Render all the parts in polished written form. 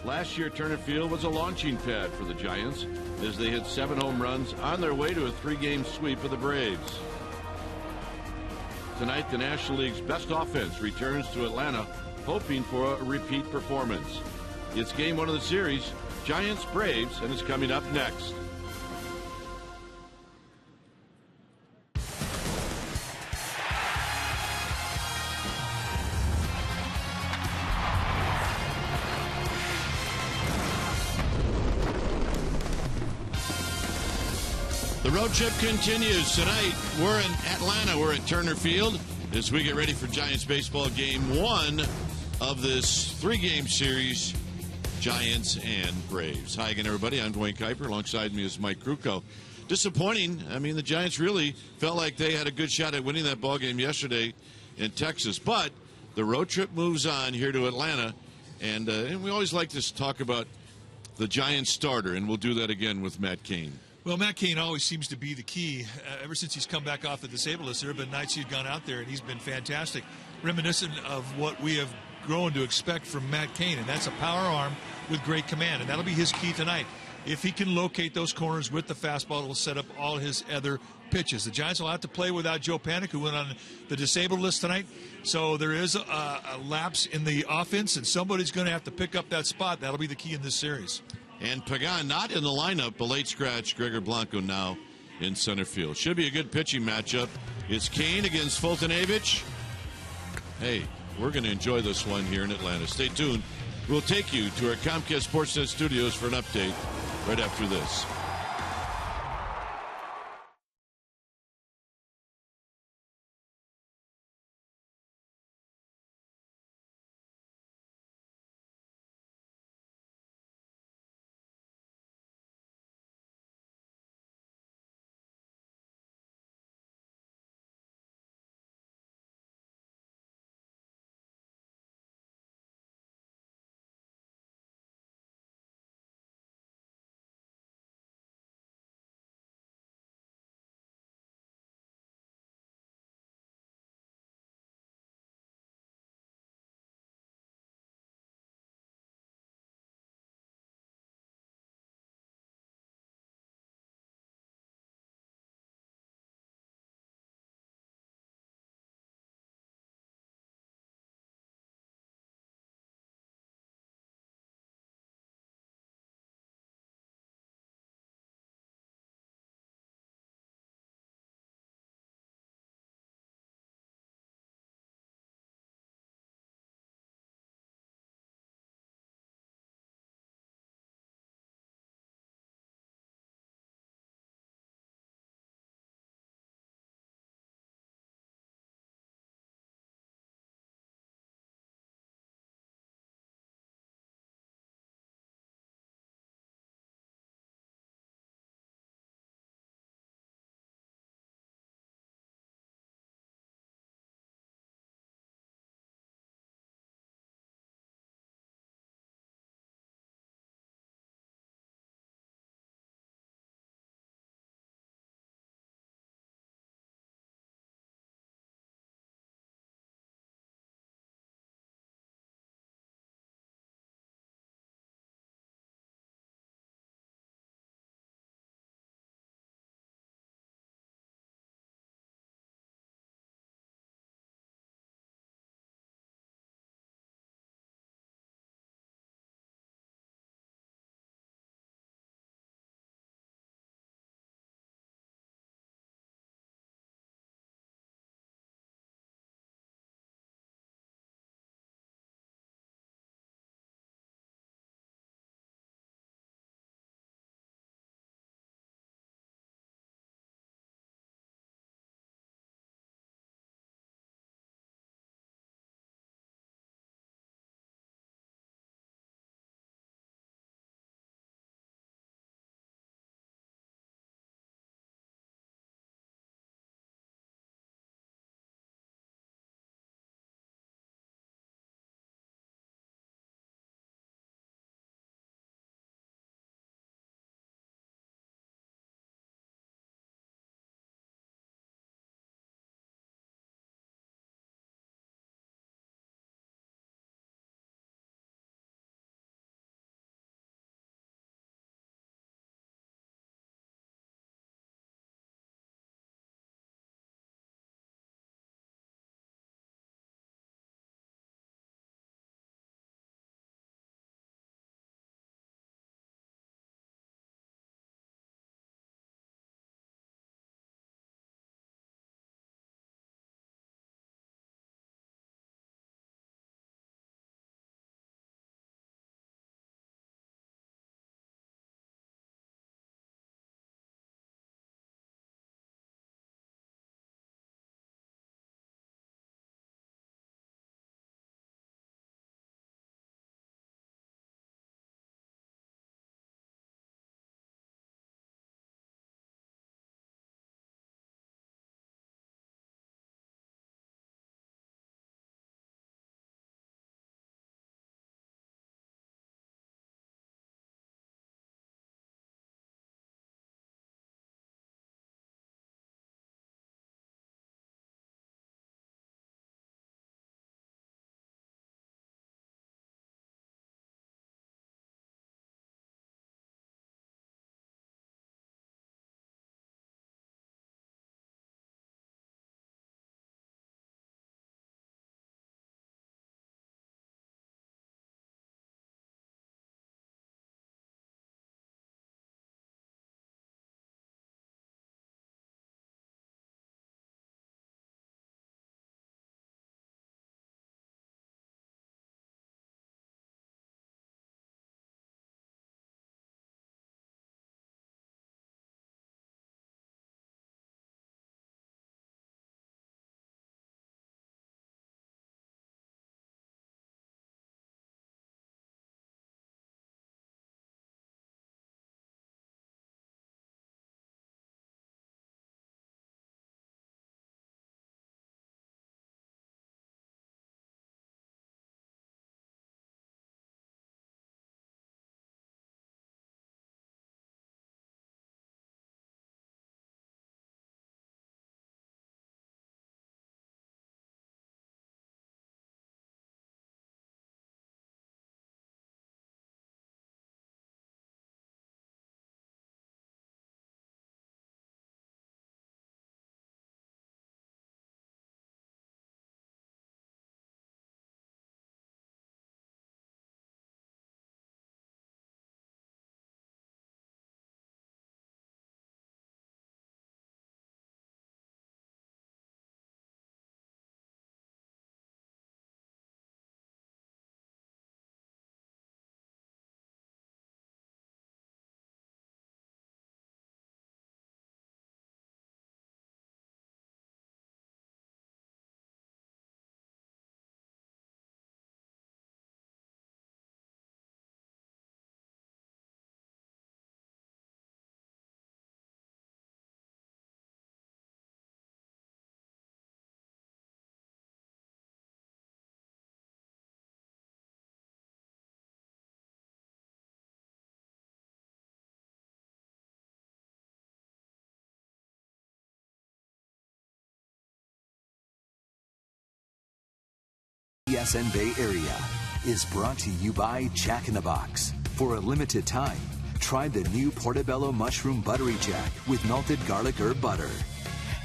Last year, Turner Field was a launching pad for the Giants as they hit 7 home runs on their way to a 3-game sweep of the Braves. Tonight, the National League's best offense returns to Atlanta, hoping for a repeat performance. It's game 1 of the series, Giants-Braves, and it's coming up next. The road trip continues tonight. We're in Atlanta. We're at Turner Field as we get ready for Giants baseball game 1 of this 3-game series, Giants and Braves. Hi again, everybody. I'm Dwayne Kuiper. Alongside me is Mike Krukow. Disappointing. I mean, the Giants really felt like they had a good shot at winning that ball game yesterday in Texas. But the road trip moves on here to Atlanta. And we always like to talk about the Giants starter, and we'll do that again with Matt Cain. Well, Matt Cain always seems to be the key. Ever since he's come back off the disabled list, there have been nights he's gone out there, and he's been fantastic, reminiscent of what we have grown to expect from Matt Cain, and that's a power arm with great command, and that'll be his key tonight. If he can locate those corners with the fastball, it'll set up all his other pitches. The Giants will have to play without Joe Panik, who went on the disabled list tonight, so there is a lapse in the offense, and somebody's going to have to pick up that spot. That'll be the key in this series. And Pagan not in the lineup, a late scratch. Gregor Blanco now in center field. Should be a good pitching matchup. It's Cain against Fultonavich. Hey, we're going to enjoy this one here in Atlanta. Stay tuned. We'll take you to our Comcast Sportsnet studios for an update right after this. BSN Bay Area is brought to you by Jack in the Box. For a limited time, try the new Portobello Mushroom Buttery Jack with melted garlic herb butter.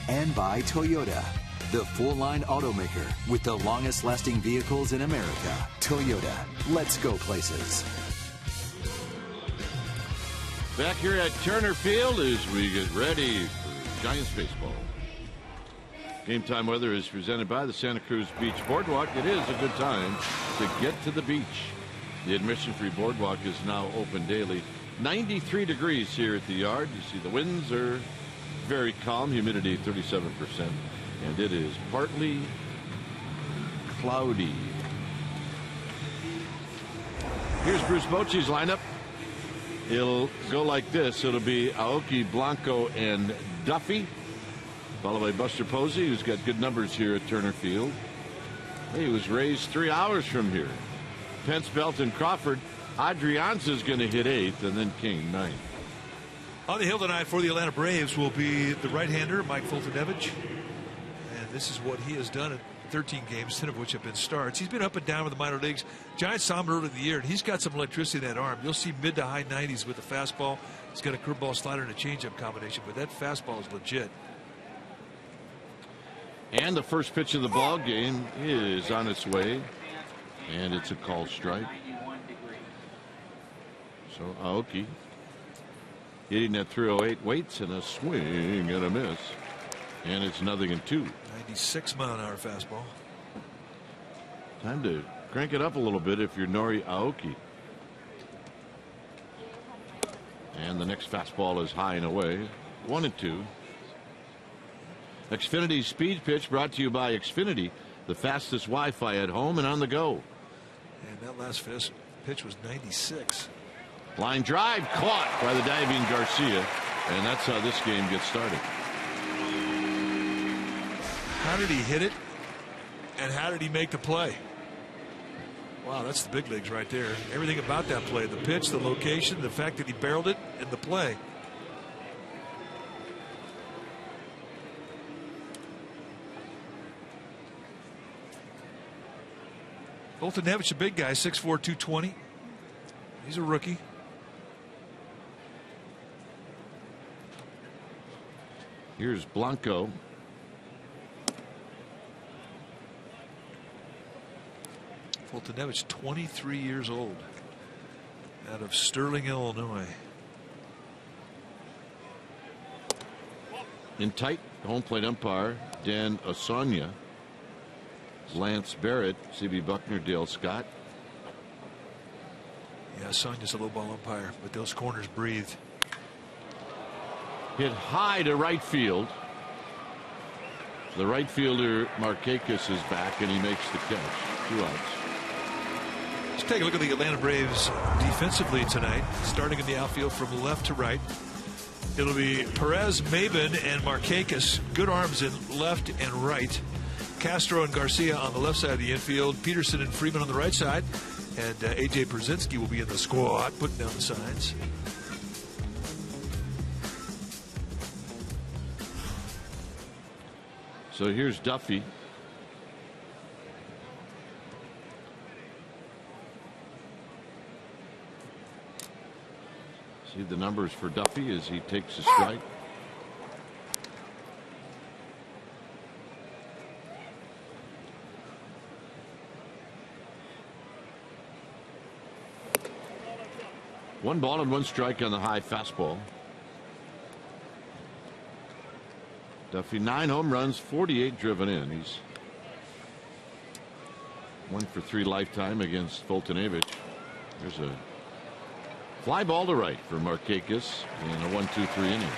And by Toyota, the full-line automaker with the longest-lasting vehicles in America. Toyota, let's go places. Back here at Turner Field as we get ready for Giants baseball. Game time weather is presented by the Santa Cruz Beach Boardwalk. It is a good time to get to the beach. The admission-free boardwalk is now open daily. 93 degrees here at the yard. You see the winds are very calm, humidity 37%, and it is partly cloudy. Here's Bruce Bochy's lineup. It'll go like this. It'll be Aoki, Blanco, and Duffy, followed by Buster Posey, who's got good numbers here at Turner Field. He was raised 3 hours from here. Pence, Belton, Crawford. Adrianza's going to hit 8th, and then King 9th. On the hill tonight for the Atlanta Braves will be the right-hander, Mike Fultonevich. And this is what he has done in 13 games, 10 of which have been starts. He's been up and down with the minor leagues. Giants saw him early in the year, and he's got some electricity in that arm. You'll see mid to high 90s with the fastball. He's got a curveball slider and a changeup combination, but that fastball is legit. And the first pitch of the ball game is on its way, and it's a called strike. So Aoki hitting that 308, waits, and a swing and a miss, and it's 0-2. 96-mile-an-hour fastball. Time to crank it up a little bit if you're Nori Aoki. And the next fastball is high and away. 1-2. Xfinity's speed pitch brought to you by Xfinity, the fastest Wi-Fi at home and on the go. And that last pitch was 96. Line drive caught by the diving Garcia, and that's how this game gets started. How did he hit it, and how did he make the play? Wow, that's the big leagues right there. Everything about that play, the pitch, the location, the fact that he barreled it, and the play. Fultonevich, a big guy, 6'4", 220. He's a rookie. Here's Blanco. Fultonevich, 23 years old, out of Sterling, Illinois. In tight, home plate umpire Dan Osanya. Lance Barrett, C.B. Buckner, Dale Scott. Yeah, Sonya's a low ball umpire, but those corners breathe. Hit high to right field. The right fielder Markakis is back, and he makes the catch. 2 outs. Let's take a look at the Atlanta Braves defensively tonight, starting in the outfield from left to right. It'll be Perez, Maben, and Markakis. Good arms in left and right. Castro and Garcia on the left side of the infield. Peterson and Freeman on the right side. And A.J. Brzezinski will be in the squad, putting down the signs. So here's Duffy. See the numbers for Duffy as he takes a strike. One ball and one strike on the high fastball. Duffy, 9 home runs, 48 driven in. He's 1 for 3 lifetime against Fultonevich. There's a fly ball to right for Markakis in a 1-2-3 inning.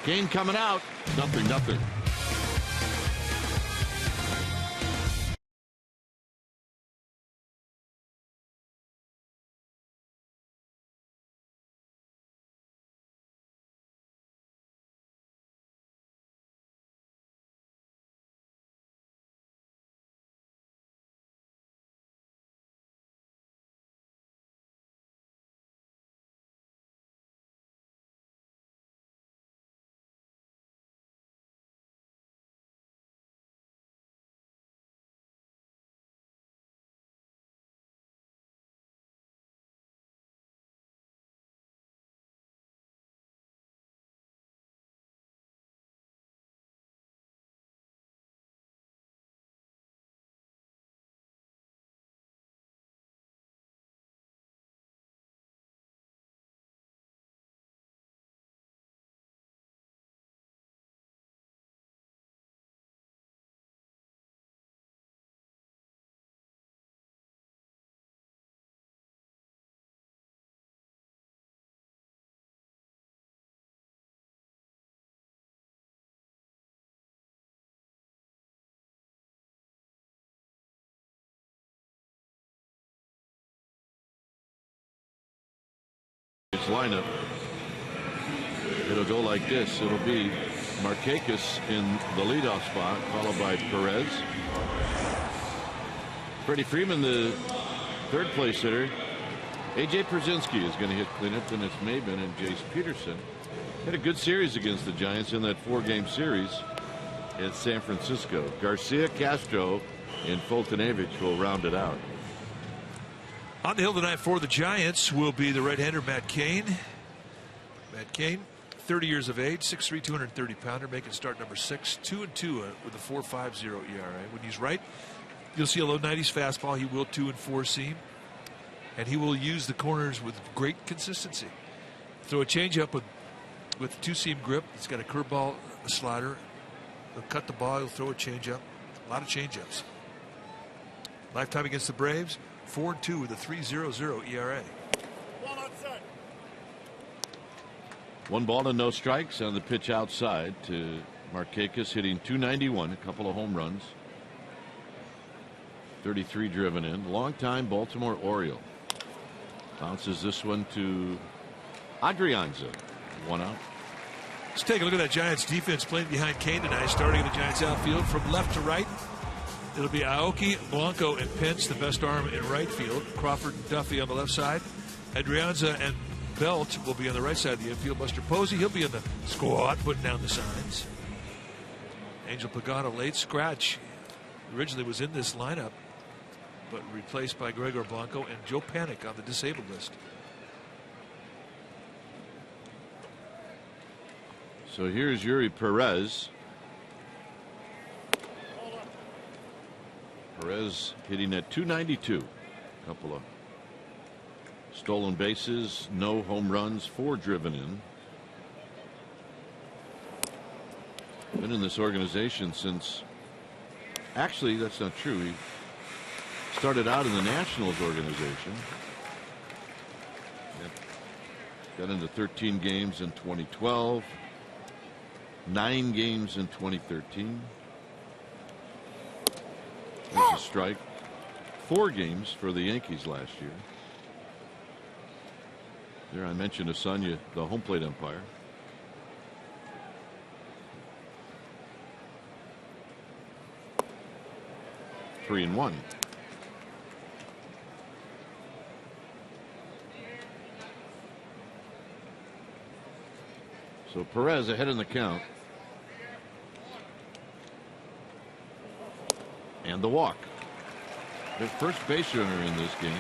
Kane coming out, 0-0. lineup. It'll go like this. It'll be Markakis in the leadoff spot, followed by Perez. Freddie Freeman, the third place hitter. A.J. Pierzynski is going to hit cleanup. Then it's Maben and Jace Peterson. Had a good series against the Giants in that 4-game series at San Francisco. Garcia, Castro, and Fultonevich will round it out. On the hill tonight for the Giants will be the right-hander Matt Cain. Matt Cain, 30 years of age, 6'3", 230-pounder, making start number 6, 2-2 with a 4.50 ERA. When he's right, you'll see a low 90s fastball. He will 2 and 4 seam, and he will use the corners with great consistency. Throw a changeup with 2-seam grip. He's got a curveball, a slider. He'll cut the ball. He'll throw a changeup. A lot of changeups. Lifetime against the Braves, 4-2 with a 3.00 ERA. 1 ball and no strikes on the pitch outside to Markakis, hitting .291, a couple of home runs. 33 driven in. Longtime Baltimore Oriole. Bounces this one to Adrianza. 1 out. Let's take a look at that Giants defense playing behind Cain tonight, starting in the Giants outfield from left to right. It'll be Aoki, Blanco, and Pence, the best arm in right field. Crawford and Duffy on the left side. Adrianza and Belt will be on the right side of the infield. Buster Posey, he'll be in the squad, putting down the signs. Angel Pagano, late scratch. Originally was in this lineup, but replaced by Gregor Blanco and Joe Panik on the disabled list. So here's Yuri Perez. Perez hitting at .292. A couple of stolen bases, no home runs, 4 driven in. Been in this organization since, actually that's not true. He started out in the Nationals organization. Got into 13 games in 2012, 9 games in 2013. There's a strike. 4 games for the Yankees last year. There I mentioned Asanya, the home plate umpire. Three and 1. So Perez ahead in the count. And the walk. The first base runner in this game.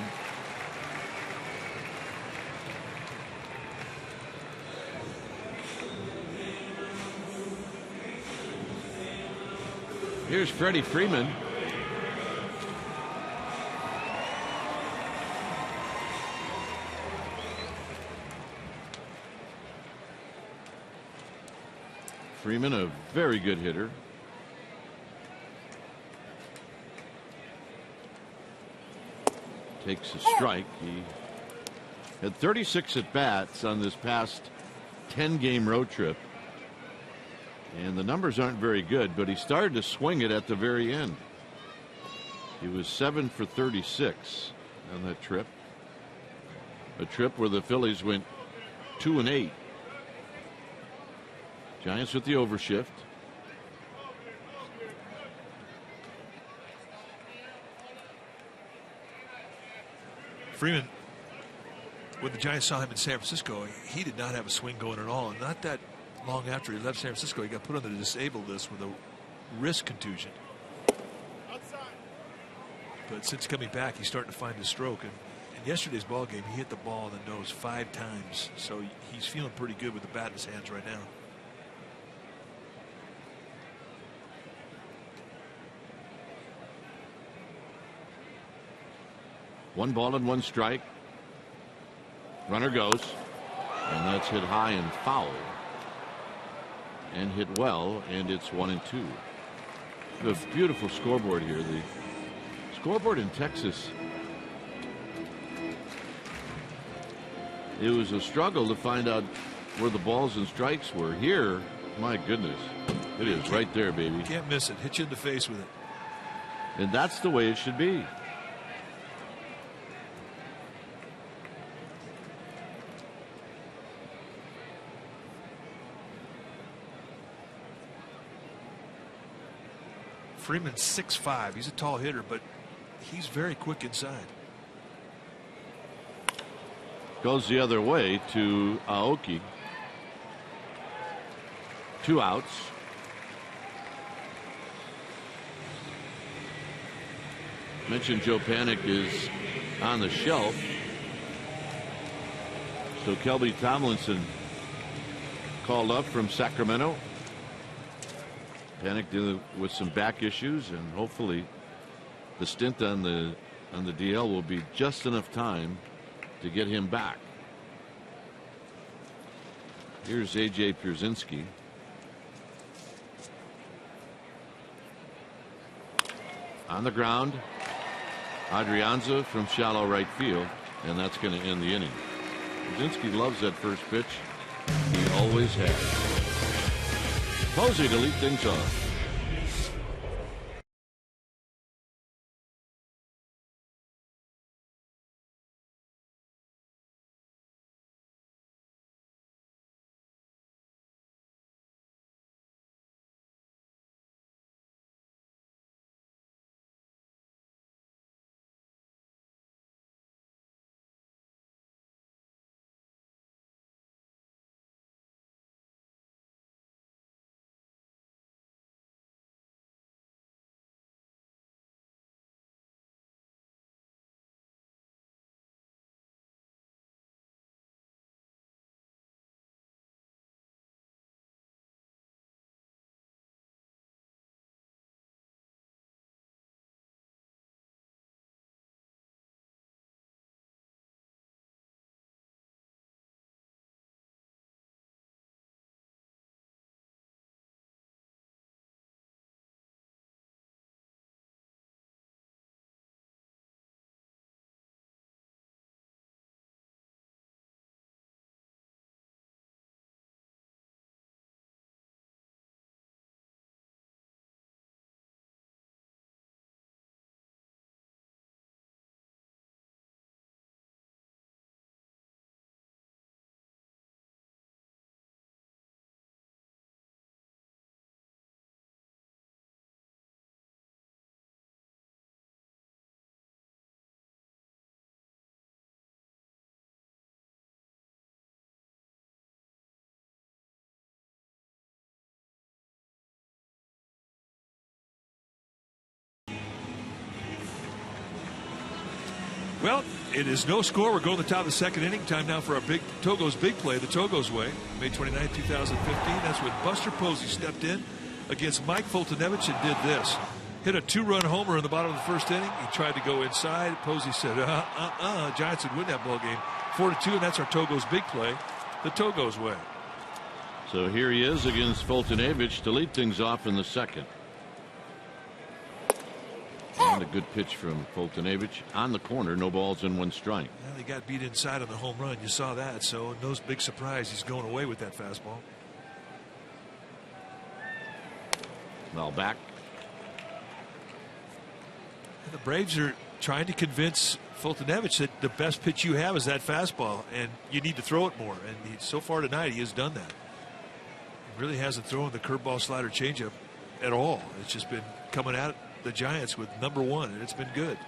Here's Freddie Freeman. Freeman, a very good hitter. Takes a strike. He had 36 at bats on this past 10-game road trip. And the numbers aren't very good, but he started to swing it at the very end. He was 7 for 36 on that trip. A trip where the Phillies went 2 and 8. Giants with the overshift. Freeman, when the Giants saw him in San Francisco, he did not have a swing going at all. And not that long after he left San Francisco, he got put on the disabled list with a wrist contusion. But since coming back, he's starting to find his stroke. And in yesterday's ball game, he hit the ball in the nose 5 times. So he's feeling pretty good with the bat in his hands right now. One ball and 1 strike. Runner goes. And that's hit high and foul. And hit well, and it's 1 and 2. The beautiful scoreboard here. The scoreboard in Texas. It was a struggle to find out where the balls and strikes were. Here, my goodness, it is right there, baby. You can't miss it. Hit you in the face with it. And that's the way it should be. Freeman's 6'5". He's a tall hitter, but he's very quick inside. Goes the other way to Aoki. 2 outs. Mentioned Joe Panik is on the shelf. So Kelby Tomlinson called up from Sacramento. Panik dealing with some back issues, and hopefully the stint on the DL will be just enough time to get him back. Here's A.J. Pierzynski. On the ground, Adrianza from shallow right field, and that's going to end the inning. Pierzynski loves that first pitch. He always has. Posey to lead things off. Well, it is no score. We're going to the top of the second inning. Time now for our Togo's big play, the Togo's way. May 29, 2015. That's when Buster Posey stepped in against Mike Fultonevich and did this. Hit a 2-run homer in the bottom of the first inning. He tried to go inside. Posey said, Giants would win that ball game 4-2, and that's our Togo's big play, the Togo's way. So here he is against Fultonevich to lead things off in the second. And a good pitch from Fultonevich on the corner. No balls and 1 strike. Well, he got beat inside on the home run. You saw that. So no big surprise. He's going away with that fastball. Well, back. And the Braves are trying to convince Fultonevich that the best pitch you have is that fastball, and you need to throw it more. And so far tonight, he has done that. He really hasn't thrown the curveball, slider, changeup at all. It's just been coming at the Giants with number 1, and it's been good.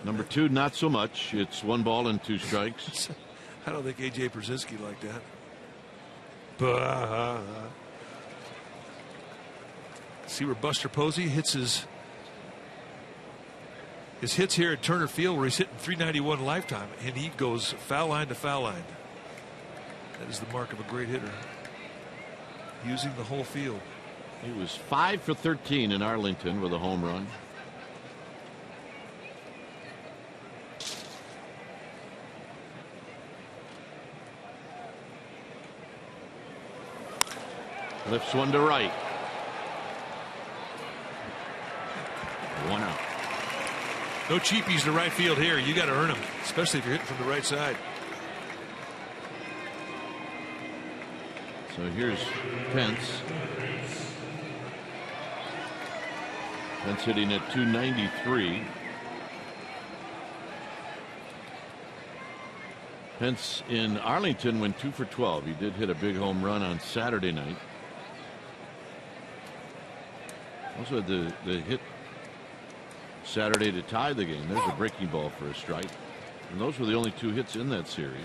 Number 2, not so much. It's 1 ball and 2 strikes. I don't think A.J. Pierzynski liked that. See where Buster Posey hits his hits here at Turner Field, where he's hitting .391 lifetime, and he goes foul line to foul line. That is the mark of a great hitter, using the whole field. He was 5 for 13 in Arlington with a home run. Lifts one to right. 1 out. No cheapies to right field here. You got to earn them, especially if you're hitting from the right side. So here's Pence. Pence hitting at .293. Pence in Arlington went 2 for 12. He did hit a big home run on Saturday night. Also had the hit Saturday to tie the game. There's a breaking ball for a strike. And those were the only 2 hits in that series.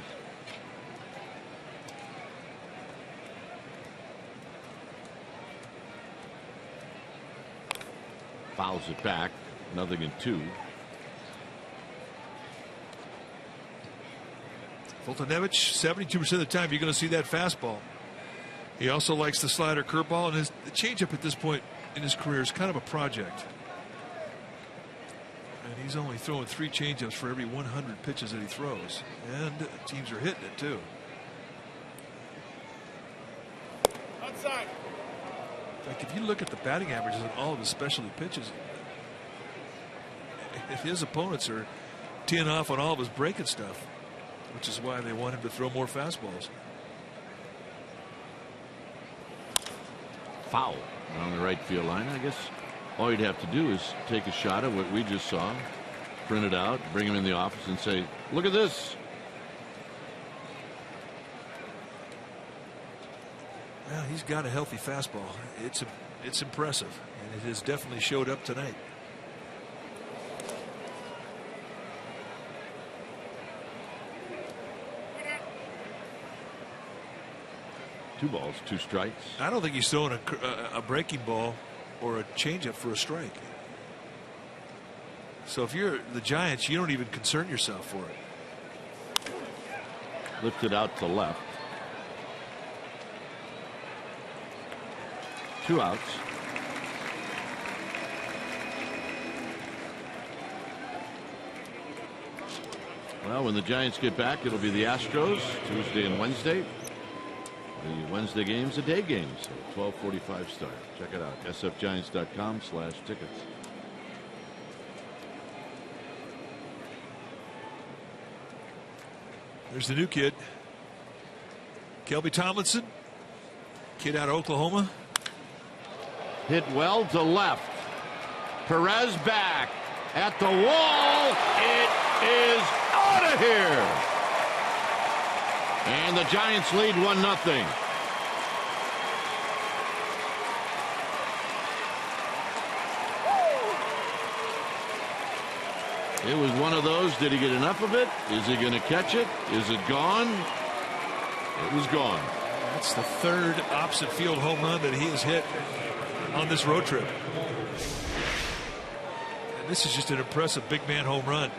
Fouls it back. 0-2. Fultonevich, 72% of the time you're going to see that fastball. He also likes the slider, curveball, and the changeup at this point in his career is kind of a project. And he's only throwing 3 changeups for every 100 pitches that he throws. And teams are hitting it too. Outside. In fact, if you look at the batting averages on all of his specialty pitches, his opponents are teeing off on all of his breaking stuff, which is why they want him to throw more fastballs. Foul on the right field line. I guess all you'd have to do is take a shot at what we just saw, print it out, bring him in the office and say, look at this. Well, he's got a healthy fastball. It's impressive, and it has definitely showed up tonight. Two balls, 2 strikes. I don't think he's throwing a breaking ball or a changeup for a strike. So if you're the Giants, you don't even concern yourself for it. Lifted out to left. 2 outs. Well, when the Giants get back, it'll be the Astros Tuesday and Wednesday. The Wednesday game's a day game, so 12:45 start. Check it out, sfgiants.com/tickets. There's the new kid, Kelby Tomlinson, kid out of Oklahoma. Hit well to left. Perez back at the wall. It is out of here. And the Giants lead 1-0. It was one of those. Did he get enough of it? Is he going to catch it? Is it gone? It was gone. That's the 3rd opposite field home run that he has hit on this road trip. And this is just an impressive big man home run.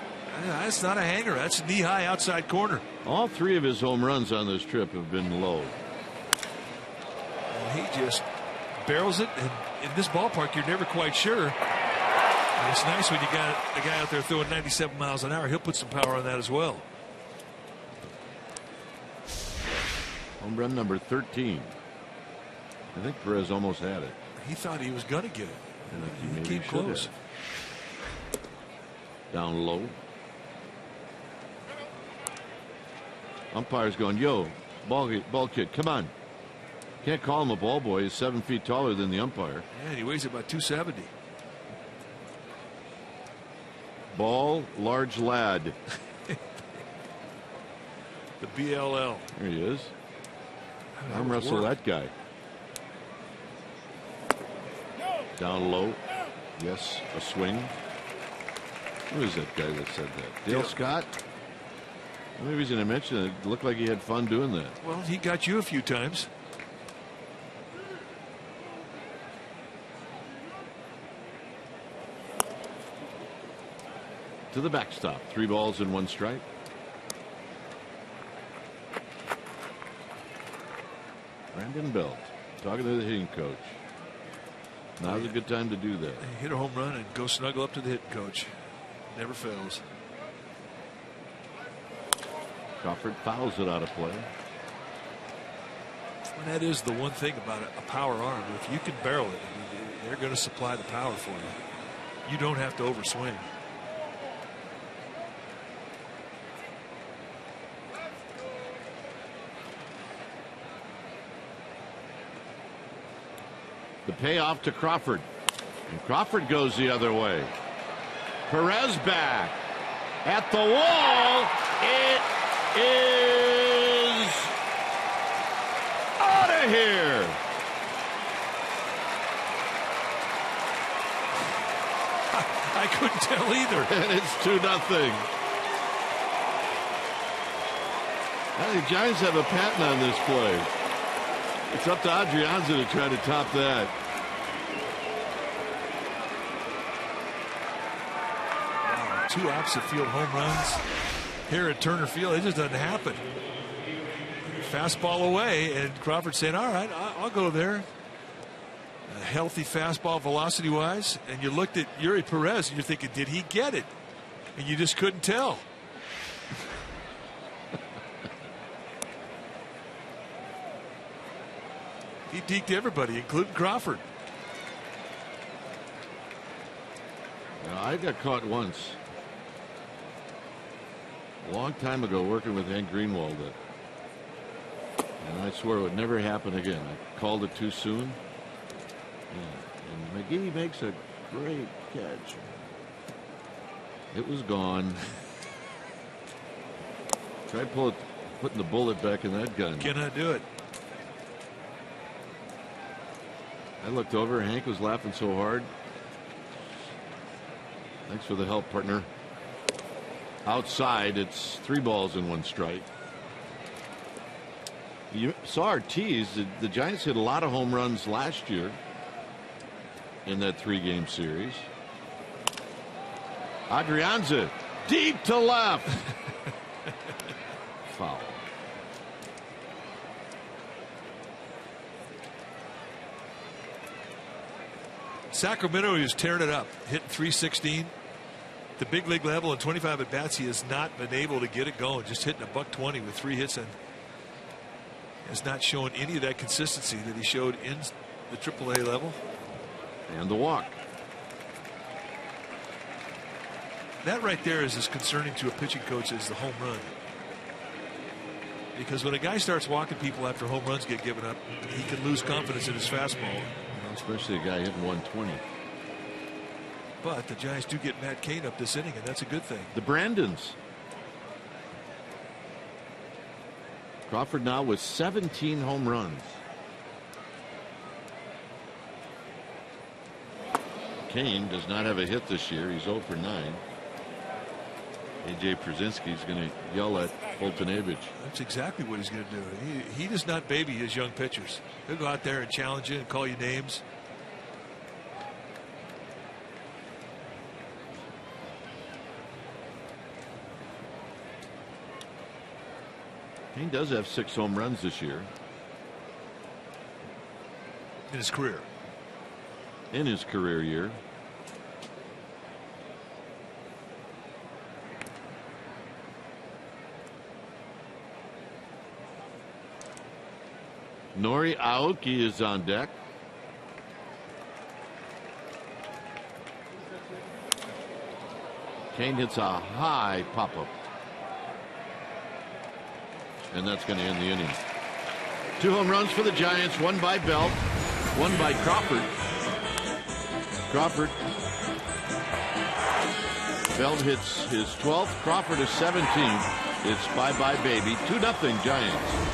That's not a hanger. That's knee-high outside corner. All 3 of his home runs on this trip have been low. And he just barrels it. And in this ballpark, you're never quite sure. And it's nice when you got a guy out there throwing 97 miles an hour. He'll put some power on that as well. Home run number 13. I think Perez almost had it. He thought he was going to get it. And he came close. Down low. Umpire's going, yo, ball kid, come on. Can't call him a ball boy. He's 7 feet taller than the umpire. Yeah, and he weighs about 270. Ball, large lad. The BLL. There he is. Arm wrestle that guy. Down low. Yes, a swing. Who is that guy that said that? Dale Scott? The only reason I mentioned it, it looked like he had fun doing that. Well, he got you a few times. To the backstop. 3 balls and 1 strike. Brandon Belt talking to the hitting coach. Now's a good time to do that. Hit a home run and go snuggle up to the hitting coach. Never fails. Crawford fouls it out of play. And that is the one thing about a power arm. If you can barrel it, I mean, they're going to supply the power for you. You don't have to overswing. The payoff to Crawford. And Crawford goes the other way. Perez back at the wall. It is out of here. I couldn't tell either. And it's 2-0. I think the Giants have a patent on this play. It's up to Adrianza to try to top that. Two opposite field home runs here at Turner Field. It just doesn't happen. Fastball away, and Crawford saying, all right, I'll go there. A healthy fastball velocity-wise, and you looked at Yuri Perez, and you're thinking, did he get it? And you just couldn't tell. He deked everybody, including Crawford. I got caught once. A long time ago working with Hank Greenwald. And I swear it would never happen again. I called it too soon. Yeah. And McGee makes a great catch. It was gone. Try putting the bullet back in that gun. Cannot do it. I looked over. Hank was laughing so hard. Thanks for the help, partner. Outside, it's 3 balls and 1 strike. You saw our tease. The Giants hit a lot of home runs last year in that 3-game series. Adrianza deep to left. Foul. Sacramento, he was tearing it up, hitting .316. The big league level in 25 at bats, he has not been able to get it going. Just hitting a .120 with 3 hits, and has not shown any of that consistency that he showed in the AAA level. And the walk. That right there is as concerning to a pitching coach as the home run. Because when a guy starts walking people after home runs get given up, he can lose confidence in his fastball. Especially a guy hitting 120. But the Giants do get Matt Cain up this inning, and that's a good thing. The Brandons. Crawford now with 17 home runs. Cain does not have a hit this year. He's 0 for 9. A.J. Przinsky's going to yell at Fultonavich. That's exactly what he's going to do. He does not baby his young pitchers. He'll go out there and challenge you and call you names. Cain does have 6 home runs this year. In his career. In his career year. Nori Aoki is on deck. Cain hits a high pop-up. And that's going to end the inning. 2 home runs for the Giants, 1 by Belt, 1 by Crawford. Belt hits his 12th, Crawford is 17th. It's bye-bye baby, 2-0 Giants.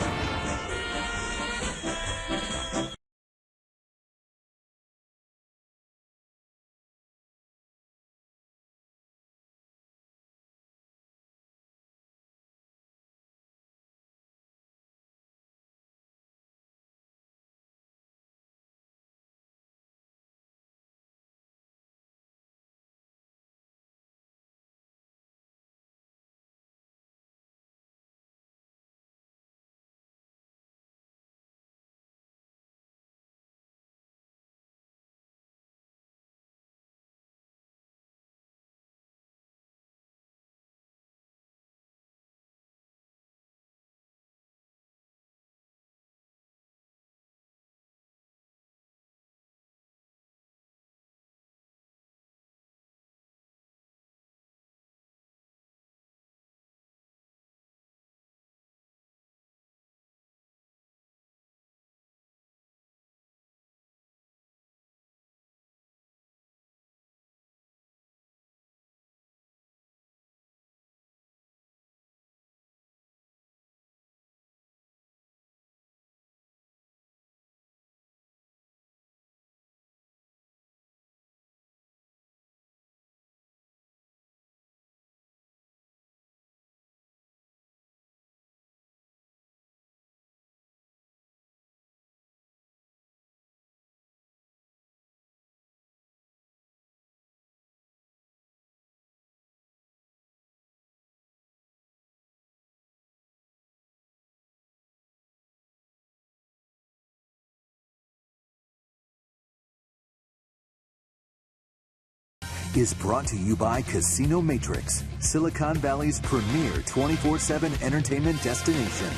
is brought to you by Casino Matrix, Silicon Valley's premier 24/7 entertainment destination.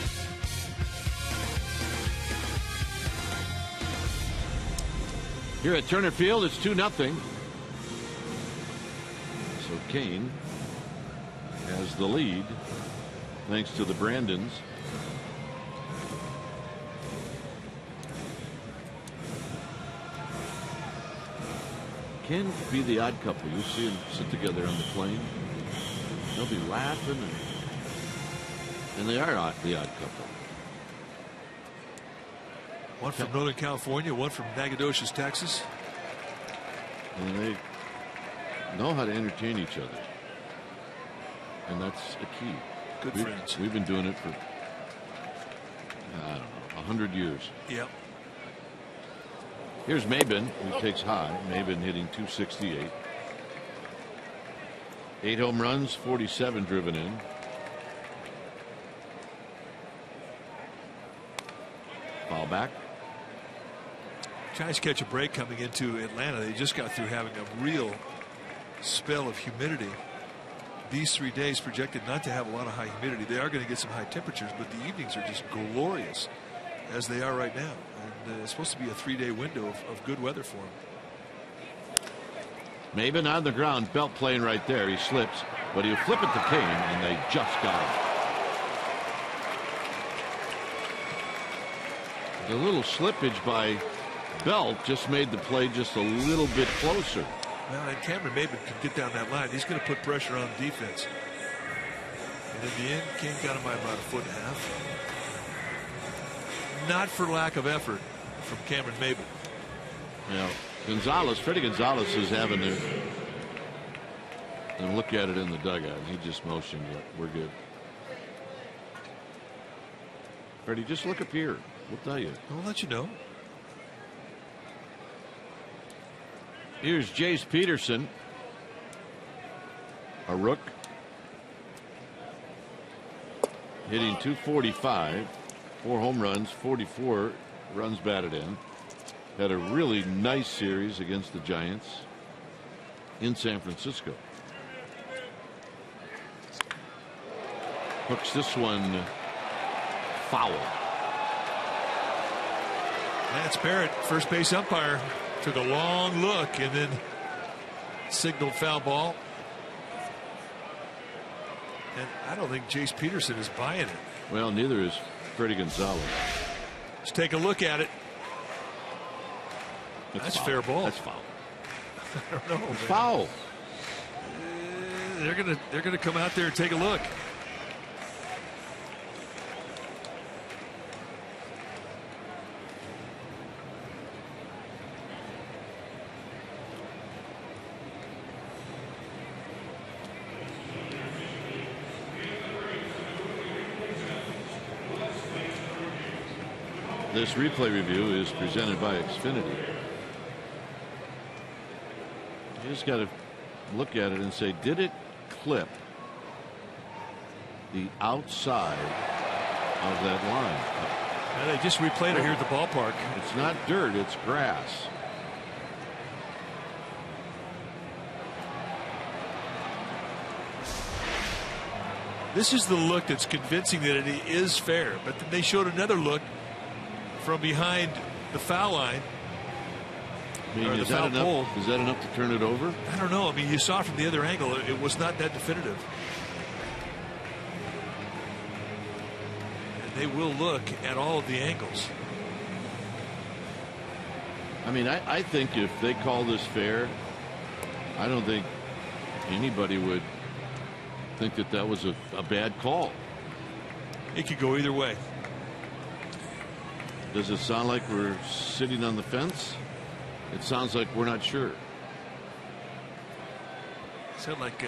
Here at Turner Field, it's 2-0. So Kane has the lead thanks to the Brandons. Can be the odd couple. You see them sit together on the plane. They'll be laughing, and they are the odd couple. One from Northern California, one from Nacogdoches, Texas. And they know how to entertain each other, and that's the key. Good friends. We've been doing it for, I don't know, 100 years. Yep. Here's Maben, who takes high. Maben hitting .268. 8 home runs, 47 driven in. Foul back. Giants catch a break coming into Atlanta. They just got through having a real spell of humidity. These 3 days projected not to have a lot of high humidity. They are going to get some high temperatures, but the evenings are just glorious as they are right now. And it's supposed to be a 3-day window of good weather for them. Maben on the ground, Belt playing right there. He slips, but he'll flip it to Kane, and they just got him. The little slippage by Belt just made the play just a little bit closer. Well, and Cameron Maben can get down that line. He's going to put pressure on the defense. And in the end, Kane got him by about 1.5 feet. Not for lack of effort from Cameron Maben. Now, Freddie Gonzalez is having to look at it in the dugout. He just motioned it. We're good. Freddie, just look up here. We'll tell you. I'll let you know. Here's Jace Peterson, a rook, hitting .245, 4 home runs, 44 runs batted in. Had a really nice series against the Giants in San Francisco. Hooks this one foul. Lance Barrett, first base umpire, took a long look and then signaled foul ball. And I don't think Jace Peterson is buying it. Well, neither is Freddie Gonzalez. Let's take a look at it. That's foul. Fair ball. That's foul. I don't know. It's foul. They're gonna come out there and take a look. This replay review is presented by Xfinity. You just got to look at it and say, did it clip the outside of that line? And they just replayed it here at the ballpark. It's not dirt, it's grass. This is the look that's convincing that it is fair. But then they showed another look from behind the foul line. I mean, is that enough to turn it over? I don't know. I mean, you saw from the other angle, it was not that definitive. And they will look at all of the angles. I mean, I think if they call this fair, I don't think anybody would think that that was a bad call. It could go either way. Does it sound like we're sitting on the fence? It sounds like we're not sure. Sound like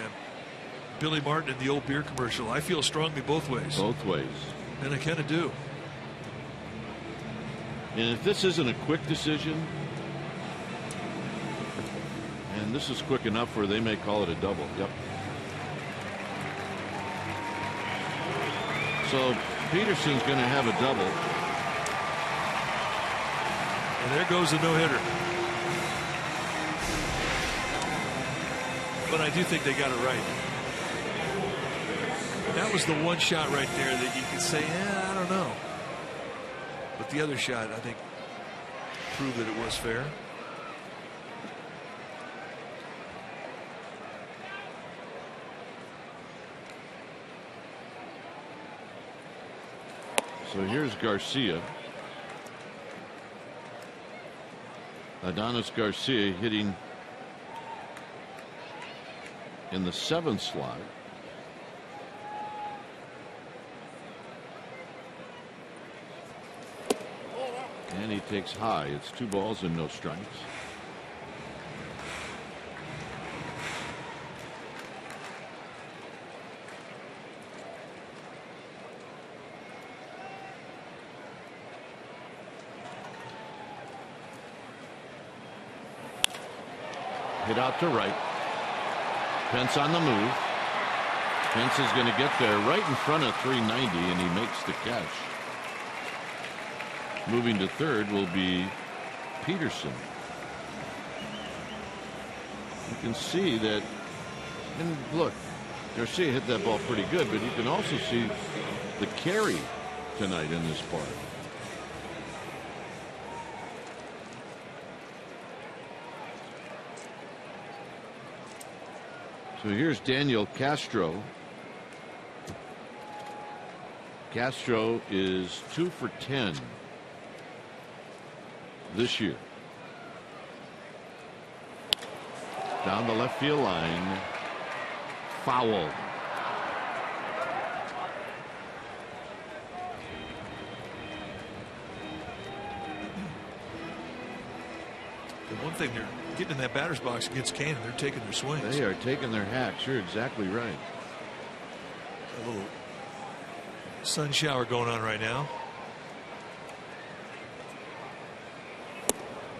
Billy Martin in the old beer commercial. I feel strongly both ways. Both ways. And I kind of do. And if this isn't a quick decision, and this is quick enough where they may call it a double. Yep. So Peterson's going to have a double. And there goes a no-hitter. but I do think they got it right. That was the one shot right there that you could say, I don't know. But the other shot, I think, proved that it was fair. So here's Garcia. Adonis Garcia hitting in the 7th slot. And he takes high. It's 2 balls and no strikes. Hit out to right. Pence on the move. Pence is going to get there right in front of 390, and he makes the catch. Moving to third will be Peterson. You can see that, and look, Garcia hit that ball pretty good, but you can also see the carry tonight in this part. So here's Daniel Castro. Castro is 2 for 10 this year. Down the left field line. Foul. The one thing, they're getting in that batter's box against Kane, and they're taking their swings. They are taking their hacks. You're exactly right. A little sun shower going on right now.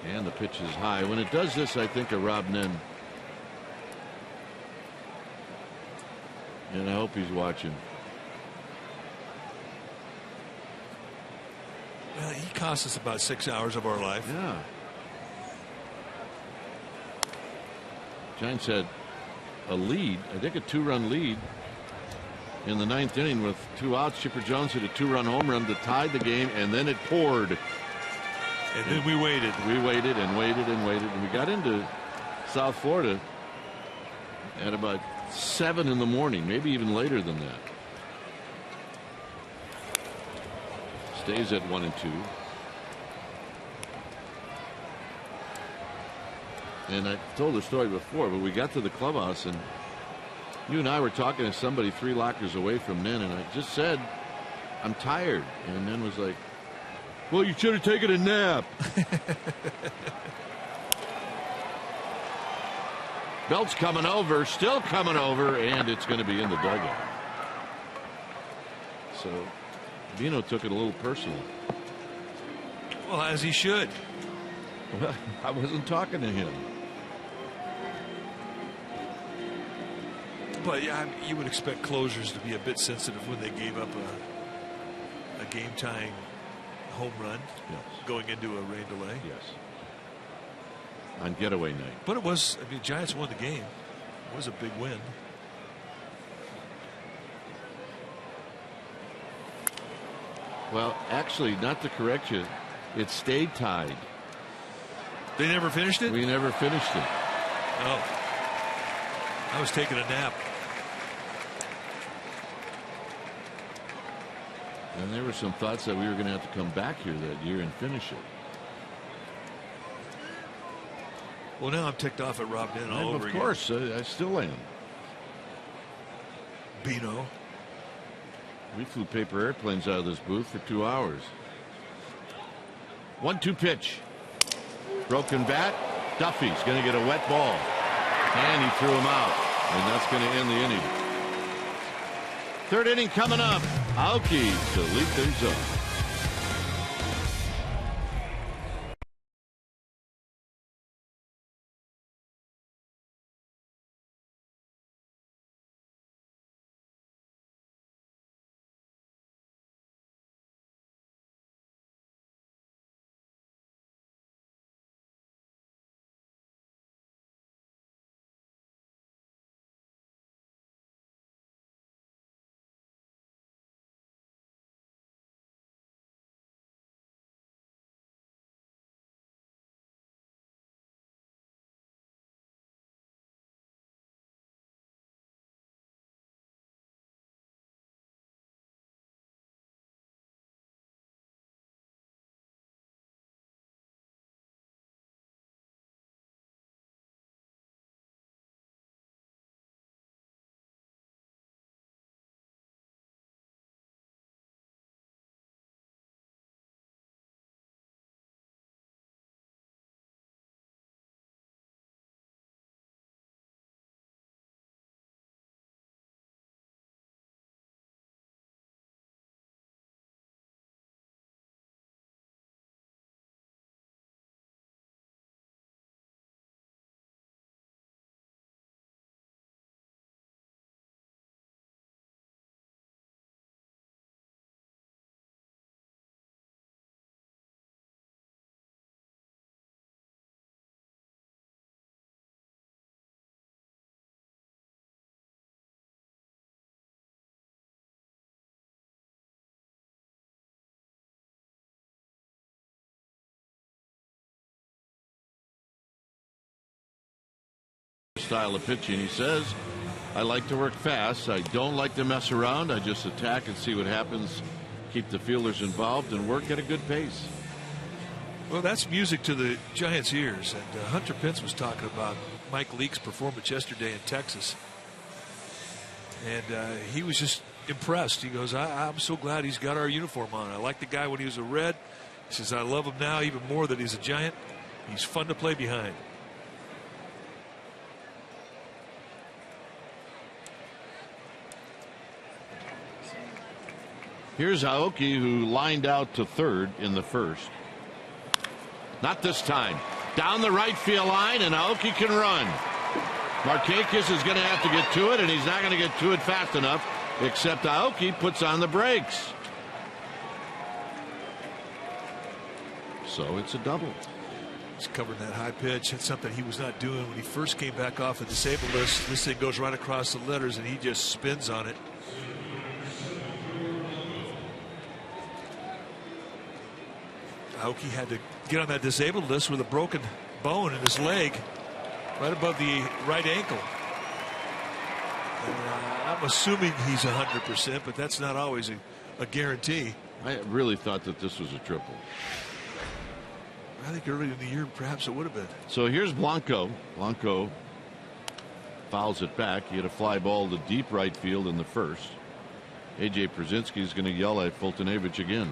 And the pitch is high. When it does this, I think of Rob Nen. And I hope he's watching. Well, he cost us about 6 hours of our life. Yeah. Giants had a lead, I think a 2-run lead in the 9th inning with 2 outs. Chipper Jones hit a 2-run home run to tie the game, and then it poured. And then we waited. We waited and waited and waited, and we got into South Florida at about 7 in the morning, maybe even later than that. Stays at 1-2. And I told the story before, but we got to the clubhouse, and you and I were talking to somebody 3 lockers away from Nen, and I just said, I'm tired. And Nen was like, well, you should have taken a nap. Belt's coming over, still coming over, and it's going to be in the dugout. So Vino took it a little personal. Well, as he should. Well, I wasn't talking to him. But yeah, you would expect closers to be a bit sensitive when they gave up a game-tying home run. Yes. Going into a rain delay. Yes. On getaway night. But it was, I mean, Giants won the game. It was a big win. Well, actually, not to correct you, it stayed tied. They never finished it? We never finished it. Oh. I was taking a nap. And there were some thoughts that we were going to have to come back here that year and finish it. Well, now I'm ticked off at Rob Nen all over again. Of course, I still am. Bino. We flew paper airplanes out of this booth for 2 hours. 1-2 pitch. Broken bat. Duffy's going to get a wet ball. And he threw him out. And that's going to end the inning. 3rd inning coming up. Aoki to lead things up. style of pitching. He says, I like to work fast. I don't like to mess around. I just attack and see what happens. Keep the fielders involved and work at a good pace. Well, that's music to the Giants' ears. And Hunter Pence was talking about Mike Leake's performance yesterday in Texas. And he was just impressed. He goes, I'm so glad he's got our uniform on. I like the guy when he was a Red. He says, I love him now even more that he's a Giant. He's fun to play behind. Here's Aoki, who lined out to third in the first. Not this time. Down the right field line, and Aoki can run. Markakis is going to have to get to it, and he's not going to get to it fast enough, except Aoki puts on the brakes. So it's a double. He's covering that high pitch. That's something he was not doing when he first came back off the disabled list. This thing goes right across the letters, and he just spins on it. Aoki had to get on that disabled list with a broken bone in his leg, right above the right ankle. And, I'm assuming he's 100%, but that's not always a guarantee. I really thought that this was a triple. I think earlier in the year, perhaps it would have been. So here's Blanco. Blanco fouls it back. He had a fly ball to deep right field in the first. A.J. Przinsky is going to yell at Fultonevich again.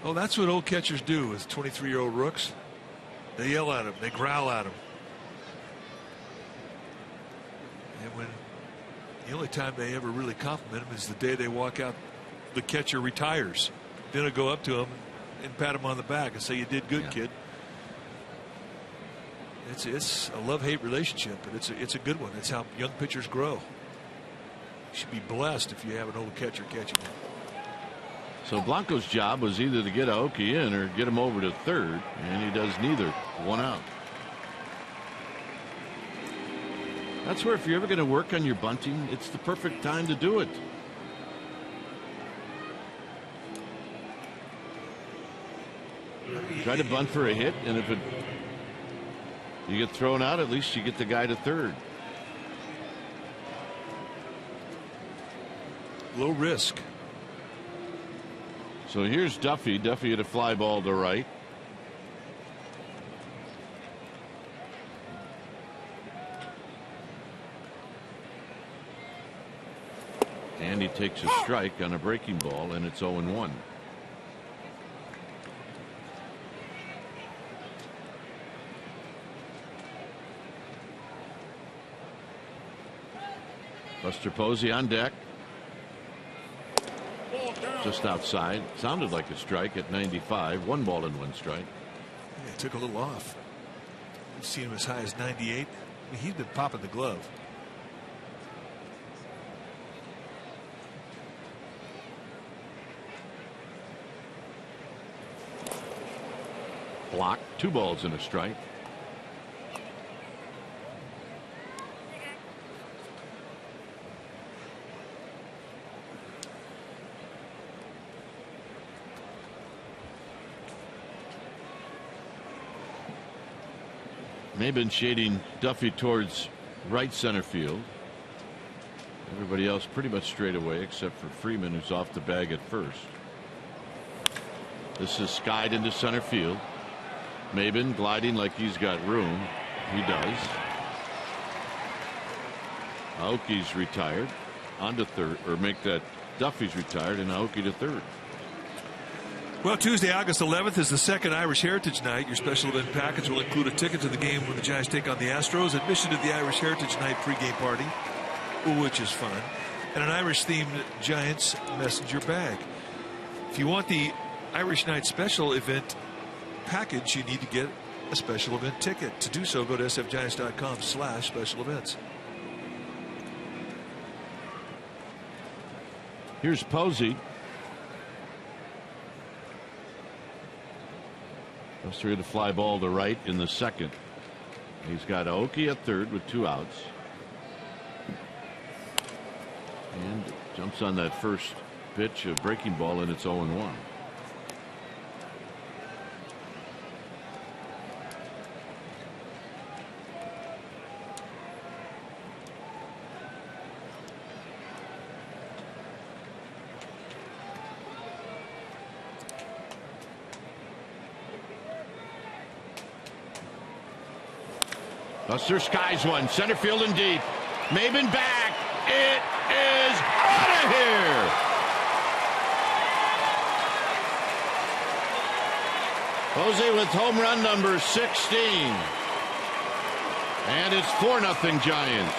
Well, that's what old catchers do with 23-year-old rooks. They yell at him. They growl at him. And when the only time they ever really compliment him is the day they walk out, the catcher retires. Then they'll go up to him and pat him on the back and say, you did good, kid. It's a love-hate relationship, but it's a good one. It's how young pitchers grow. You should be blessed if you have an old catcher catching him. So Blanco's job was either to get Aoki in or get him over to third, and he does neither. One out. That's where if you're ever going to work on your bunting, it's the perfect time to do it. Try to bunt for a hit, and if you get thrown out, at least you get the guy to third. Low risk. So here's Duffy. Duffy had a fly ball to right. And he takes a strike on a breaking ball, and it's 0-1. Buster Posey on deck. Just outside. Sounded like a strike at 95. 1 ball and 1 strike. Yeah, it took a little off. We've seen him as high as 98. I mean, he's been popping the glove. Block. 2 balls and a strike. Maben shading Duffy towards right center field. Everybody else pretty much straight away except for Freeman, who's off the bag at first. This is skied into center field. Maben gliding like he's got room. He does. Aoki's retired. On to third, or make that Duffy's retired and Aoki to third. Well, Tuesday, August 11th is the second Irish Heritage Night. Your special event package will include a ticket to the game when the Giants take on the Astros, admission to the Irish Heritage Night pregame party, which is fun, and an Irish-themed Giants messenger bag. If you want the Irish Night special event package, you need to get a special event ticket. To do so, go to sfgiants.com/special events. Here's Posey. Buster hit a fly ball to right in the second. He's got Aoki at third with 2 outs. And jumps on that first pitch, a breaking ball, and it's 0-1. Buster skies one. Center field and deep. Maben back. It is out of here. Posey with home run number 16. And it's 4-0 Giants.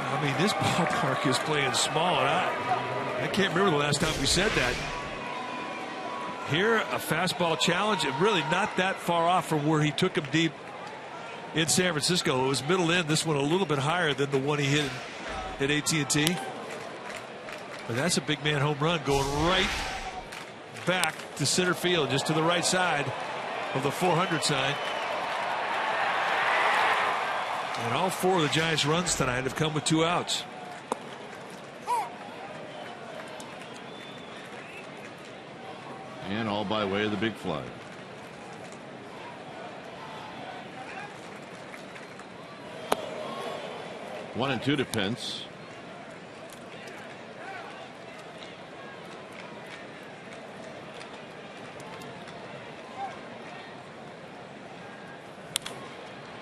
I mean, this ballpark is playing small, and I can't remember the last time we said that. Here, a fastball challenge, and really not that far off from where he took him deep in San Francisco. It was middle in. This one a little bit higher than the one he hit at AT&T. But that's a big man home run going right back to center field, just to the right side of the 400 sign. And all 4 of the Giants' runs tonight have come with 2 outs. And all by way of the big fly. One and 2 to Pence.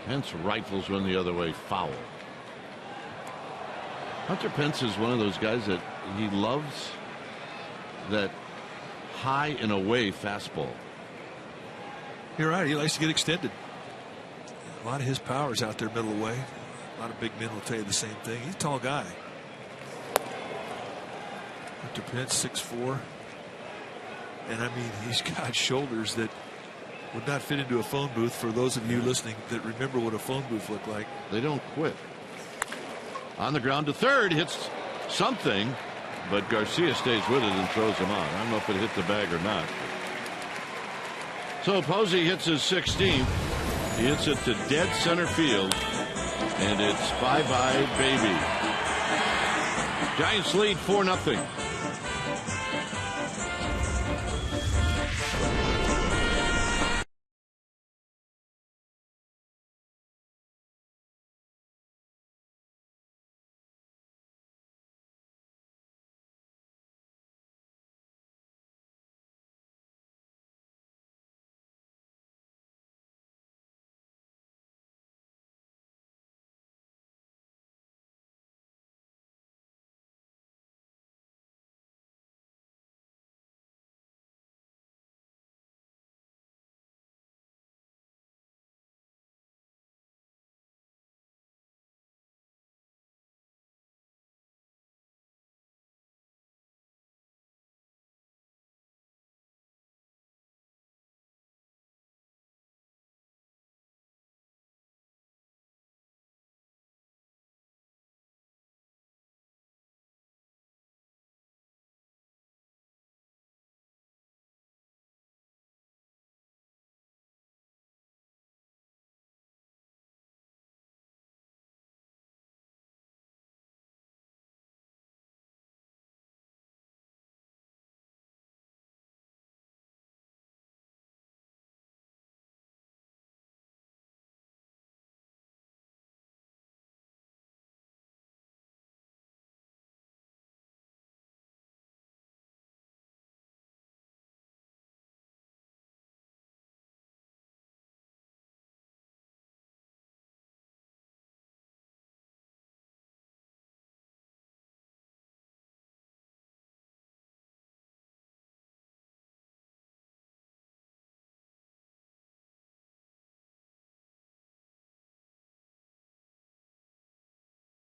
Pence rifles one the other way, foul. Hunter Pence is one of those guys that he loves that high and away fastball. You're right. He likes to get extended. A lot of his power is out there middle away. A lot of big men will tell you the same thing. He's a tall guy. Hunter Pence, 6'4". And I mean, he's got shoulders that would not fit into a phone booth. For those of you listening that remember what a phone booth looked like. They don't quit. On the ground to third, hits something, but Garcia stays with it and throws him on. I don't know if it hit the bag or not. So Posey hits his 16th. He hits it to dead center field, and it's bye-bye, baby. Giants lead 4-0.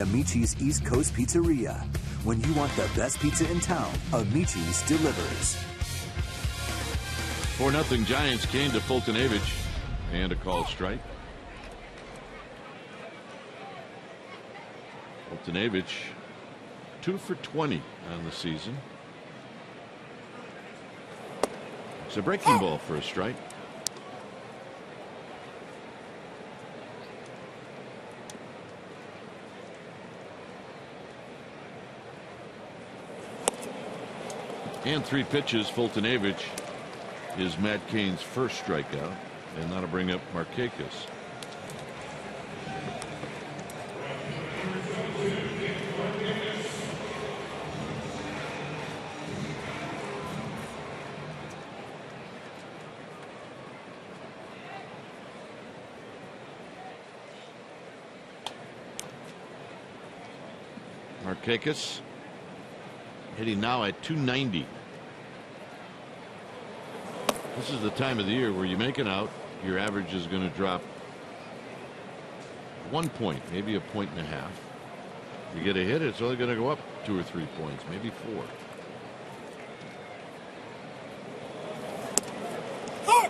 Amici's East Coast Pizzeria. When you want the best pizza in town, Amici's delivers. 4-0 Giants came to Fultonavich, and a called strike. Fultonavich 2 for 20 on the season. It's a breaking ball for a strike. And 3 pitches. Fultonavich is Matt Cain's first strikeout, and that'll bring up Markakis. Markakis hitting now at 290. This is the time of the year where you make it out, your average is going to drop 1 point, maybe a point and a half. You get a hit, it's only going to go up 2 or 3 points, maybe 4.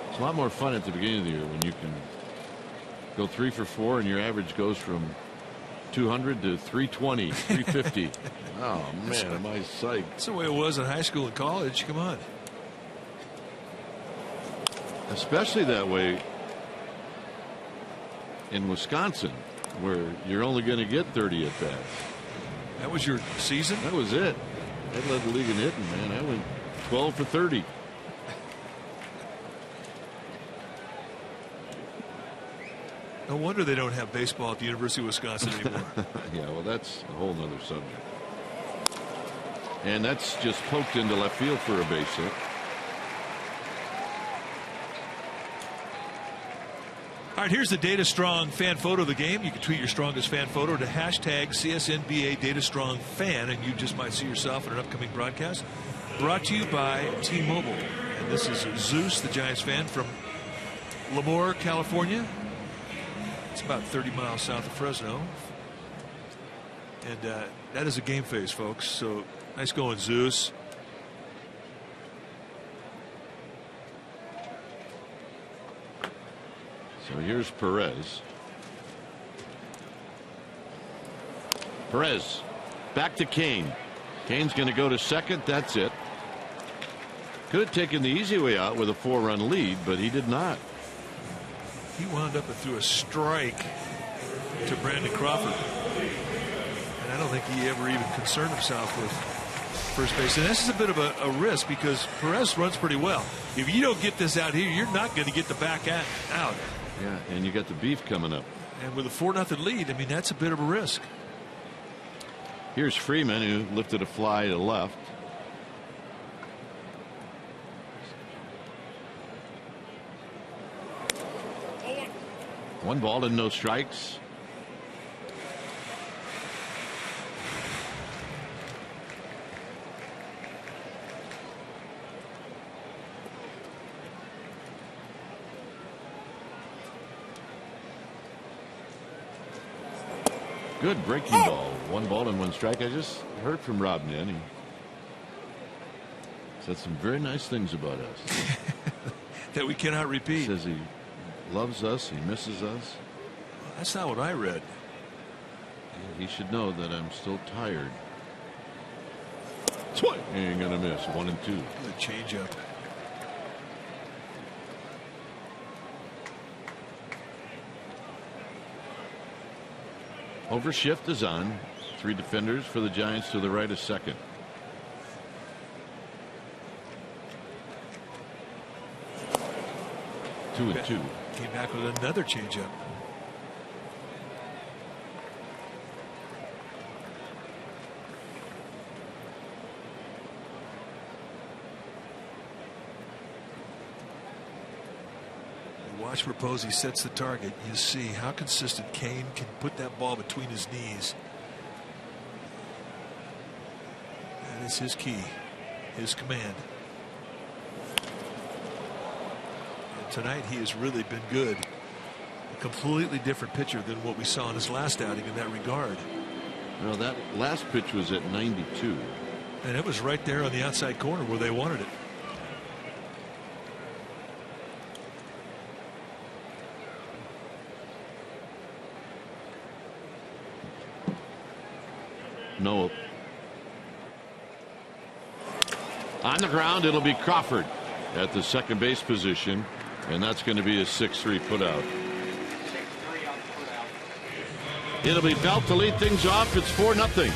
It's a lot more fun at the beginning of the year when you can go 3 for 4 and your average goes from 200 to 320, 350. Oh man, am I psyched. That's the way it was in high school and college. Come on. Especially that way in Wisconsin, where you're only going to get 30 at bats. That was your season? That was it. I led the league in hitting, man. I went 12 for 30. No wonder they don't have baseball at the University of Wisconsin anymore. Yeah, well, that's a whole nother subject. And that's just poked into left field for a base hit. All right, here's the Data Strong fan photo of the game. You can tweet your strongest fan photo to hashtag CSNBA Data Strong Fan, and you just might see yourself in an upcoming broadcast. Brought to you by T-Mobile. And this is Zeus, the Giants fan from Lemoore, California. It's about 30 miles south of Fresno. And that is a game face, folks. So nice going, Zeus. So here's Perez. Perez back to Kane. Kane's going to go to second. That's it. Could have taken the easy way out with a 4-run lead, but he did not. He wound up and threw a strike to Brandon Crawford. And I don't think he ever even concerned himself with first base. And this is a bit of a risk because Perez runs pretty well. If you don't get this out here, you're not going to get the back out. Yeah, and you got the beef coming up. And with a 4-0 lead, I mean, that's a bit of a risk. Here's Freeman, who lifted a fly to left. One ball and no strikes. Good breaking ball. 1 ball and 1 strike. I just heard from Rob Nin. He said some very nice things about us. That we cannot repeat. Says he loves us. He misses us. That's not what I read. He should know that I'm still tired. He ain't gonna miss. 1 and 2. Good changeup. Overshift is on. 3 defenders for the Giants to the right of second. Two and 2. Came back with another changeup. Watch where Posey sets the target. You see how consistent Kane can put that ball between his knees. That is his key, his command. And tonight he has really been good. A completely different pitcher than what we saw in his last outing in that regard. Well, that last pitch was at 92. And it was right there on the outside corner where they wanted it. No. On the ground, it'll be Crawford at the second base position, and that's going to be a 6-3 putout. It'll be Belt to lead things off. It's 4-0.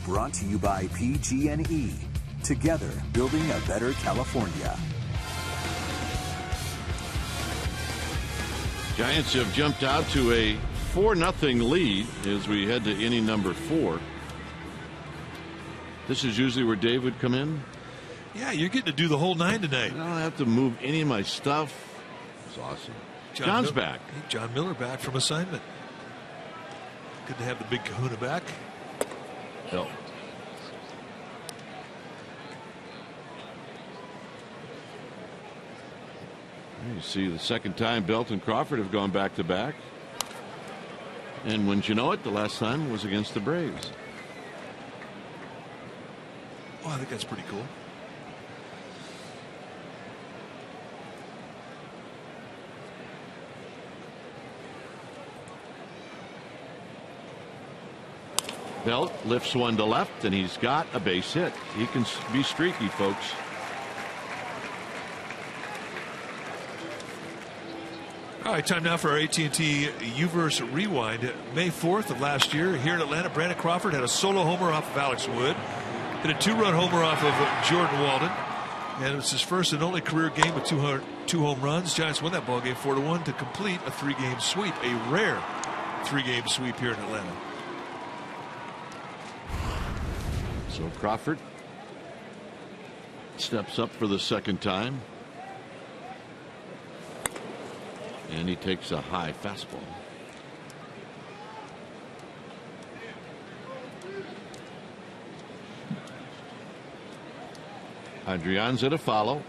brought to you by PG&E. Together, building a better California. Giants have jumped out to a 4-0 lead as we head to inning number 4. This is usually where Dave would come in. Yeah, you're getting to do the whole 9 tonight. I don't have to move any of my stuff. It's awesome. John's back. John Miller back from assignment. Good to have the big kahuna back. Yep. You see the second time Belt and Crawford have gone back to back. And wouldn't you know it, the last time was against the Braves. Oh, I think that's pretty cool. Belt lifts one to left, and he's got a base hit. He can be streaky, folks. All right, time now for our AT&T U-verse Rewind. May 4th of last year here in Atlanta, Brandon Crawford had a solo homer off of Alex Wood. Hit a 2-run homer off of Jordan Walden. And it was his first and only career game with 2 home runs. Giants won that ball game 4-1 to complete a 3-game sweep, a rare 3-game sweep here in Atlanta. So Crawford steps up for the second time. And he takes a high fastball. Adrianza to follow.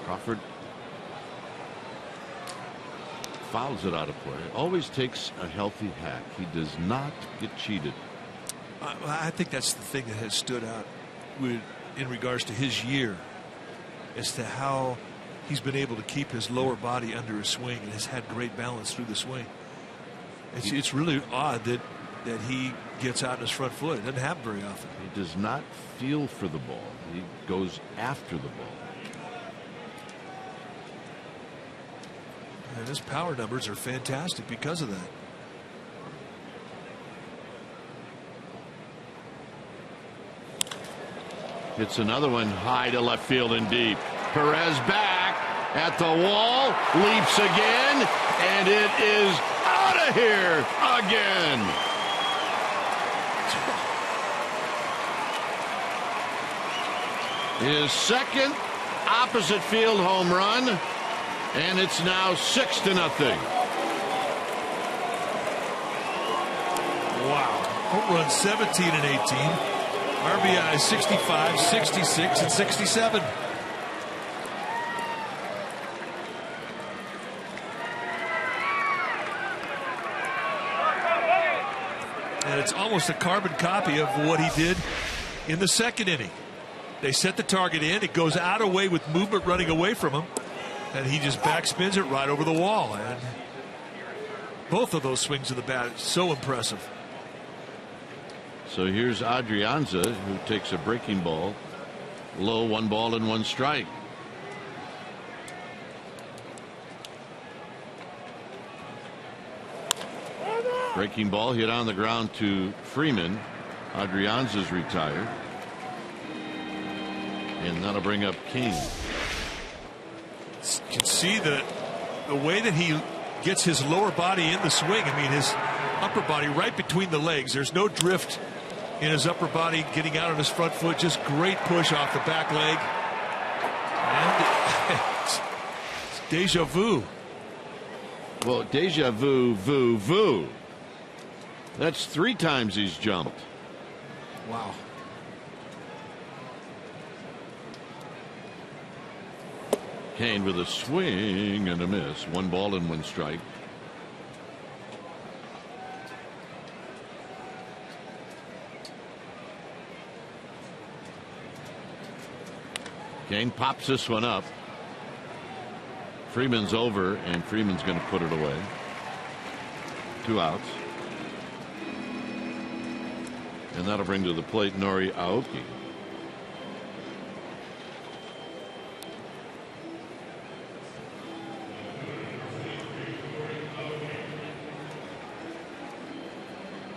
Crawford fouls it out of play. Always takes a healthy hack. He does not get cheated. I think that's the thing that has stood out in regards to his year as to how he's been able to keep his lower body under his swing and has had great balance through the swing. It's really odd that he gets out in his front foot. It doesn't happen very often. He does not feel for the ball. He goes after the ball. And his power numbers are fantastic because of that. Hits another one high to left field and deep. Perez back at the wall, leaps again, and it is out of here again. His second opposite field home run, and it's now 6-0. Wow. Home run 17 and 18. RBI 65, 66, and 67. And it's almost a carbon copy of what he did in the second inning. They set the target in. It goes out of way with movement running away from him. And he just backspins it right over the wall. And both of those swings of the bat, so impressive. So here's Adrianza, who takes a breaking ball. Low, 1 ball and 1 strike. Breaking ball hit on the ground to Freeman. Adrianza's retired. And that'll bring up King. You can see the way that he gets his lower body in the swing. I mean, his upper body right between the legs. There's no drift in his upper body getting out on his front foot. Just great push off the back leg. And it's deja vu. Well, deja vu. That's 3 times he's jumped. Wow. Kane with a swing and a miss. 1 ball and 1 strike. Kane pops this one up. Freeman's over, and Freeman's going to put it away. 2 outs. And that'll bring to the plate Nori Aoki.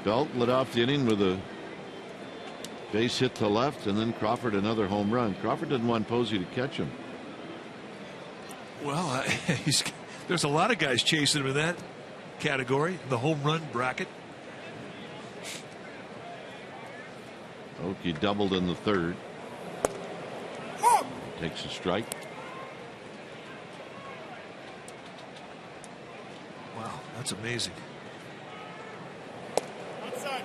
Belt led off the inning with a base hit to left, and then Crawford another home run. Crawford didn't want Posey to catch him. Well, there's a lot of guys chasing him in that category, the home run bracket. Okie doubled in the third. Takes a strike. Wow, that's amazing. Outside.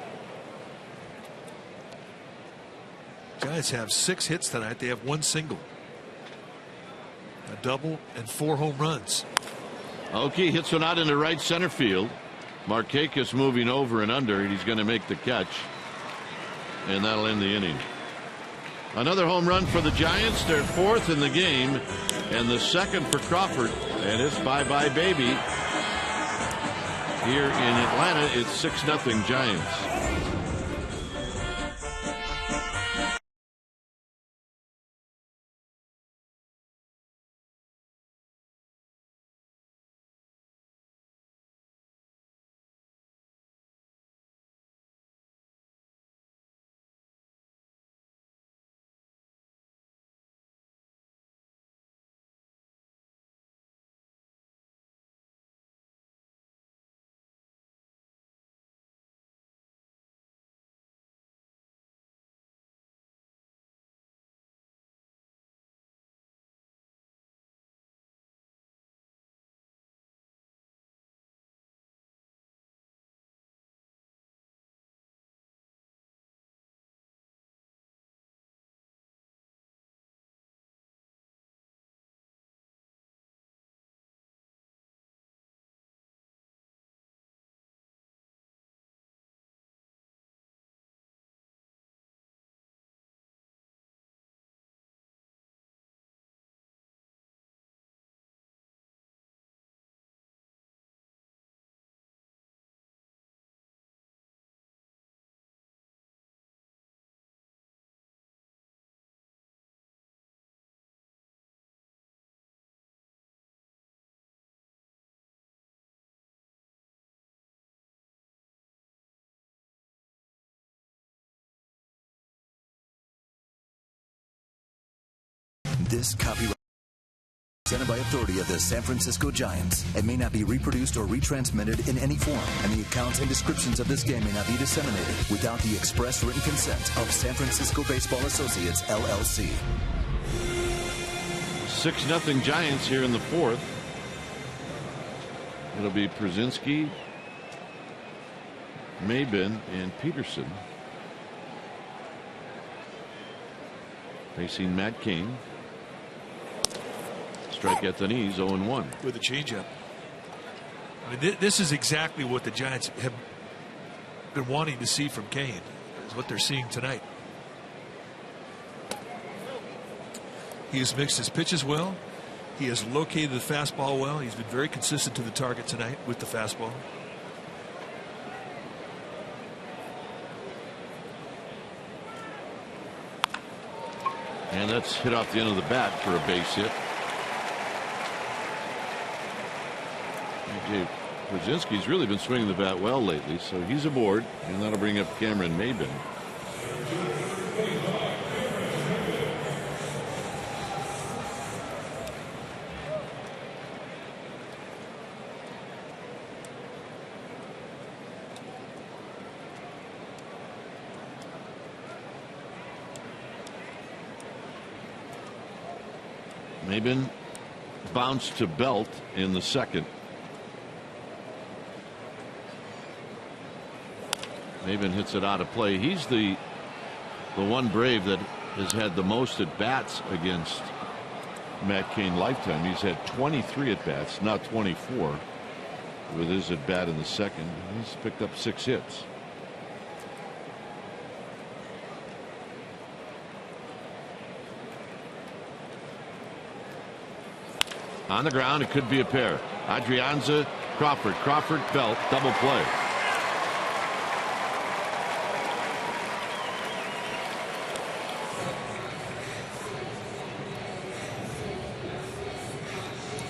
Giants have 6 hits tonight. They have 1 single, a double, and 4 home runs. Okie hits one out into right center field. Markakis moving over and under, and he's going to make the catch. And that'll end the inning. Another home run for the Giants. They're 4th in the game, and the 2nd for Crawford. And it's bye-bye baby. Here in Atlanta, it's 6-0 Giants. This copyright presented by authority of the San Francisco Giants and may not be reproduced or retransmitted in any form, and the accounts and descriptions of this game may not be disseminated without the express written consent of San Francisco Baseball Associates, LLC. 6-0 Giants here in the 4th. It'll be Przinsky, Maben, and Peterson facing Matt Cain. Strike at the knees, 0-1. With a changeup. I mean, this is exactly what the Giants have been wanting to see from Cain. Is what they're seeing tonight. He has mixed his pitches well. He has located the fastball well. He's been very consistent to the target tonight with the fastball. And that's hit off the end of the bat for a base hit. Przinsky's really been swinging the bat well lately, so he's aboard, and that'll bring up Cameron Maben. Maben bounced to Belt in the 2nd. Maben hits it out of play. He's the one Brave that has had the most at bats against Matt Cain lifetime. He's had 23 at bats, not 24, with his at bat in the 2nd. He's picked up 6 hits. On the ground, it could be a pair. Adrianza, Crawford, Belt, double play.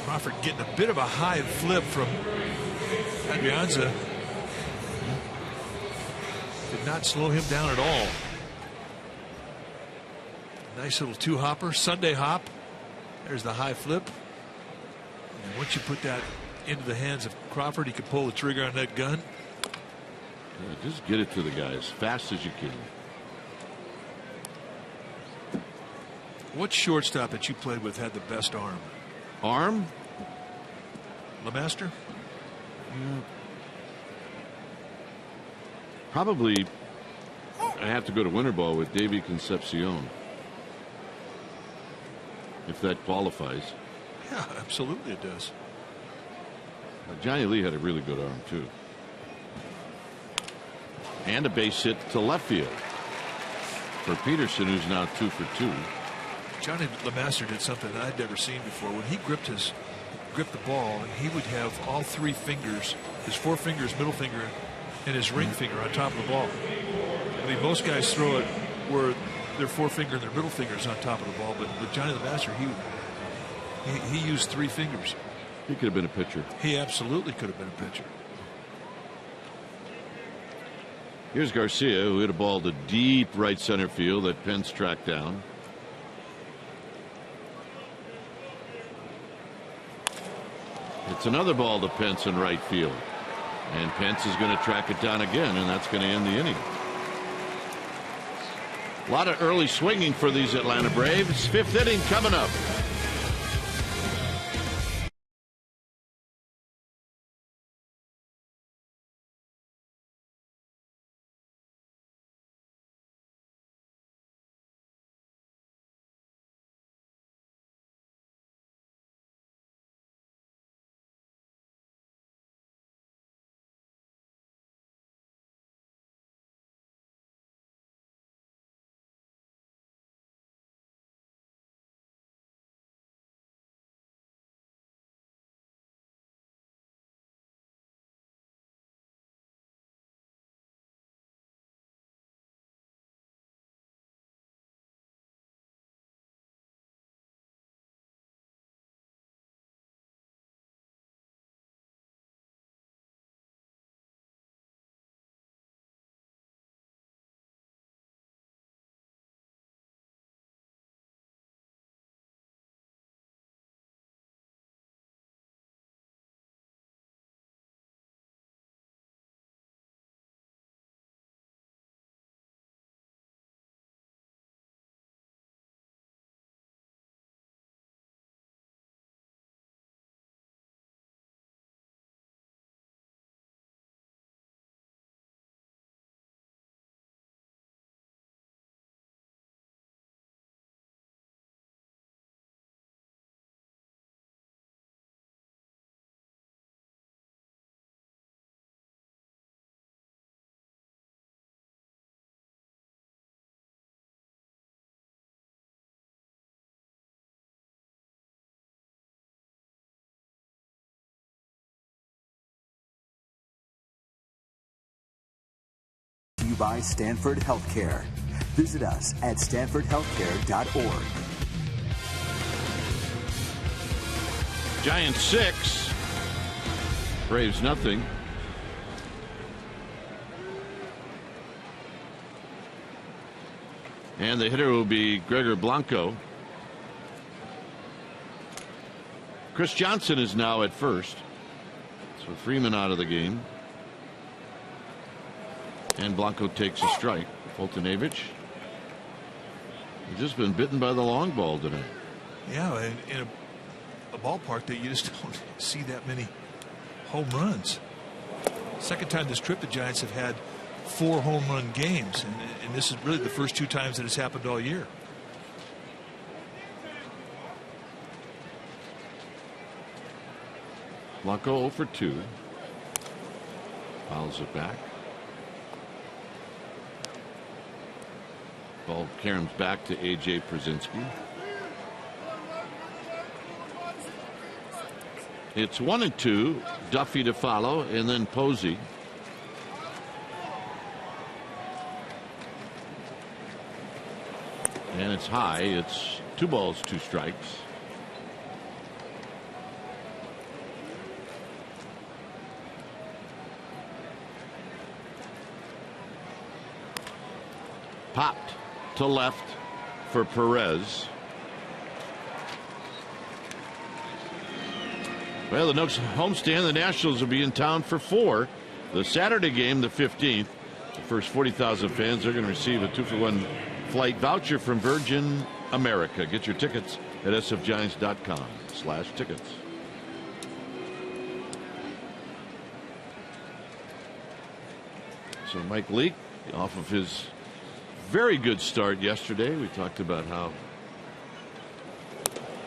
Crawford getting a bit of a high flip from Adrianza. did not slow him down at all. Nice little two-hopper, Sunday hop. There's the high flip. And once you put that into the hands of Crawford, he could pull the trigger on that gun. Yeah, just get it to the guy as fast as you can. What shortstop that you played with had the best arm? Arm? LeMaster? Yeah. Probably I have to go to winter ball with Davey Concepcion. If that qualifies. Yeah, absolutely it does. Johnny Lee had a really good arm too. And a base hit to left field for Peterson, who's now 2 for 2. Johnny LeMaster did something that I'd never seen before. When he gripped the ball, he would have all 3 fingers, his 4 fingers, middle finger, and his ring finger on top of the ball. I mean, most guys throw it where their 4 finger and their middle fingers on top of the ball, but with Johnny LeMaster, he used 3 fingers. He could have been a pitcher. He absolutely could have been a pitcher. Here's Garcia, who hit a ball to deep right center field that Pence tracked down. It's another ball to Pence in right field. And Pence is going to track it down again, and that's going to end the inning. A lot of early swinging for these Atlanta Braves. 5th inning coming up. By Stanford Healthcare. Visit us at stanfordhealthcare.org. Giants 6. Braves nothing. And the hitter will be Gregor Blanco. Chris Johnson is now at first. So Freeman out of the game. And Blanco takes a strike. Fultonavich. He's just been bitten by the long ball today. Yeah, in a ballpark that you just don't see that many home runs. Second time this trip the Giants have had 4 home run games, and this is really the first 2 times that it's happened all year. Blanco 0 for 2. Fouls it back. Ball caroms back to A.J. Przinsky. It's 1-2. Duffy to follow, and then Posey. And it's high. It's 2 balls, 2 strikes. Popped to left for Perez. Well, the Nooks homestand, the Nationals will be in town for 4. The Saturday game, the 15th. The first 40,000 fans are going to receive a 2-for-1 flight voucher from Virgin America. Get your tickets at sfgiants.com/tickets. So Mike Leake, off of his very good start yesterday. We talked about how,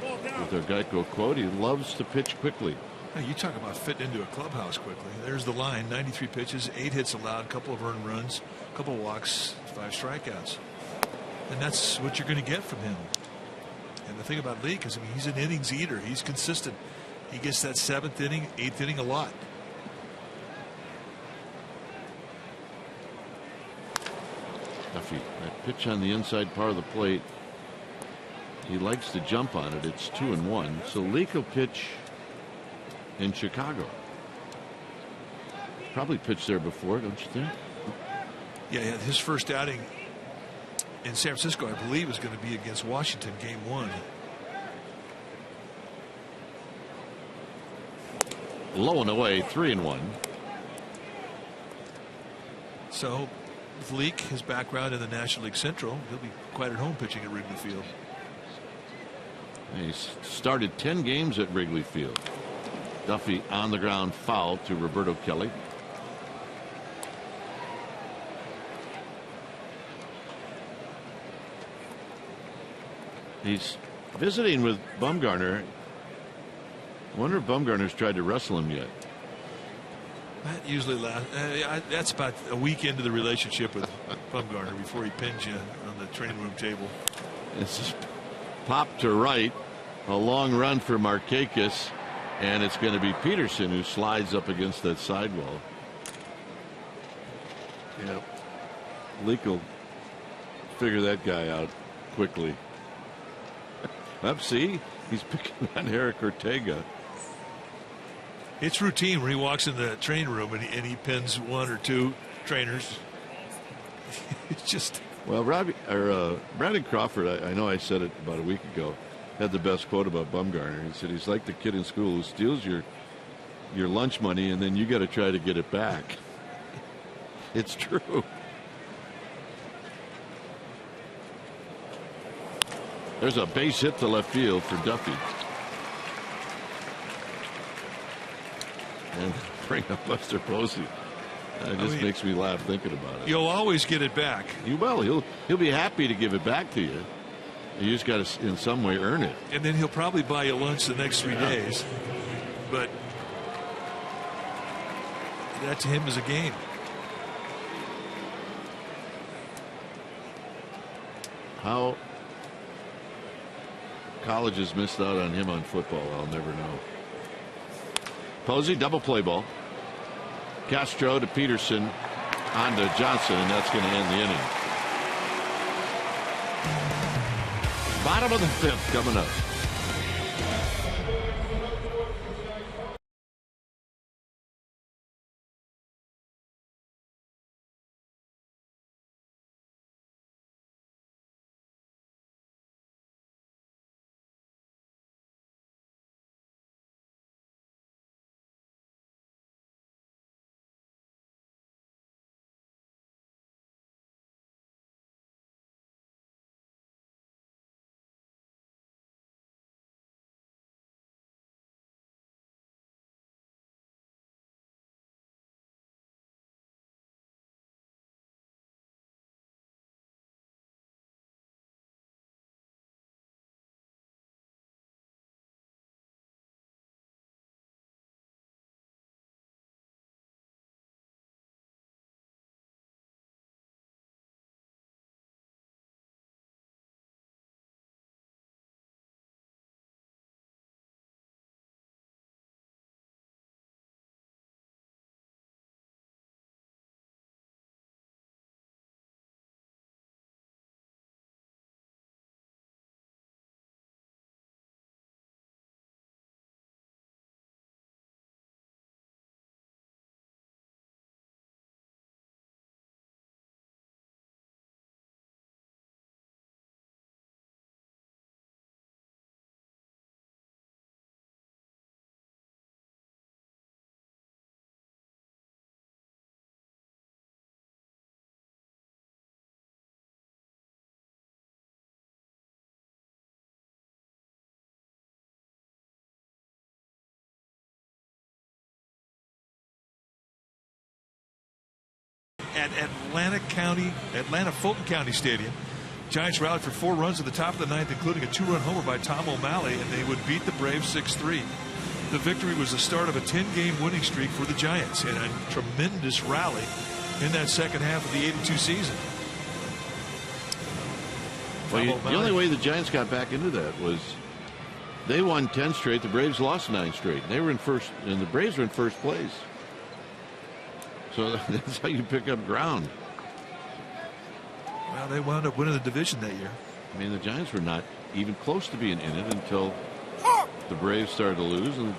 with our Geico quote, he loves to pitch quickly. Hey, you talk about fitting into a clubhouse quickly. There's the line: 93 pitches, 8 hits allowed, a couple of earned runs, a couple of walks, 5 strikeouts. And that's what you're going to get from him. And the thing about Leake is, I mean, he's an innings eater. He's consistent. He gets that 7th inning, 8th inning a lot. Duffy, that pitch on the inside part of the plate. He likes to jump on it. It's 2-1. So Leake will pitch in Chicago. Probably pitched there before, don't you think? Yeah, his first outing in San Francisco, I believe, is going to be against Washington, game 1. Low and away, 3-1. So, with Leake, his background in the National League Central, he'll be quite at home pitching at Wrigley Field. He started 10 games at Wrigley Field. Duffy on the ground, foul to Roberto Kelly. He's visiting with Bumgarner. I wonder if Bumgarner's tried to wrestle him yet. That usually lasts. That's about a week into the relationship with Bumgarner before he pins you on the training room table. This is popped to right. A long run for Markakis. And it's going to be Peterson who slides up against that sidewall. Yep. Leake will figure that guy out quickly. Up, see? He's picking on Eric Ortega. It's routine when he walks in the training room and he pins 1 or 2 trainers. It's just. Well, Brandon Crawford, I know I said it about a week ago, had the best quote about Bumgarner. He said he's like the kid in school who steals your lunch money and then you got to try to get it back. It's true. There's a base hit to left field for Duffy. And bring up Buster Posey. It just makes me laugh thinking about it. You'll always get it back. You will. He'll be happy to give it back to you. You just got to, in some way, earn it. And then he'll probably buy you lunch the next 3 days. But that to him is a game. How colleges missed out on him on football, I'll never know. Posey, double play ball. Castro to Peterson, on to Johnson, and that's going to end the inning. Bottom of the 5th coming up. at Atlanta Fulton County Stadium. Giants rallied for 4 runs at the top of the ninth, including a 2-run homer by Tom O'Malley, and they would beat the Braves 6-3. The victory was the start of a 10-game winning streak for the Giants and a tremendous rally in that second half of the 82 season. Well, the only way the Giants got back into that was they won 10 straight. The Braves lost 9 straight. They were in first, and the Braves were in first place. So that's how you pick up ground. Well, they wound up winning the division that year. I mean, the Giants were not even close to being in it until the Braves started to lose, and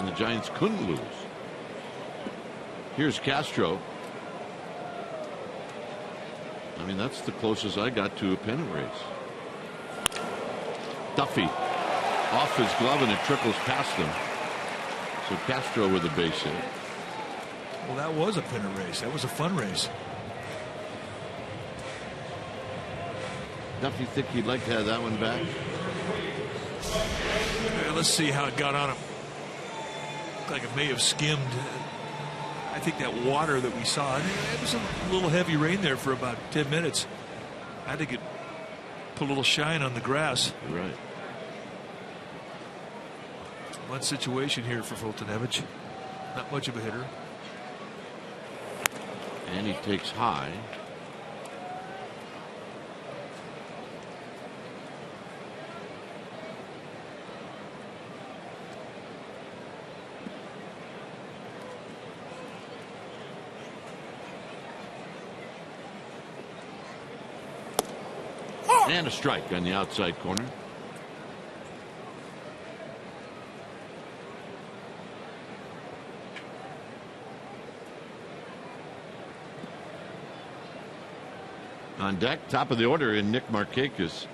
the Giants couldn't lose. Here's Castro. I mean, that's the closest I got to a pennant race. Duffy off his glove, and it trickles past him. So Castro with a base hit. Well, that was a pennant race. That was a fun race. Duffy think he'd like to have that one back? Let's see how it got on him. Looked like it may have skimmed. I think that water that we saw, it was a little heavy rain there for about 10 minutes. I think it put a little shine on the grass. You're right. One situation here for Fultonevich. Not much of a hitter. And he takes high. And a strike on the outside corner. On deck, top of the order in Nick Markakis.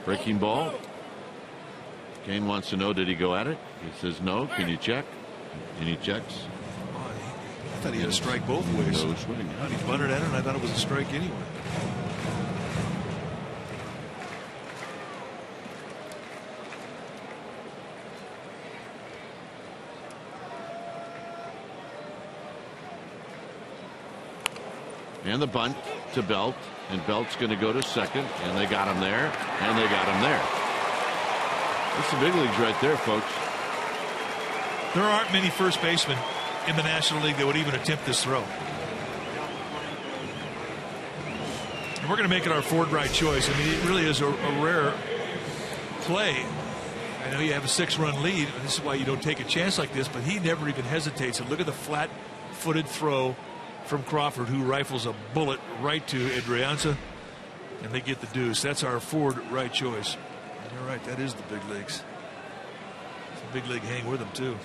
Breaking ball. Kane wants to know, did he go at it? He says no. Can you check? And he checks. I thought he had a strike both ways. No swing. He bunted at it, and I thought it was a strike anyway. And the bunt to Belt, and Belt's going to go to second, and they got him there, and they got him there. That's the big leagues right there, folks. There aren't many first basemen in the National League that would even attempt this throw. And we're going to make it our Ford right choice. I mean, it really is a rare play. I know you have a 6-run lead, and this is why you don't take a chance like this, but he never even hesitates. And look at the flat-footed throw from Crawford, who rifles a bullet right to Adrianza, and they get the deuce. That's our Ford right choice. And you're right, that is the big leagues. The big league hang with them, too.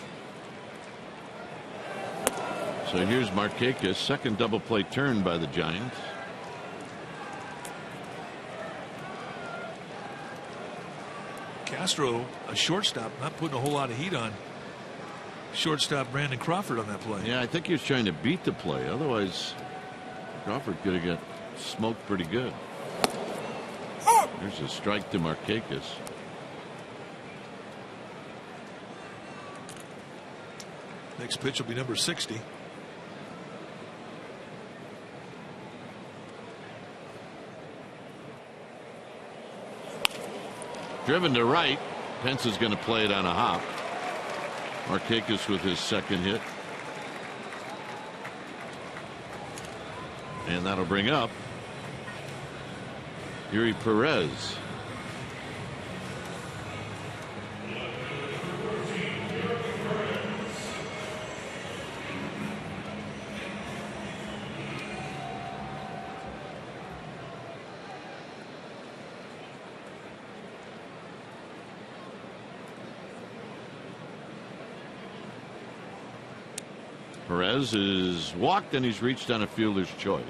So here's Markakis, second double play turn by the Giants. Castro, a shortstop, not putting a whole lot of heat on shortstop Brandon Crawford on that play. Yeah, I think he was trying to beat the play. Otherwise, Crawford could have got smoked pretty good. There's a strike to Markakis. Next pitch will be number 60. Driven to right. Pence is going to play it on a hop. Markakis with his second hit. And that'll bring up Yuri Perez. Perez is walked, and he's reached on a fielder's choice.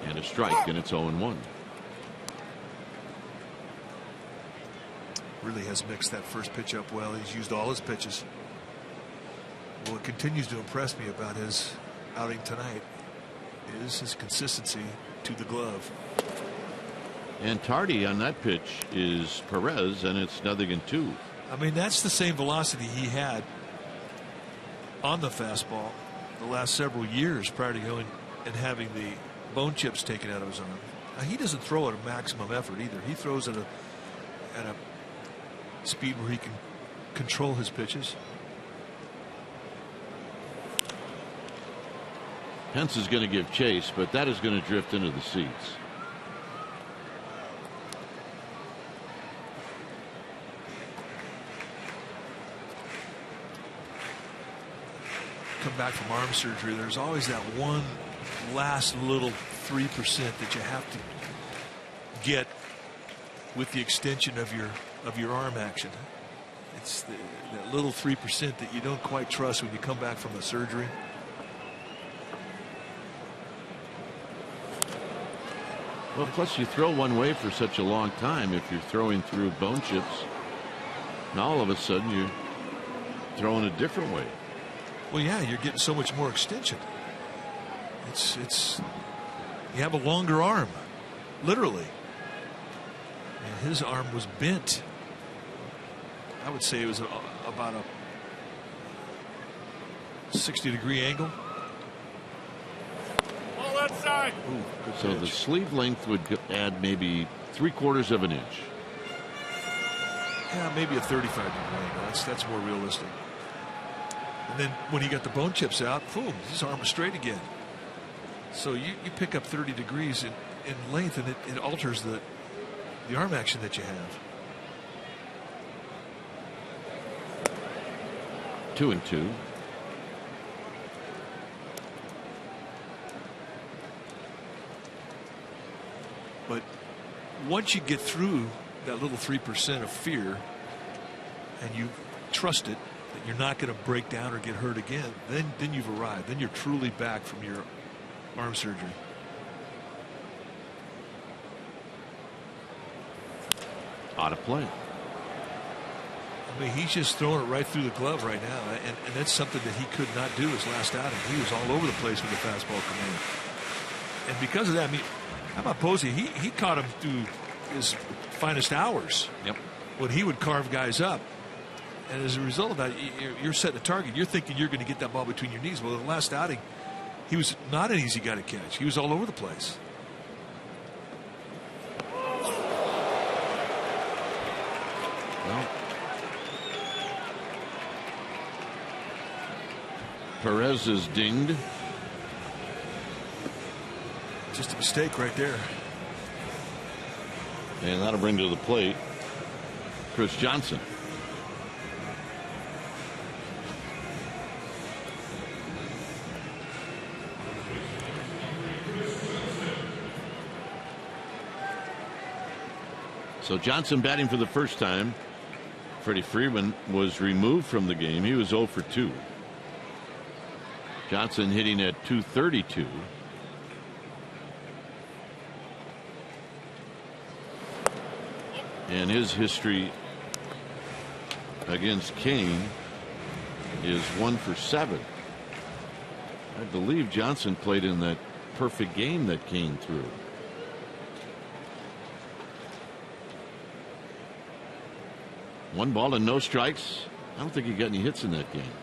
And a strike, and it's 0-1. Really has mixed that first pitch up well. He's used all his pitches. Well, what continues to impress me about his outing tonight is his consistency to the glove. And tardy on that pitch is Perez, and it's 0-2. I mean, that's the same velocity he had on the fastball the last several years prior to going and having the bone chips taken out of his arm. Now, he doesn't throw at a maximum effort either. He throws at a speed where he can control his pitches. Pence is going to give chase, but that is going to drift into the seats. Come back from arm surgery, there's always that one last little 3% that you have to get with the extension of your arm action. It's that little 3% that you don't quite trust when you come back from a surgery. Well, plus you throw one way for such a long time if you're throwing through bone chips. Now all of a sudden you're throwing a different way. Well, yeah, you're getting so much more extension. It's you have a longer arm, literally. And his arm was bent. I would say it was about a 60-degree angle. Ball outside. Ooh, good So pitch. the sleeve length would add maybe 3/4 of an inch. Yeah, maybe a 35-degree angle. That's more realistic. And then when he got the bone chips out, boom, his arm was straight again. So you pick up 30 degrees in length, and it alters the arm action that you have. 2-2. But once you get through that little 3% of fear, and you trust it, that you're not going to break down or get hurt again, then you've arrived. Then you're truly back from your arm surgery. Out of play. I mean, he's just throwing it right through the glove right now, and that's something that he could not do his last outing. He was all over the place with the fastball command. And because of that, I mean, how about Posey? He caught him through his finest hours. Yep. When he would carve guys up. And as a result of that, you're setting a target. You're thinking you're going to get that ball between your knees. Well, in the last outing, he was not an easy guy to catch. He was all over the place. Well, Perez is dinged. Just a mistake right there. And that'll bring to the plate Chris Johnson. So Johnson batting for the first time. Freddie Freeman was removed from the game. He was 0 for 2. Johnson hitting at .232. And his history against Kane is 1 for 7. I believe Johnson played in that perfect game that Kane threw. One ball and no strikes. I don't think he got any hits in that game.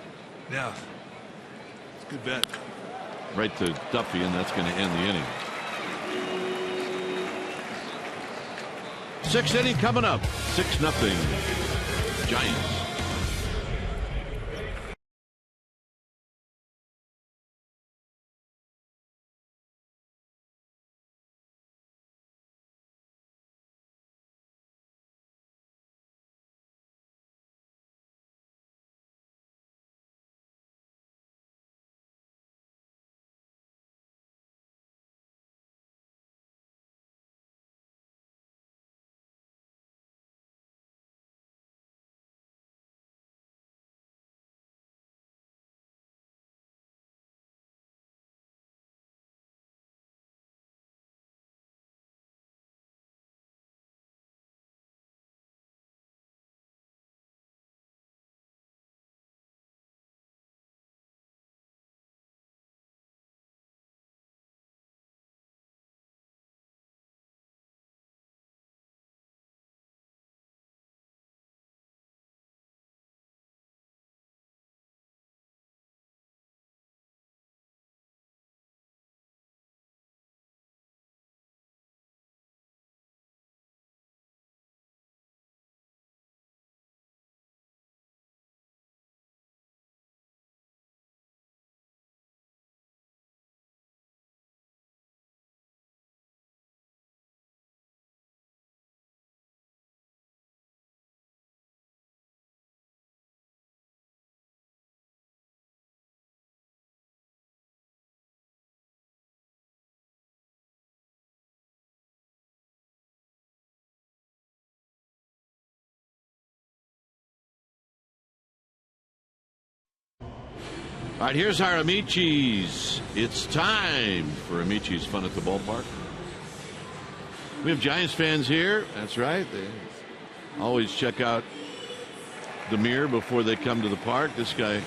Yeah. It's a good bet. Right to Duffy, and that's going to end the inning. 6th inning coming up. 6-0 Giants. All right, here's our Amichis. It's time for Amichis Fun at the Ballpark. We have Giants fans here. That's right. They always check out the mirror before they come to the park. This guy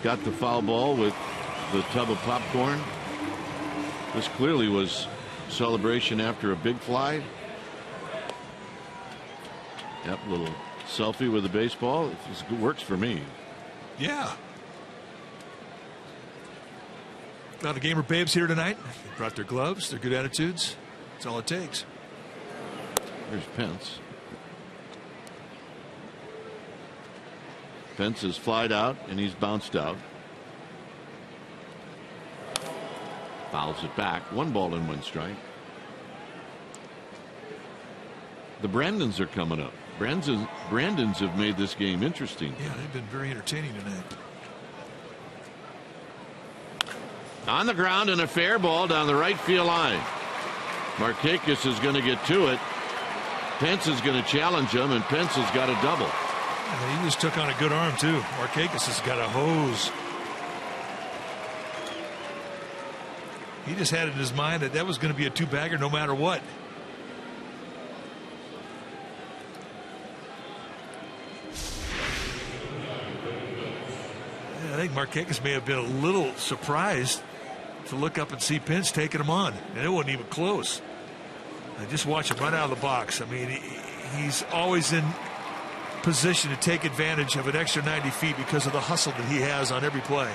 got the foul ball with the tub of popcorn. This clearly was celebration after a big fly. Yep, little selfie with a baseball. It works for me. Yeah. A lot of gamer babes here tonight. They brought their gloves, their good attitudes. That's all it takes. There's Pence. Pence is flied out and he's bounced out. Fouls it back. 1 ball and 1 strike. The Brandons are coming up. Brandons have made this game interesting. Yeah, they've been very entertaining tonight. On the ground and a fair ball down the right field line. Markakis is going to get to it. Pence is going to challenge him, and Pence has got a double. And he just took on a good arm, too. Markakis has got a hose. He just had it in his mind that was going to be a 2-bagger no matter what. Yeah, I think Markakis may have been a little surprised to look up and see Pence taking him on, and it wasn't even close. I just watch him run out of the box. I mean, he's always in position to take advantage of an extra 90 feet because of the hustle that he has on every play.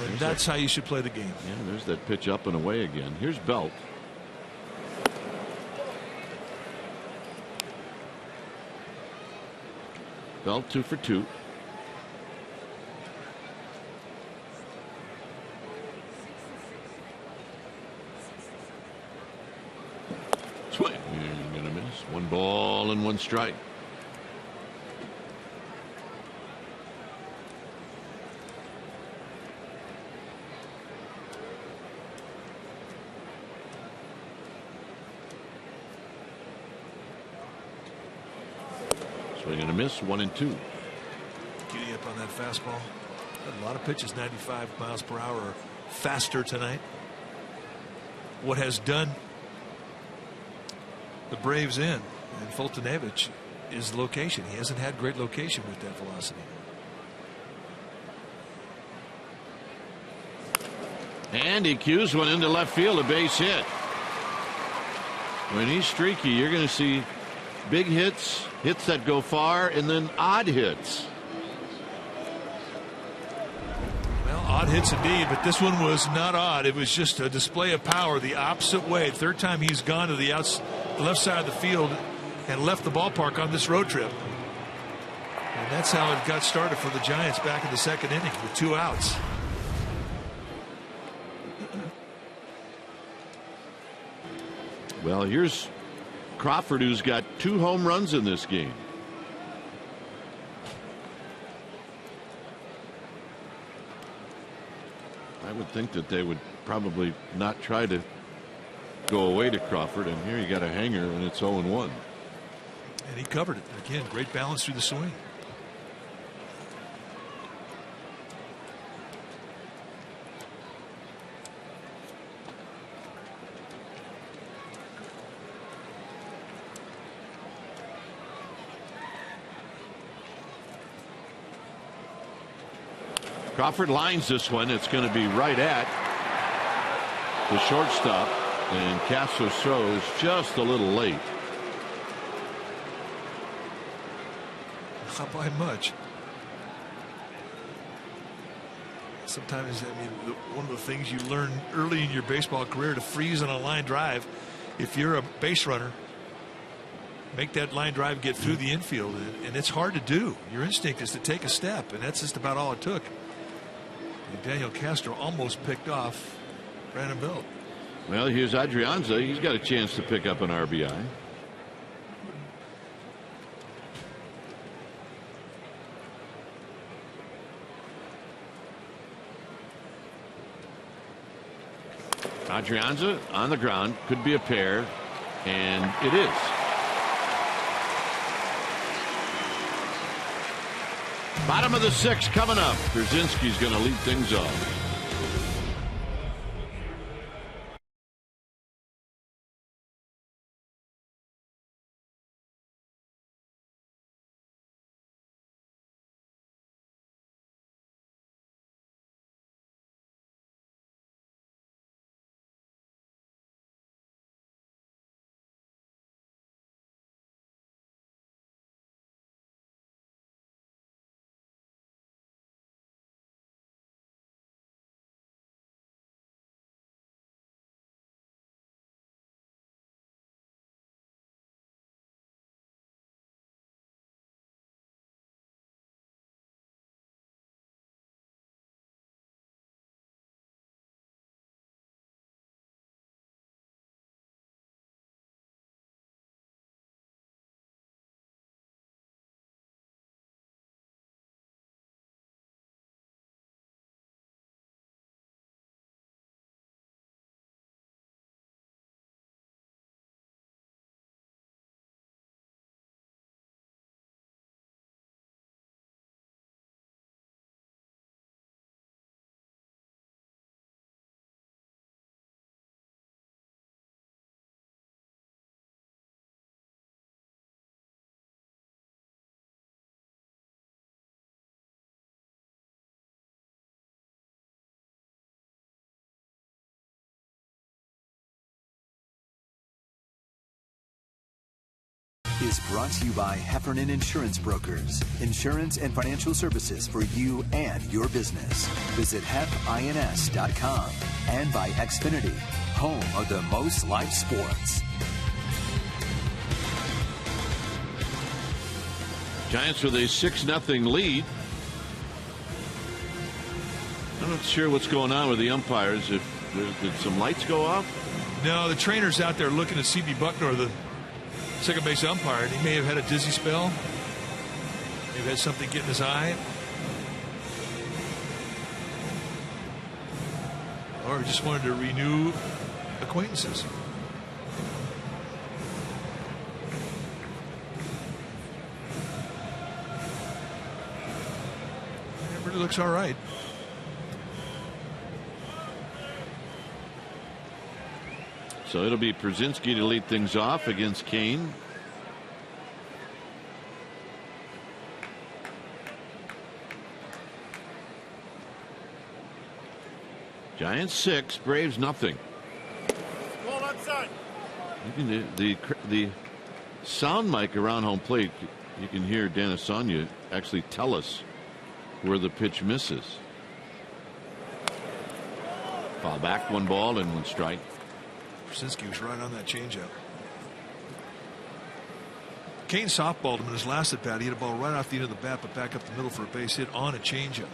And that's how you should play the game. Yeah, there's that pitch up and away again. Here's Belt. Belt 2 for 2. Swing. You're going to miss. 1 ball and 1 strike. Swing and a miss. 1 and 2. Giddy up on that fastball. A lot of pitches 95 miles per hour or faster tonight. What has done the Braves in and Fultonevich is location. He hasn't had great location with that velocity. And he cues one into left field, a base hit. When he's streaky, you're going to see big hits, hits that go far, and then odd hits. Well, odd hits indeed, but this one was not odd. It was just a display of power the opposite way. Third time he's gone to the left side of the field and left the ballpark on this road trip. And that's how it got started for the Giants back in the 2nd inning with 2 outs. Well, here's Crawford, who's got 2 home runs in this game. I would think that they would probably not try to go away to Crawford, and here you got a hanger and it's 0-1. And he covered it. Again, great balance through the swing. Crawford lines this one. It's going to be right at the shortstop, and Castro's throw is just a little late. Not by much. Sometimes, I mean, one of the things you learn early in your baseball career, to freeze on a line drive. If you're a base runner, make that line drive get through the infield, and it's hard to do. Your instinct is to take a step, and that's just about all it took. And Daniel Castro almost picked off Brandon Belt. Well, here's Adrianza. He's got a chance to pick up an RBI. Adrianza on the ground, could be a pair, and it is. Bottom of the 6th coming up. Brzezinski's going to lead things off. Is brought to you by Heffernan Insurance Brokers. Insurance and financial services for you and your business. Visit hefins.com. And by Xfinity, home of the most live sports. Giants with a 6-0 lead. I'm not sure what's going on with the umpires. If did some lights go off? No, the trainer's out there looking at C.B. Bucknor, the second base umpire. He may have had a dizzy spell. Maybe had something get in his eye. Or he just wanted to renew acquaintances. It really looks all right. So it'll be Brzezinski to lead things off against Kane. Giants 6, Braves nothing. Ball outside. You can the sound mic around home plate. You can hear Dan Asanya actually tell us where the pitch misses. Foul back, 1 ball and 1 strike. Brzezinski was right on that changeup. Kane softballed him in his last at bat. He hit a ball right off the end of the bat, but back up the middle for a base hit on a changeup.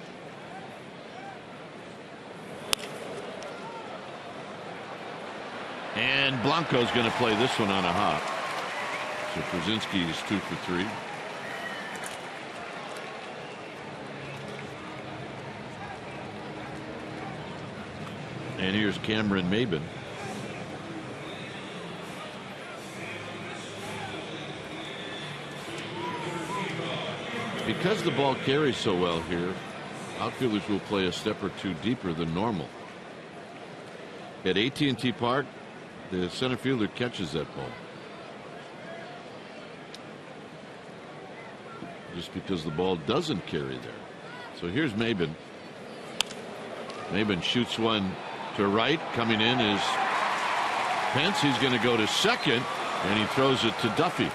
And Blanco's going to play this one on a hop. So Brzezinski is 2 for 3. And here's Cameron Maben. Because the ball carries so well here, outfielders will play a step or 2 deeper than normal. At AT&T Park, the center fielder catches that ball. Just because the ball doesn't carry there. So here's Maben. Maben shoots one to right. Coming in is Pence. He's going to go to second, and he throws it to Duffy.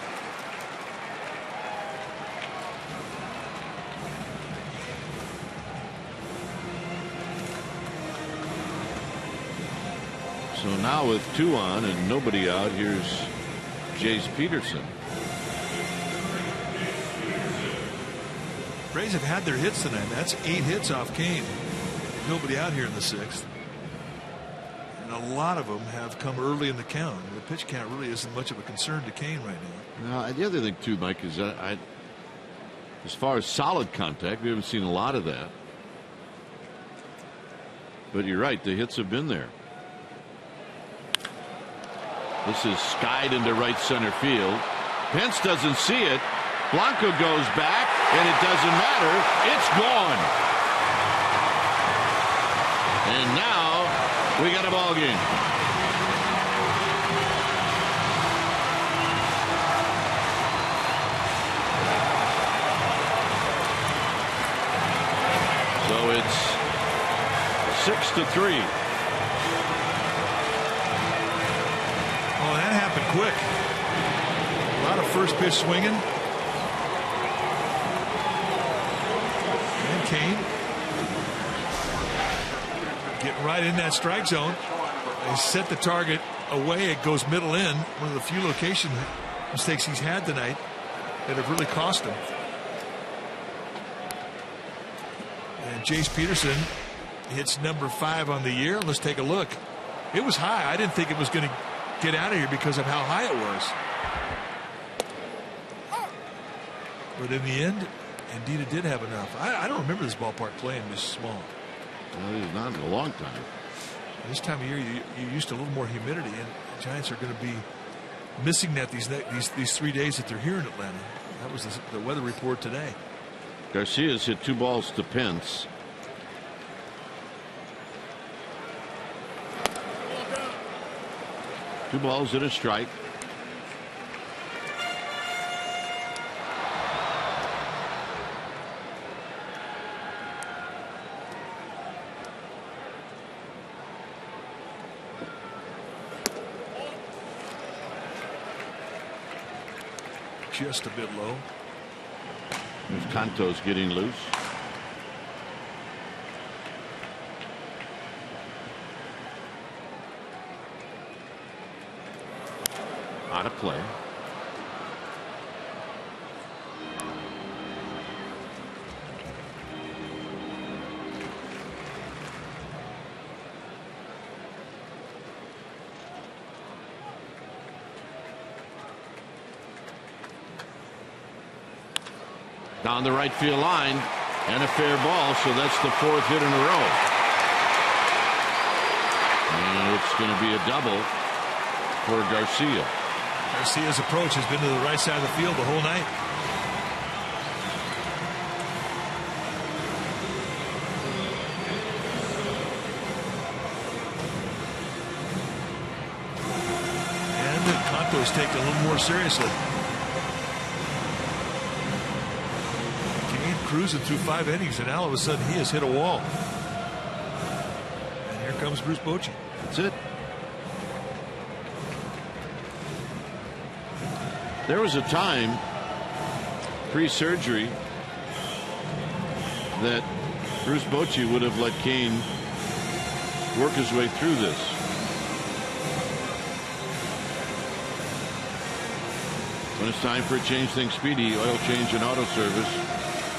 So now with 2 on and nobody out, here's Jace Peterson. Braves have had their hits tonight. That's 8 hits off Kane. Nobody out here in the 6th. And a lot of them have come early in the count. The pitch count really isn't much of a concern to Kane right now. Now, the other thing too, Mike, is that as far as solid contact, we haven't seen a lot of that. But you're right, the hits have been there. This is skied into right center field. Pence doesn't see it. Blanco goes back, and it doesn't matter. It's gone. And now we got a ball game. So it's 6-3. Oh, that happened quick. A lot of first pitch swinging. And Kane getting right in that strike zone. They set the target away. It goes middle in. One of the few location mistakes he's had tonight that have really cost him. And Jace Peterson hits number 5 on the year. Let's take a look. It was high. I didn't think it was going to get out of here because of how high it was. But in the end, indeed, it did have enough. I don't remember this ballpark playing this small. Well, it's not in a long time. This time of year, you're used to a little more humidity, and the Giants are going to be missing that these 3 days that they're here in Atlanta. That was the weather report today. Garcia's hit 2 balls to Pence. Two balls and a strike. Just a bit low. There's Cantos getting loose. Out of play. Down the right field line and a fair ball, so that's the 4th hit in a row. And it's going to be a double for Garcia. Garcia's approach has been to the right side of the field the whole night. And Canto's taken a little more seriously. Kane cruising through 5 innings, and now all of a sudden he has hit a wall. And here comes Bruce Bochy. That's it. There was a time pre-surgery that Bruce Bochy would have let Kane work his way through this. When it's time for a change, think Speedy Oil Change and Auto Service,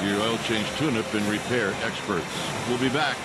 your oil change tune-up and repair experts. We'll be back.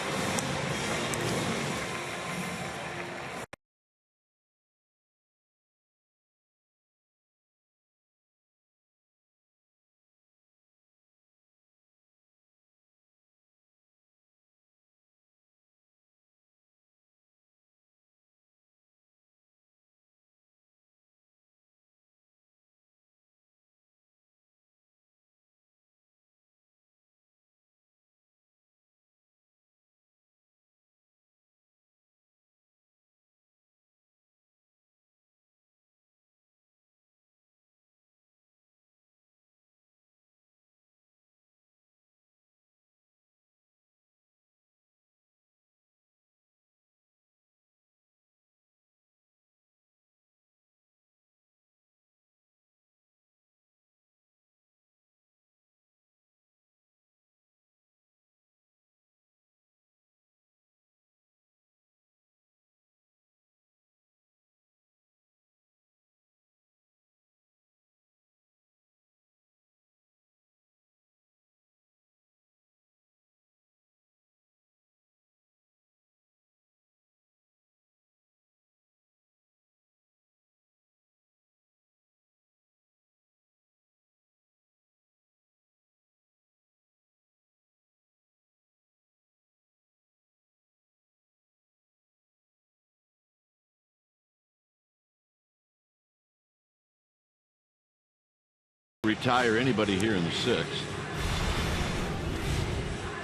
Retire anybody here in the 6th.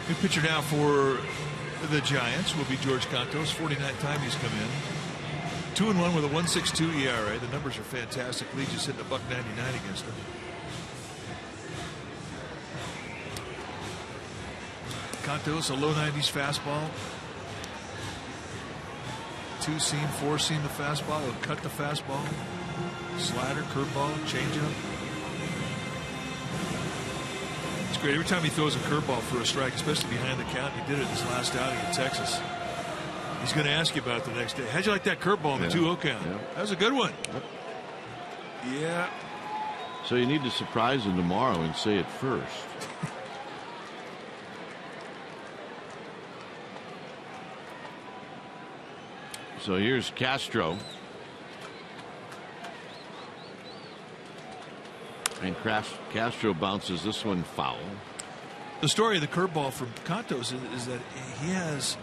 Good pitcher now for the Giants will be George Cantos. 49th time he's come in. 2-1 with a 1.62 ERA. The numbers are fantastic. Lee just hitting a $1.99 against him. Cantos, a low 90s fastball. 2-seam, 4-seam the fastball. He'll cut the fastball. Slider, curveball, changeup. It's great. Every time he throws a curveball for a strike, especially behind the count, he did it in his last outing in Texas. He's going to ask you about it the next day. How'd you like that curveball in the 2-0 count? Yeah. That was a good one. Yep. Yeah. So you need to surprise him tomorrow and say it first. So here's Castro. And Castro bounces this one foul. The story of the curveball from Cantos is that he has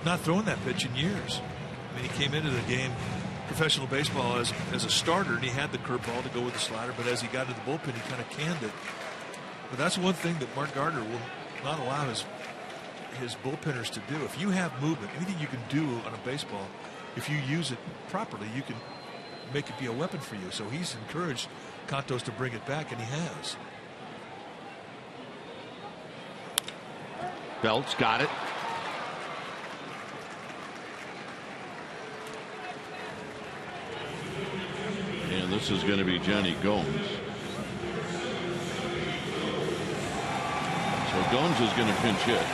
not thrown that pitch in years. I mean, he came into the game, professional baseball, as a starter, and he had the curveball to go with the slider, but as he got into the bullpen, he kind of canned it. But that's one thing that Mark Gardner will not allow his bullpenners to do. If you have movement, anything you can do on a baseball, if you use it properly, you can make it be a weapon for you. So he's encouraged Cantos to bring it back, and he has. Belts got it. And this is going to be Johnny Gomes. So Gomes is going to pinch hit.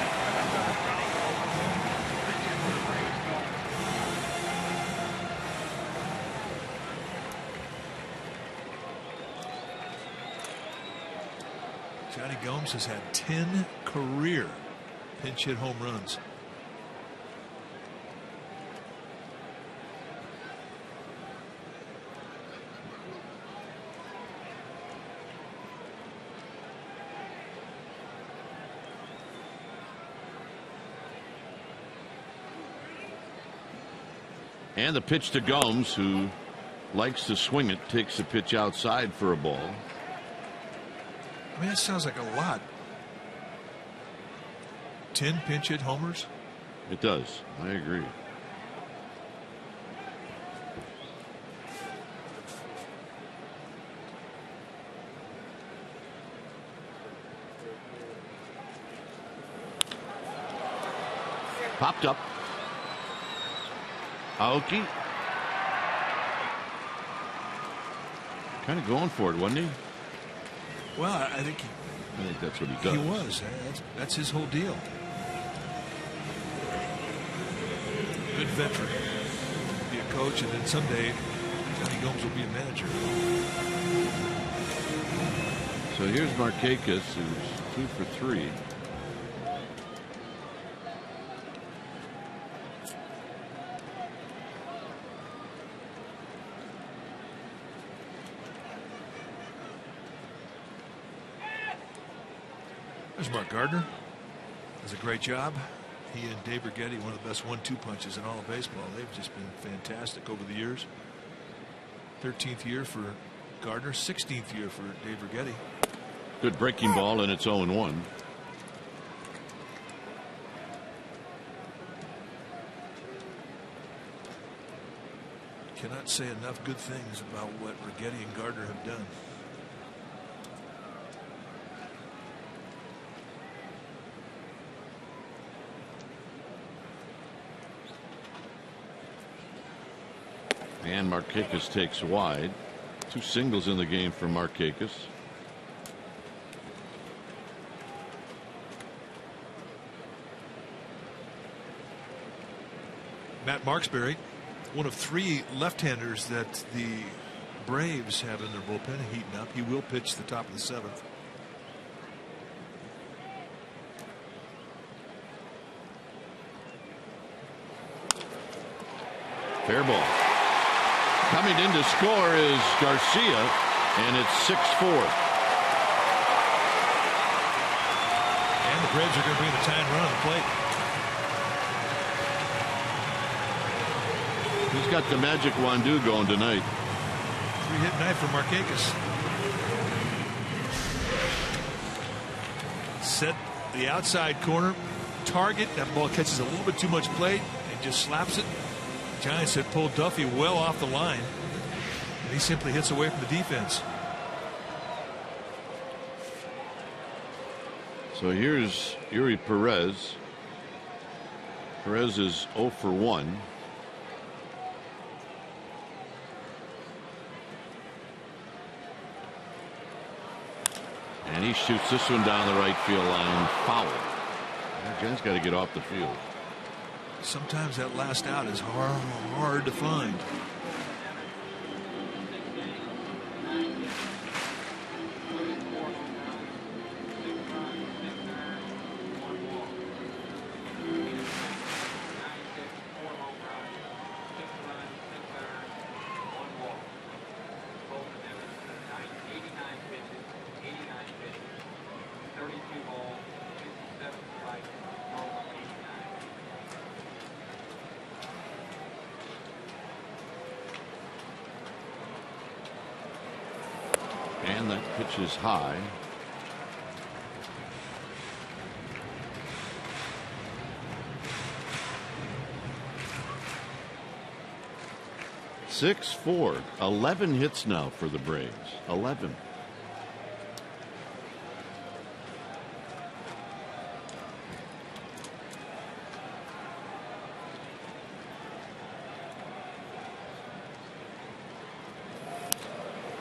Johnny Gomes has had 10 career pinch hit home runs. And the pitch to Gomes, who likes to swing it, takes the pitch outside for a ball. I mean, that sounds like a lot. 10 pinch hit homers? It does. I agree. Popped up. Aoki. Kind of going for it, wasn't he? Well, I think that's what he does. He was. That's his whole deal. Good veteran. Be a coach, and then someday Johnny Gomes will be a manager. So here's Markakis, who's 2 for 3. There's Mark Gardner. Does a great job. He and Dave Righetti, one of the best 1-2 punches in all of baseball. They've just been fantastic over the years. 13th year for Gardner, 16th year for Dave Righetti. Good breaking ball, and it's 0-1. Cannot say enough good things about what Righetti and Gardner have done. And Markakis takes wide. 2 singles in the game for Markakis. Matt Marksberry, one of 3 left-handers that the Braves have in their bullpen, heating up. He will pitch the top of the 7th. Fair ball. Coming in to score is Garcia, and it's 6-4. And the Braves are going to bring the tying run on the plate. Who's got the magic Wandu going tonight? 3-hit night for Markakis. Set the outside corner. target. That ball catches a little bit too much plate and just slaps it. The Giants had pulled Duffy well off the line, and he simply hits away from the defense. So here's Yuri Perez. Perez is 0 for 1. And he shoots this one down the right field line, foul. Giants got to get off the field. Sometimes that last out is hard to find. And that pitch is high. Six, 4, 11 hits now for the Braves. 11.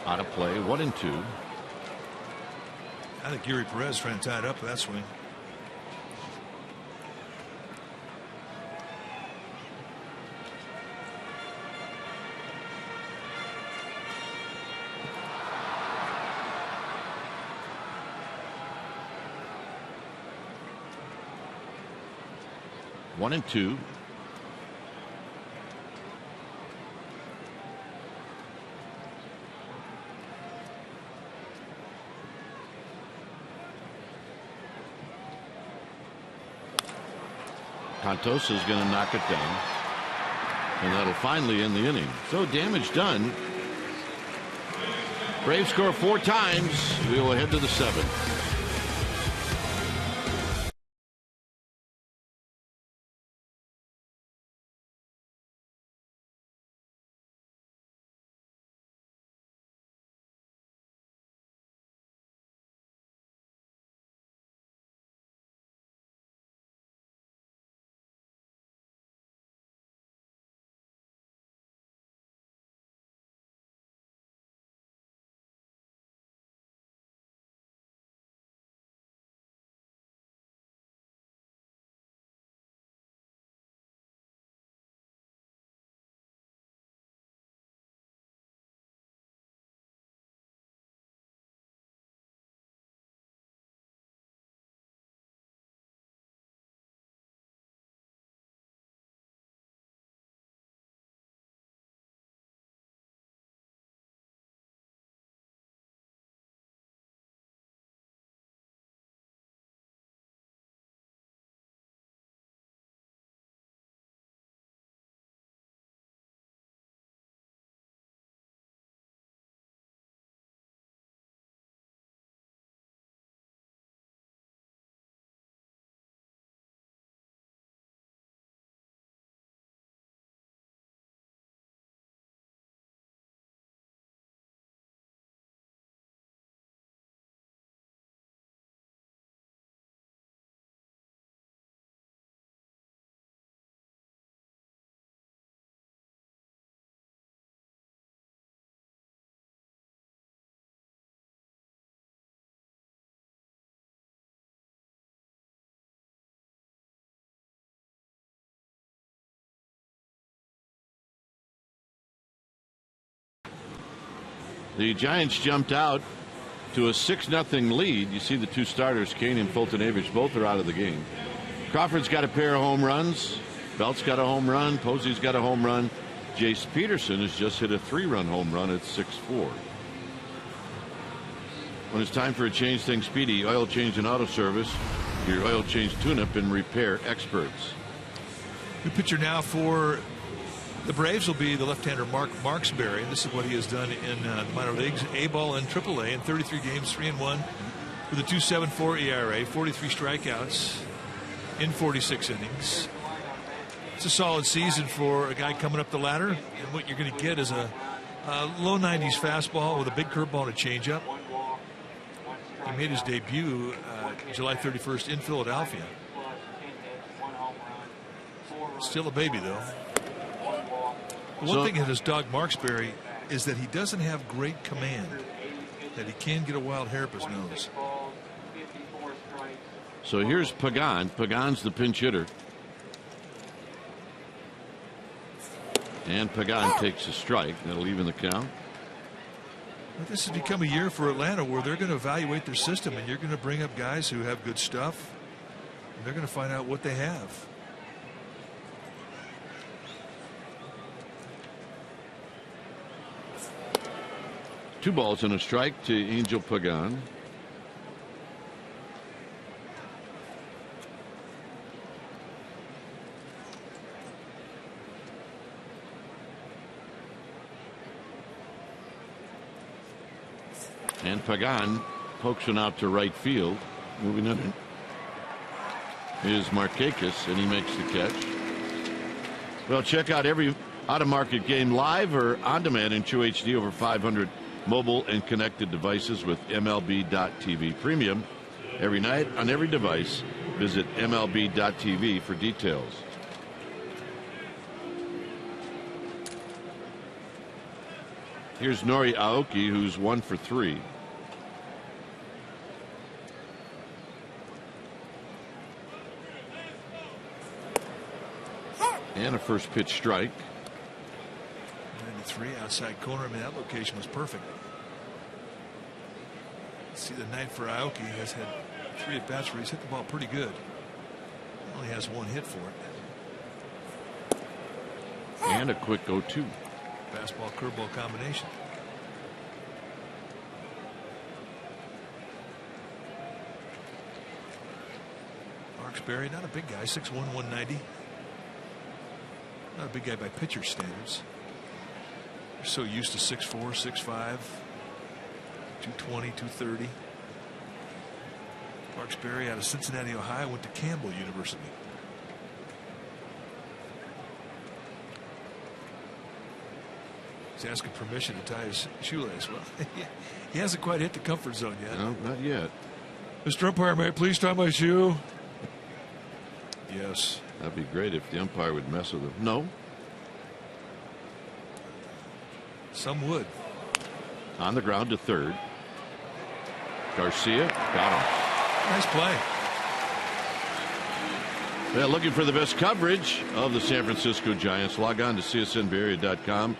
Out of play, 1-2. I think Yuri Perez trying to tie it up with that swing. One and two. Contos is going to knock it down, and that'll finally end the inning. So damage done. Braves score 4 times. We will head to the 7th. The Giants jumped out to a 6-0 lead. You see the two starters, Kane and Fulton-Average, both are out of the game. Crawford's got a pair of home runs. Belt's got a home run. Posey's got a home run. Jace Peterson has just hit a 3-run home run at 6-4. When it's time for a change, think Speedy. Oil change and auto service. Your oil change tune-up and repair experts. New pitcher now for the Braves will be the left-hander Mark Marksberry. This is what he has done in the minor leagues, A-ball and AAA, in 33 games, 3-1 with a 2.74 ERA, 43 strikeouts. in 46 innings. It's a solid season for a guy coming up the ladder, and what you're going to get is a low 90s fastball with a big curveball and a changeup. He made his debut July 31st in Philadelphia. Still a baby, though. One thing that his dog Marksberry is that he doesn't have great command, that he can get a wild hair up his nose. So here's Pagan. Pagan's the pinch hitter. And Pagan takes a strike. That'll even the count. Well, this has become a year for Atlanta where they're going to evaluate their system, and you're going to bring up guys who have good stuff, and they're going to find out what they have. Two balls and a strike to Angel Pagan. And Pagan pokes one out to right field. Moving in is Markakis, and he makes the catch. Well, check out every out-of-market game live or on demand in True HD over 500 mobile and connected devices with MLB.TV Premium. Every night on every device, visit MLB.TV for details. Here's Nori Aoki, who's 1 for 3. And a first pitch strike. 93 outside corner. I mean, that location was perfect. See, the night for Aoki has had 3 at bats where he's hit the ball pretty good. Only has 1 hit for it. And a quick 0-2. Fastball curveball combination. Marksberry, not a big guy, 6'1", 190. Not a big guy by pitcher standards. They're so used to 6'4", 6'5", 220, 230. Marksberry out of Cincinnati, Ohio, went to Campbell University. He's asking permission to tie his shoelace. Well, he hasn't quite hit the comfort zone yet. No, not yet. Mr. Umpire, may I please tie my shoe? Yes. That'd be great if the umpire would mess with him. No. Some would. On the ground to third. Garcia got him. Nice play. Well, looking for the best coverage of the San Francisco Giants. Log on to csnbayarea.com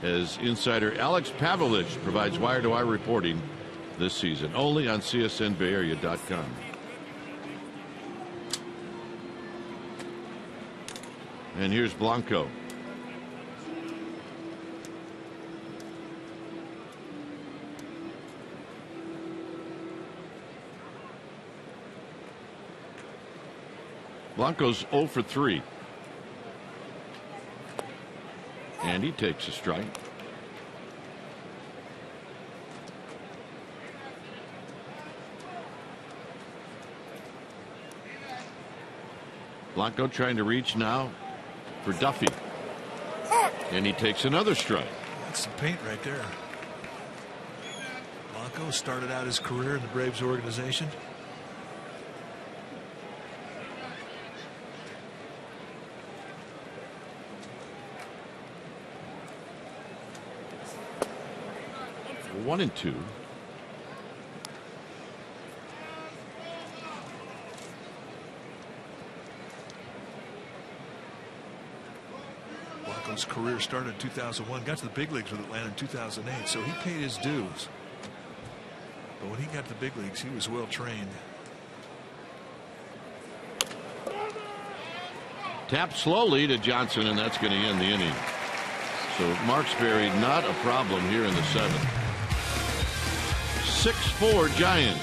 as insider Alex Pavlovich provides wire-to-wire reporting this season. Only on csnbayarea.com. And here's Blanco. Blanco's 0 for 3. And he takes a strike. Blanco trying to reach now for Duffy. And he takes another strike. That's some paint right there. Blanco started out his career in the Braves organization. One and two. Blanco's career started in 2001, got to the big leagues with Atlanta in 2008, so he paid his dues. But when he got to the big leagues, he was well trained. Tapped slowly to Johnson, and that's going to end the inning. So Marksberry not a problem here in the 7th. 6-4 Giants.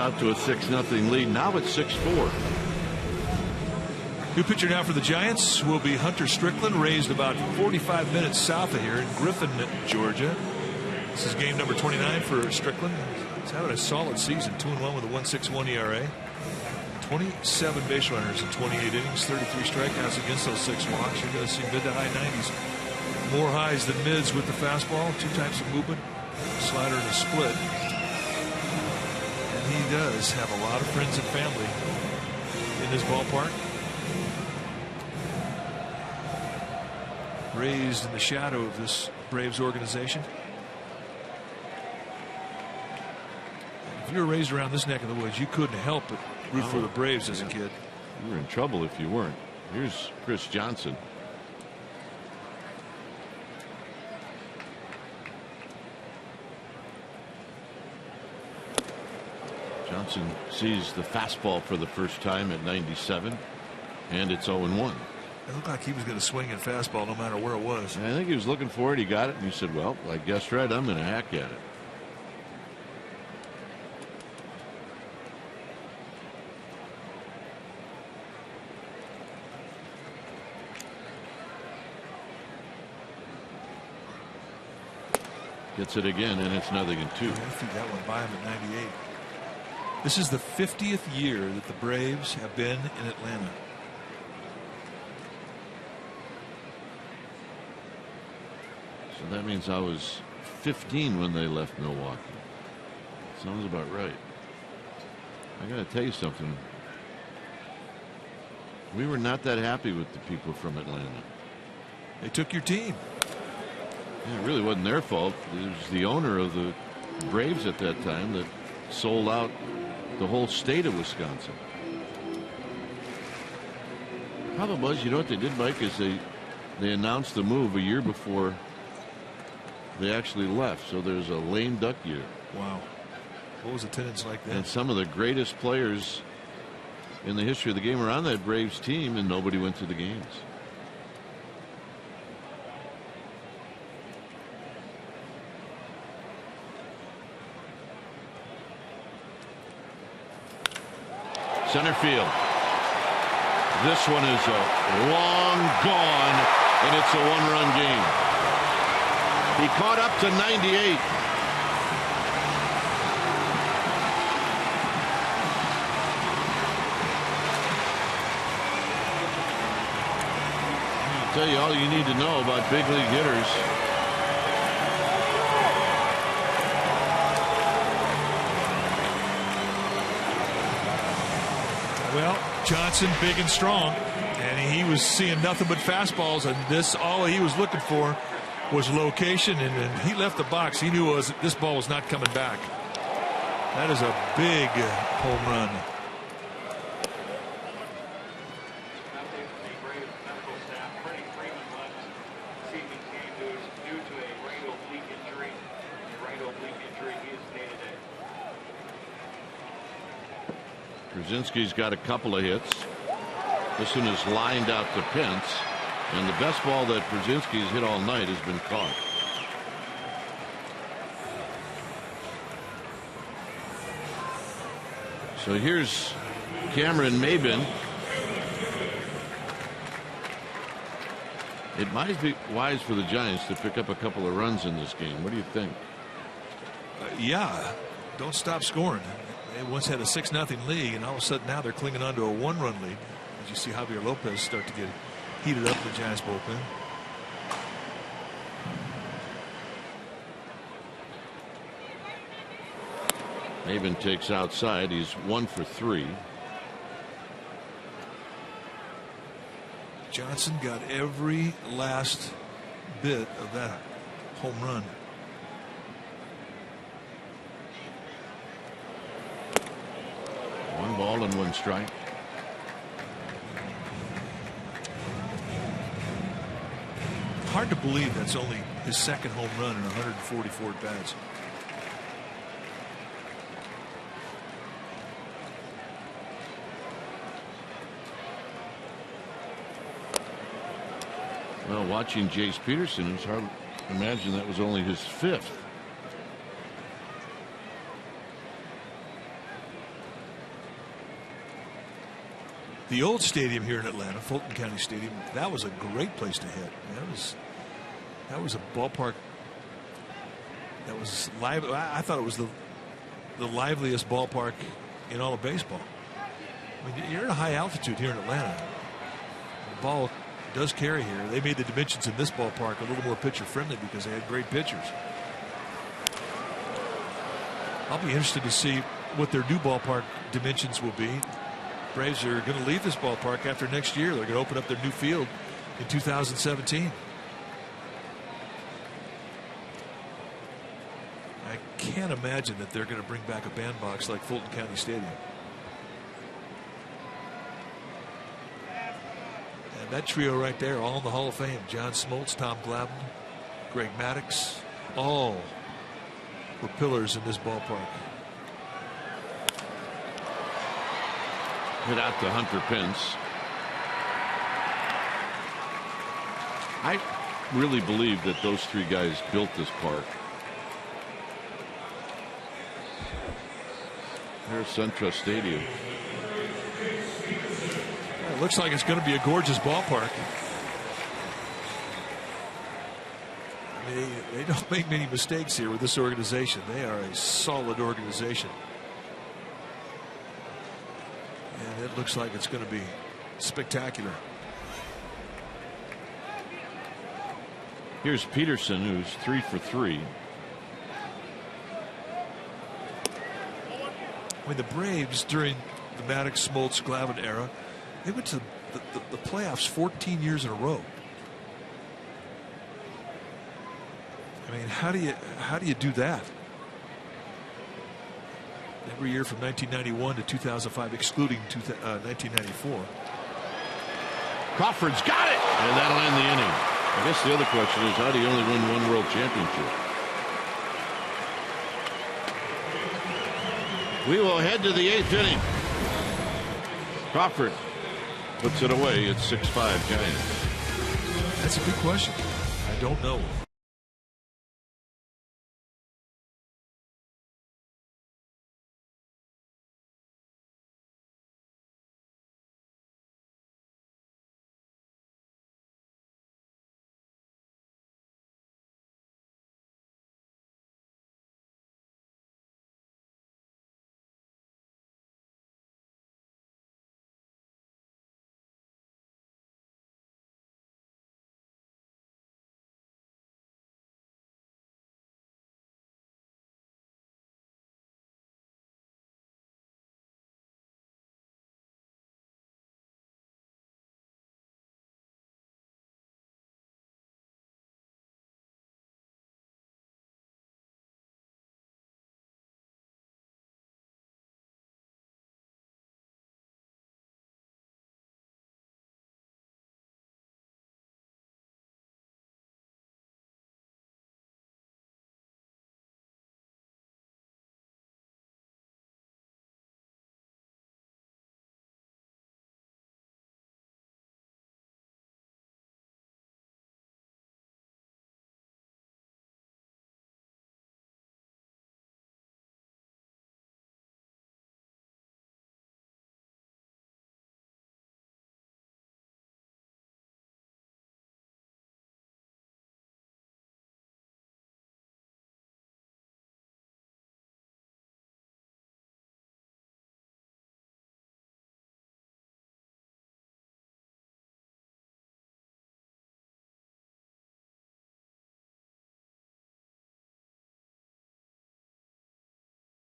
Out to a 6-0 lead. Now it's 6-4. New pitcher now for the Giants will be Hunter Strickland, raised about 45 minutes south of here in Griffin, Georgia. This is game number 29 for Strickland. He's having a solid season, 2-1 with a 1.61 ERA. 27 base runners in 28 innings, 33 strikeouts against those 6 walks. You're going to see mid to high 90s. More highs than mids with the fastball. 2 types of movement, slider and a split. And he does have a lot of friends and family in his ballpark. Raised in the shadow of this Braves organization. If you were raised around this neck of the woods, you couldn't help but root for the Braves as a kid. You were in trouble if you weren't. Here's Chris Johnson. Johnson sees the fastball for the first time at 97, and it's 0-1. It looked like he was going to swing at fastball no matter where it was. And I think he was looking for it. He got it, and he said, well, I guessed right. I'm going to hack at it. Gets it again, and it's 0-2. I think that one by him at 98. This is the 50th year that the Braves have been in Atlanta. So that means I was 15 when they left Milwaukee. Sounds about right. I got to tell you something. We were not that happy with the people from Atlanta. They took your team. Yeah, it really wasn't their fault. It was the owner of the Braves at that time that sold out the whole state of Wisconsin. The problem was, you know what they did, Mike, is they announced the move a year before they actually left. So there's a lame duck year. Wow. What was attendance like then? And some of the greatest players in the history of the game were on that Braves team, and nobody went to the games. Center field. This one is long gone, and it's a 1-run game. He caught up to 98. I'll tell you all you need to know about big league hitters. Well, Johnson big and strong, and he was seeing nothing but fastballs, and this, all he was looking for was location, and he left the box. He knew this ball was not coming back. That is a big home run. Brzezinski's got a couple of hits. This one is lined out to Pence, and the best ball that Brzezinski's hit all night has been caught. So here's Cameron Maybin. It might be wise for the Giants to pick up a couple of runs in this game. What do you think? Yeah, don't stop scoring. They once had a 6-0 lead, and all of a sudden now they're clinging on to a 1-run lead. As you see Javier Lopez start to get heated up in the Giants bullpen. Maybin takes outside. He's 1 for 3. Johnson got every last bit of that home run. One ball and 1 strike. Hard to believe that's only his second home run in 144 at-bats. Well, watching Jace Peterson, it's hard to imagine that was only his 5th. The old stadium here in Atlanta, Fulton County Stadium, that was a great place to hit. That was a ballpark that was live. I thought it was the liveliest ballpark in all of baseball. I mean, you're at a high altitude here in Atlanta. The ball does carry here. They made the dimensions in this ballpark a little more pitcher friendly because they had great pitchers. I'll be interested to see what their new ballpark dimensions will be. Braves are going to leave this ballpark after next year. They're going to open up their new field in 2017. I can't imagine that they're going to bring back a bandbox like Fulton County Stadium. And that trio right there, all in the Hall of Fame. John Smoltz, Tom Glavine, Greg Maddux, all were pillars in this ballpark. Hit out to Hunter Pence. I really believe that those three guys built this park. There's SunTrust Stadium. It looks like it's going to be a gorgeous ballpark. They don't make many mistakes here with this organization. They are a solid organization. And it looks like it's going to be spectacular. Here's Peterson, who's 3 for 3. I mean, the Braves during the Maddux, Smoltz, Glavine era, they went to the playoffs 14 years in a row. I mean, how do you do that? Every year from 1991 to 2005, excluding 1994. Crawford's got it, and that'll end the inning. I guess the other question is, how do you only win one world championship? We will head to the 8th inning. Crawford puts it away. It's 6-5 Giants. That's a good question. I don't know.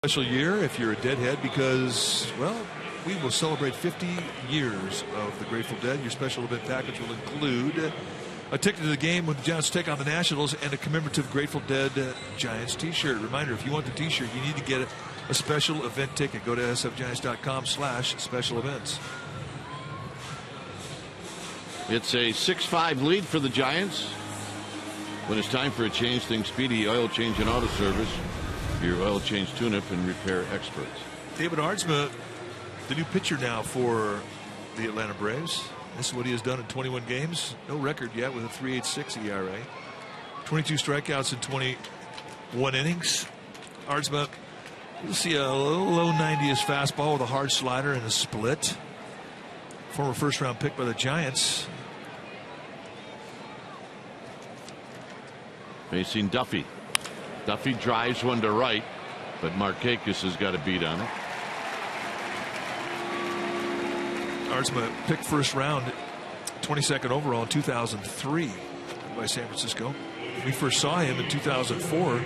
Special year if you're a Deadhead because, well, we will celebrate 50 years of the Grateful Dead. Your special event package will include a ticket to the game when the Giants take on the Nationals and a commemorative Grateful Dead Giants t-shirt. Reminder, if you want the t-shirt, you need to get a special event ticket. Go to sfgiants.com/special events. It's a 6-5 lead for the Giants. When it's time for a change, think Speedy Oil Change and Auto Service. Your oil change tune-up and repair experts. David Aardsma, the new pitcher now for the Atlanta Braves. This is what he has done in 21 games. No record yet with a 3.86 ERA. 22 strikeouts in 21 innings. Aardsma, you'll see a little low 90s fastball with a hard slider and a split. former first-round pick by the Giants. Facing Duffy. Duffy drives one to right, but Markakis has got a beat on it. Arzma picked first round, 22nd overall in 2003 by San Francisco. We first saw him in 2004.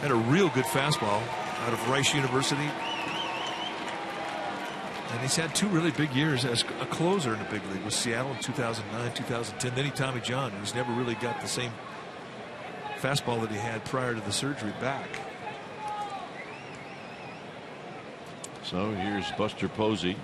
Had a real good fastball out of Rice University. And he's had 2 really big years as a closer in the big league with Seattle in 2009, 2010. Then he Tommy John. He's never really got the same fastball that he had prior to the surgery back. So here's Buster Posey.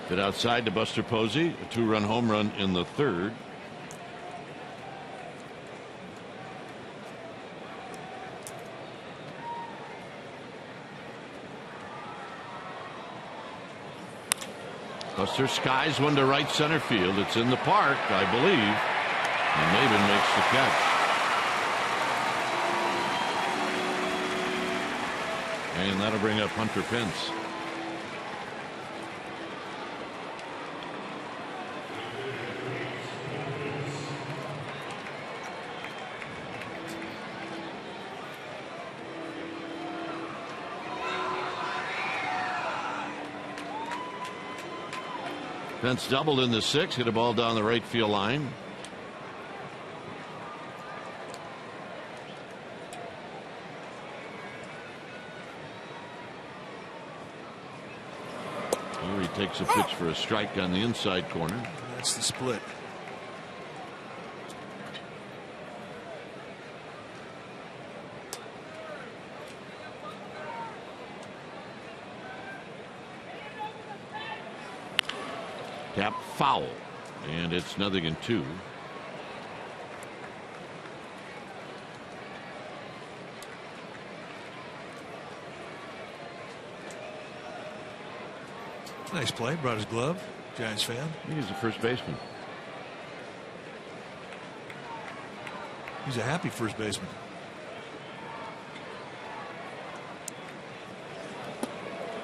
Hit outside to Buster Posey, a 2-run home run in the 3rd. Buster skies one to right center field. It's in the park, I believe. And Maben makes the catch. And that'll bring up Hunter Pence. Pence doubled in the 6th, hit a ball down the right field line. Here he takes a pitch for a strike on the inside corner. That's the split. Tap foul, and it's 0-2. Nice play. Brought his glove. Giants fan. I think he's a first baseman. He's a happy first baseman.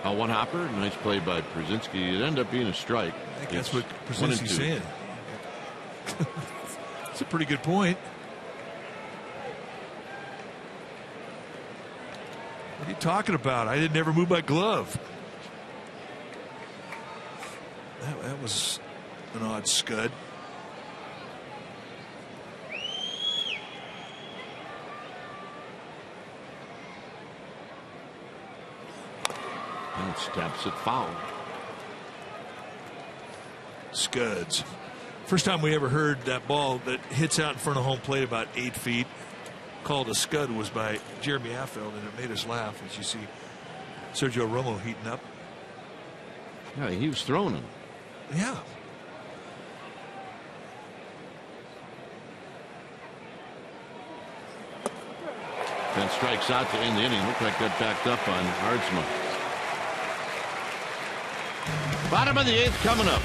One hopper. Nice play by Przinsky. It ended up being a strike. I think that's what Przinsky's saying. That's a pretty good point. What are you talking about? I didn't ever move my glove. That was an odd scud. And steps it foul. Scuds. First time we ever heard that ball that hits out in front of home plate about 8 feet called a scud was by Jeremy Affeldt, and it made us laugh as you see Sergio Romo heating up. Yeah, he was throwing him. Yeah. Then strikes out to end the inning. Looked like that backed up on Arzma. Bottom of the 8th coming up.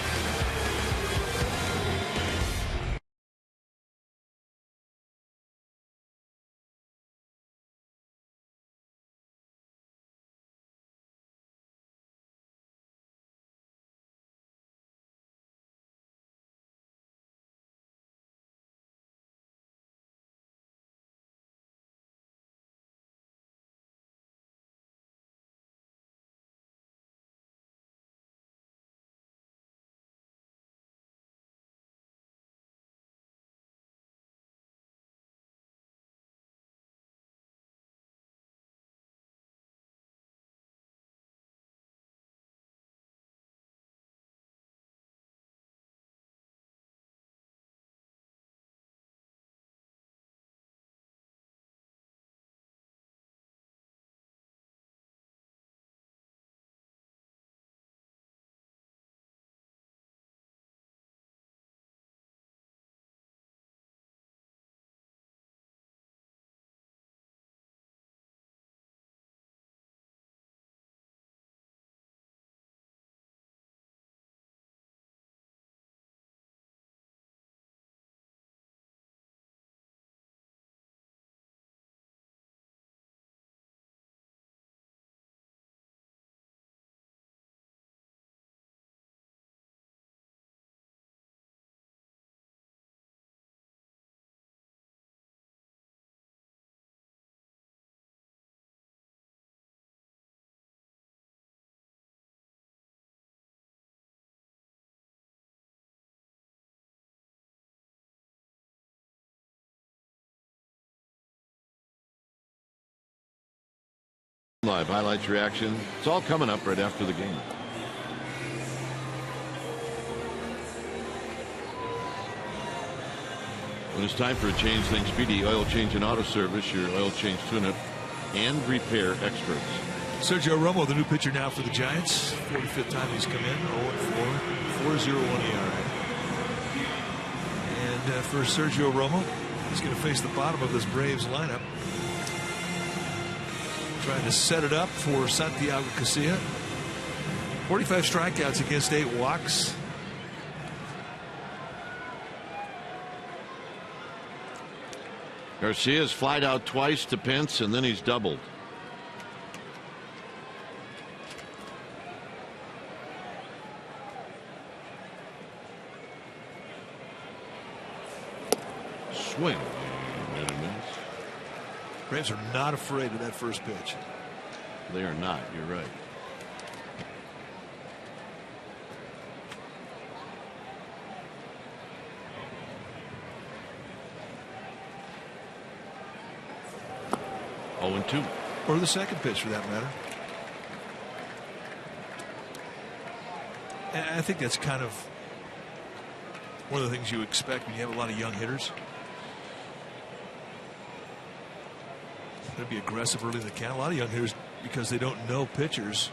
Live highlights, reaction. It's all coming up right after the game. When it's time for a change, think Speedy Oil Change and Auto Service, your oil change tune-up and repair experts. Sergio Romo, the new pitcher now for the Giants. 45th time he's come in. 0-4, 4.01 ERA. And for Sergio Romo, he's going to face the bottom of this Braves lineup. Trying to set it up for Santiago Casilla. 45 strikeouts against 8 walks. Garcia's flied out twice to Pence, and then he's doubled. Swing. Braves are not afraid of that first pitch. They are not. You're right. Oh, and 2. Or the second pitch, for that matter. And I think that's kind of one of the things you expect when you have a lot of young hitters. Going to be aggressive early in the count. A lot of young hitters, because they don't know pitchers,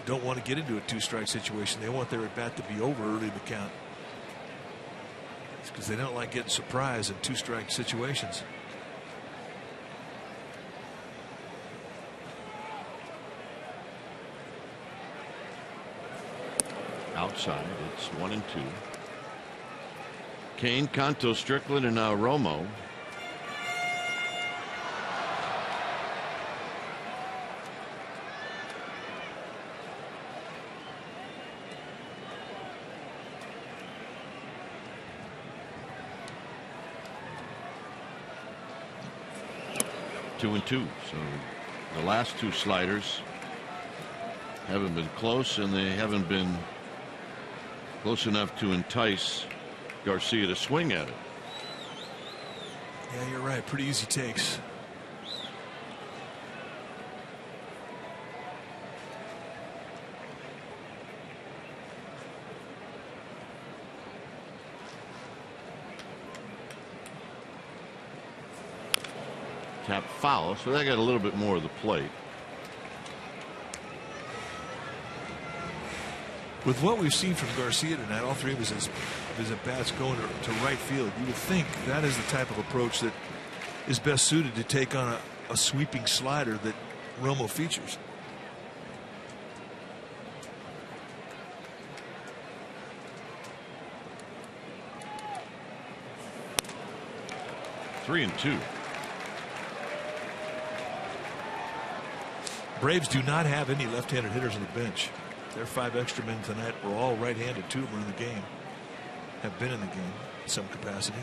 don't want to get into a 2-strike situation. They want their at bat to be over early in the count. It's because they don't like getting surprised in 2-strike situations. Outside, it's 1 and 2. Kane, Canto, Strickland, and now Romo. Two and 2. So the last 2 sliders haven't been close, and they haven't been close enough to entice Garcia to swing at it. Yeah, you're right. Pretty easy takes. Tap foul, so they got a little bit more of the plate. With what we've seen from Garcia tonight, all 3 of his at-bats going to right field, you would think that is the type of approach that is best suited to take on a sweeping slider that Romo features. Three and 2. Braves do not have any left-handed hitters on the bench. Their 5 extra men tonight were all right-handed. 2 of them are in the game. Have been in the game in some capacity.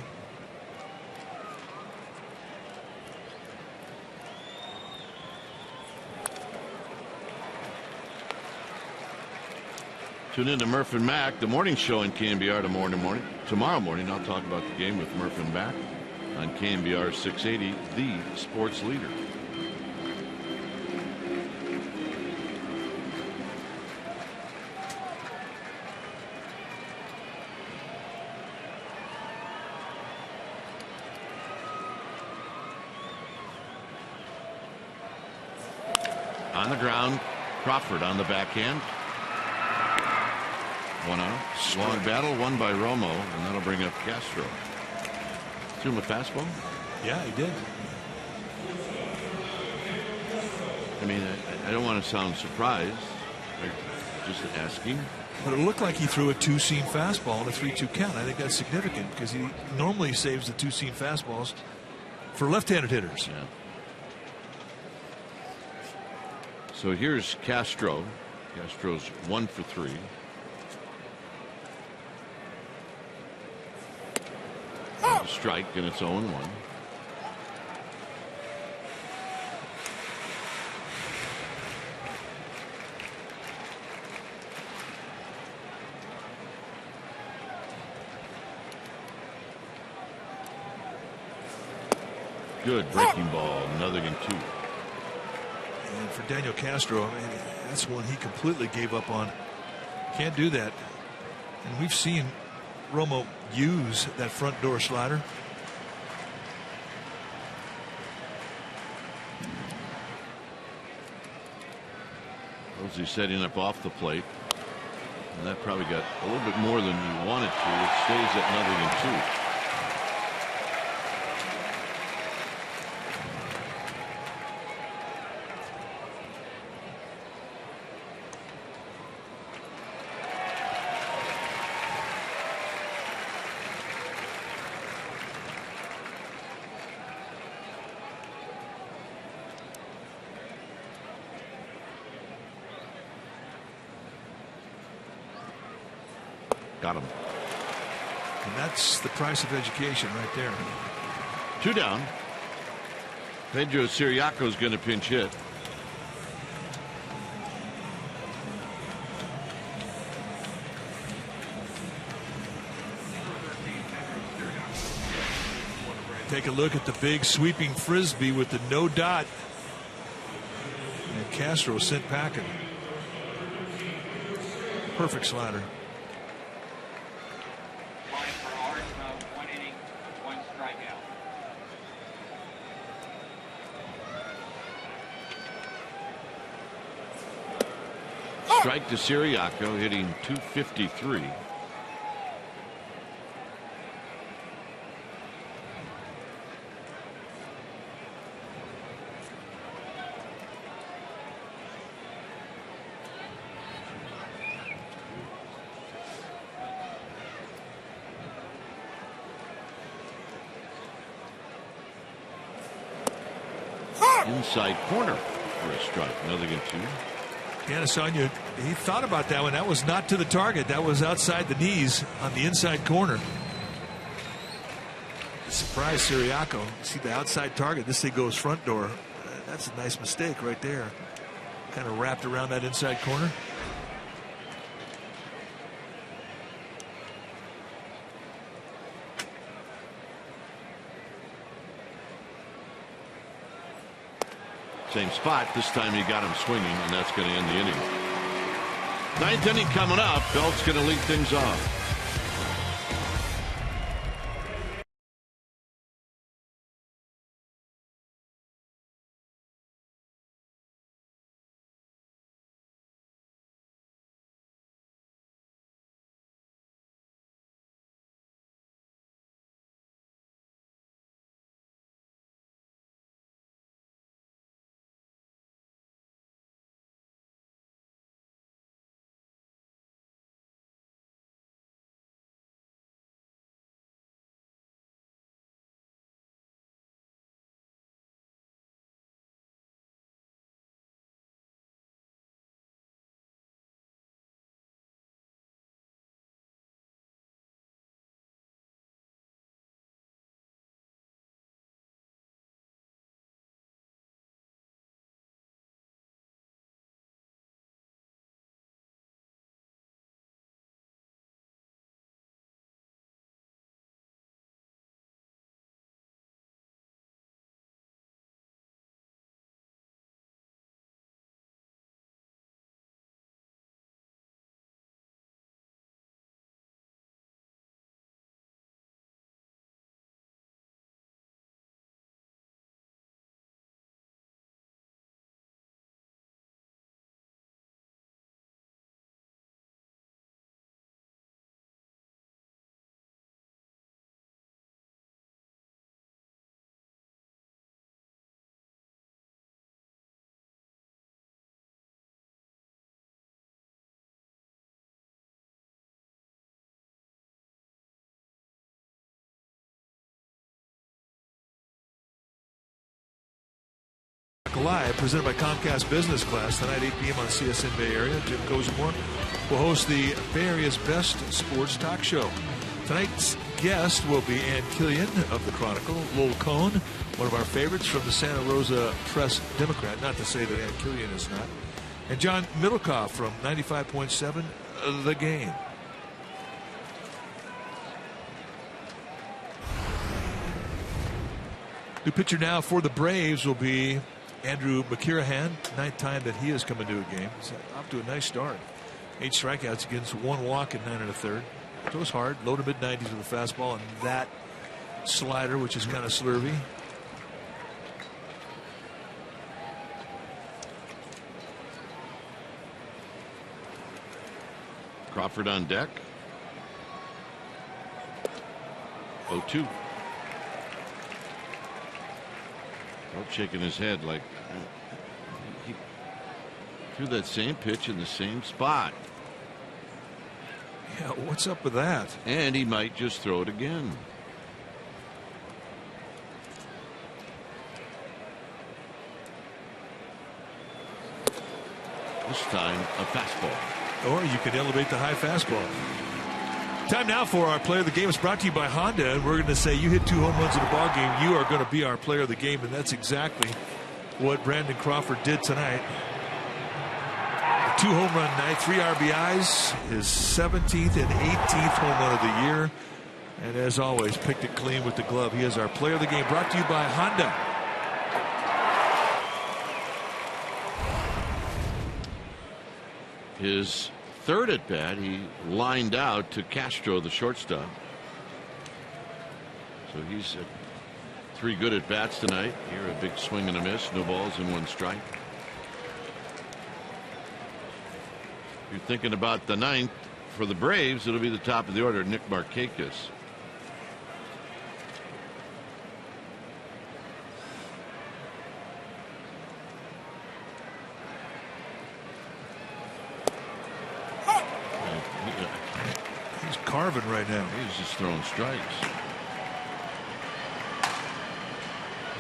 Tune in to Murph and Mac, the morning show in KNBR tomorrow morning. I'll talk about the game with Murph and Mac on KNBR 680, the sports leader. On the ground, Crawford on the backhand. 1 out. Long battle won by Romo, and that'll bring up Castro. Threw him a fastball? Yeah, he did. I mean, I don't want to sound surprised. Just asking. But it looked like he threw a 2-seam fastball in a 3-2 count. I think that's significant because he normally saves the 2-seam fastballs for left-handed hitters. Yeah. So here's Castro. Castro's 1 for 3. Strike, and it's 0-1. Good breaking ball, another in 2. And for Daniel Castro, I mean, that's one he completely gave up on. Can't do that. And we've seen Romo use that front door slider. Posey setting up off the plate. And that probably got a little bit more than you wanted to. It stays at 0-2. Got him. And that's the price of education right there. 2 down. Pedro Siriaco is going to pinch hit. Take a look at the big sweeping frisbee with the no dot. And Castro sent packing. Perfect slider. Strike to Siriaco, hitting .253. Inside corner for a strike. 0-2. Canasania, he thought about that one. That was not to the target. That was outside the knees on the inside corner. Surprise Siriaco. See the outside target. This thing goes front door. That's a nice mistake right there. Kind of wrapped around that inside corner. Same spot. This time he got him swinging, and that's going to end the inning. 9th inning coming up. Belt's going to lead things off. Live, presented by Comcast Business Class tonight, 8 p.m. on CSN Bay Area. Jim Cozumore will host the Bay Area's best sports talk show. Tonight's guest will be Ann Killian of the Chronicle, Lowell Cohn, one of our favorites from the Santa Rosa Press Democrat, not to say that Ann Killian is not, and John Middlecoff from 95.7 The Game. New pitcher now for the Braves will be Andrew McKirahan, 9th time that he has come into a game. He's off to a nice start. 8 strikeouts against 1 walk in 9 1/3. Throws hard, low to mid 90s with a fastball, and that slider, which is kind of slurvy. Crawford on deck. 0-2. Trout shaking his head like he threw that same pitch in the same spot. Yeah, what's up with that? And he might just throw it again. This time a fastball. Or you could elevate the high fastball. Time now for our player of the game. It's brought to you by Honda, and we're going to say you hit 2 home runs in a ball game, you are going to be our player of the game, and that's exactly what Brandon Crawford did tonight. A 2 home run night, 3 RBIs, his 17th and 18th home run of the year, and as always, picked it clean with the glove. He is our player of the game. Brought to you by Honda. His 3rd at bat, he lined out to Castro, the shortstop. So he's 3 good at bats tonight. Here a big swing and a miss, no balls and 1 strike. You're thinking about the 9th for the Braves. It'll be the top of the order, Nick Markakis. Carving right now. He's just throwing strikes.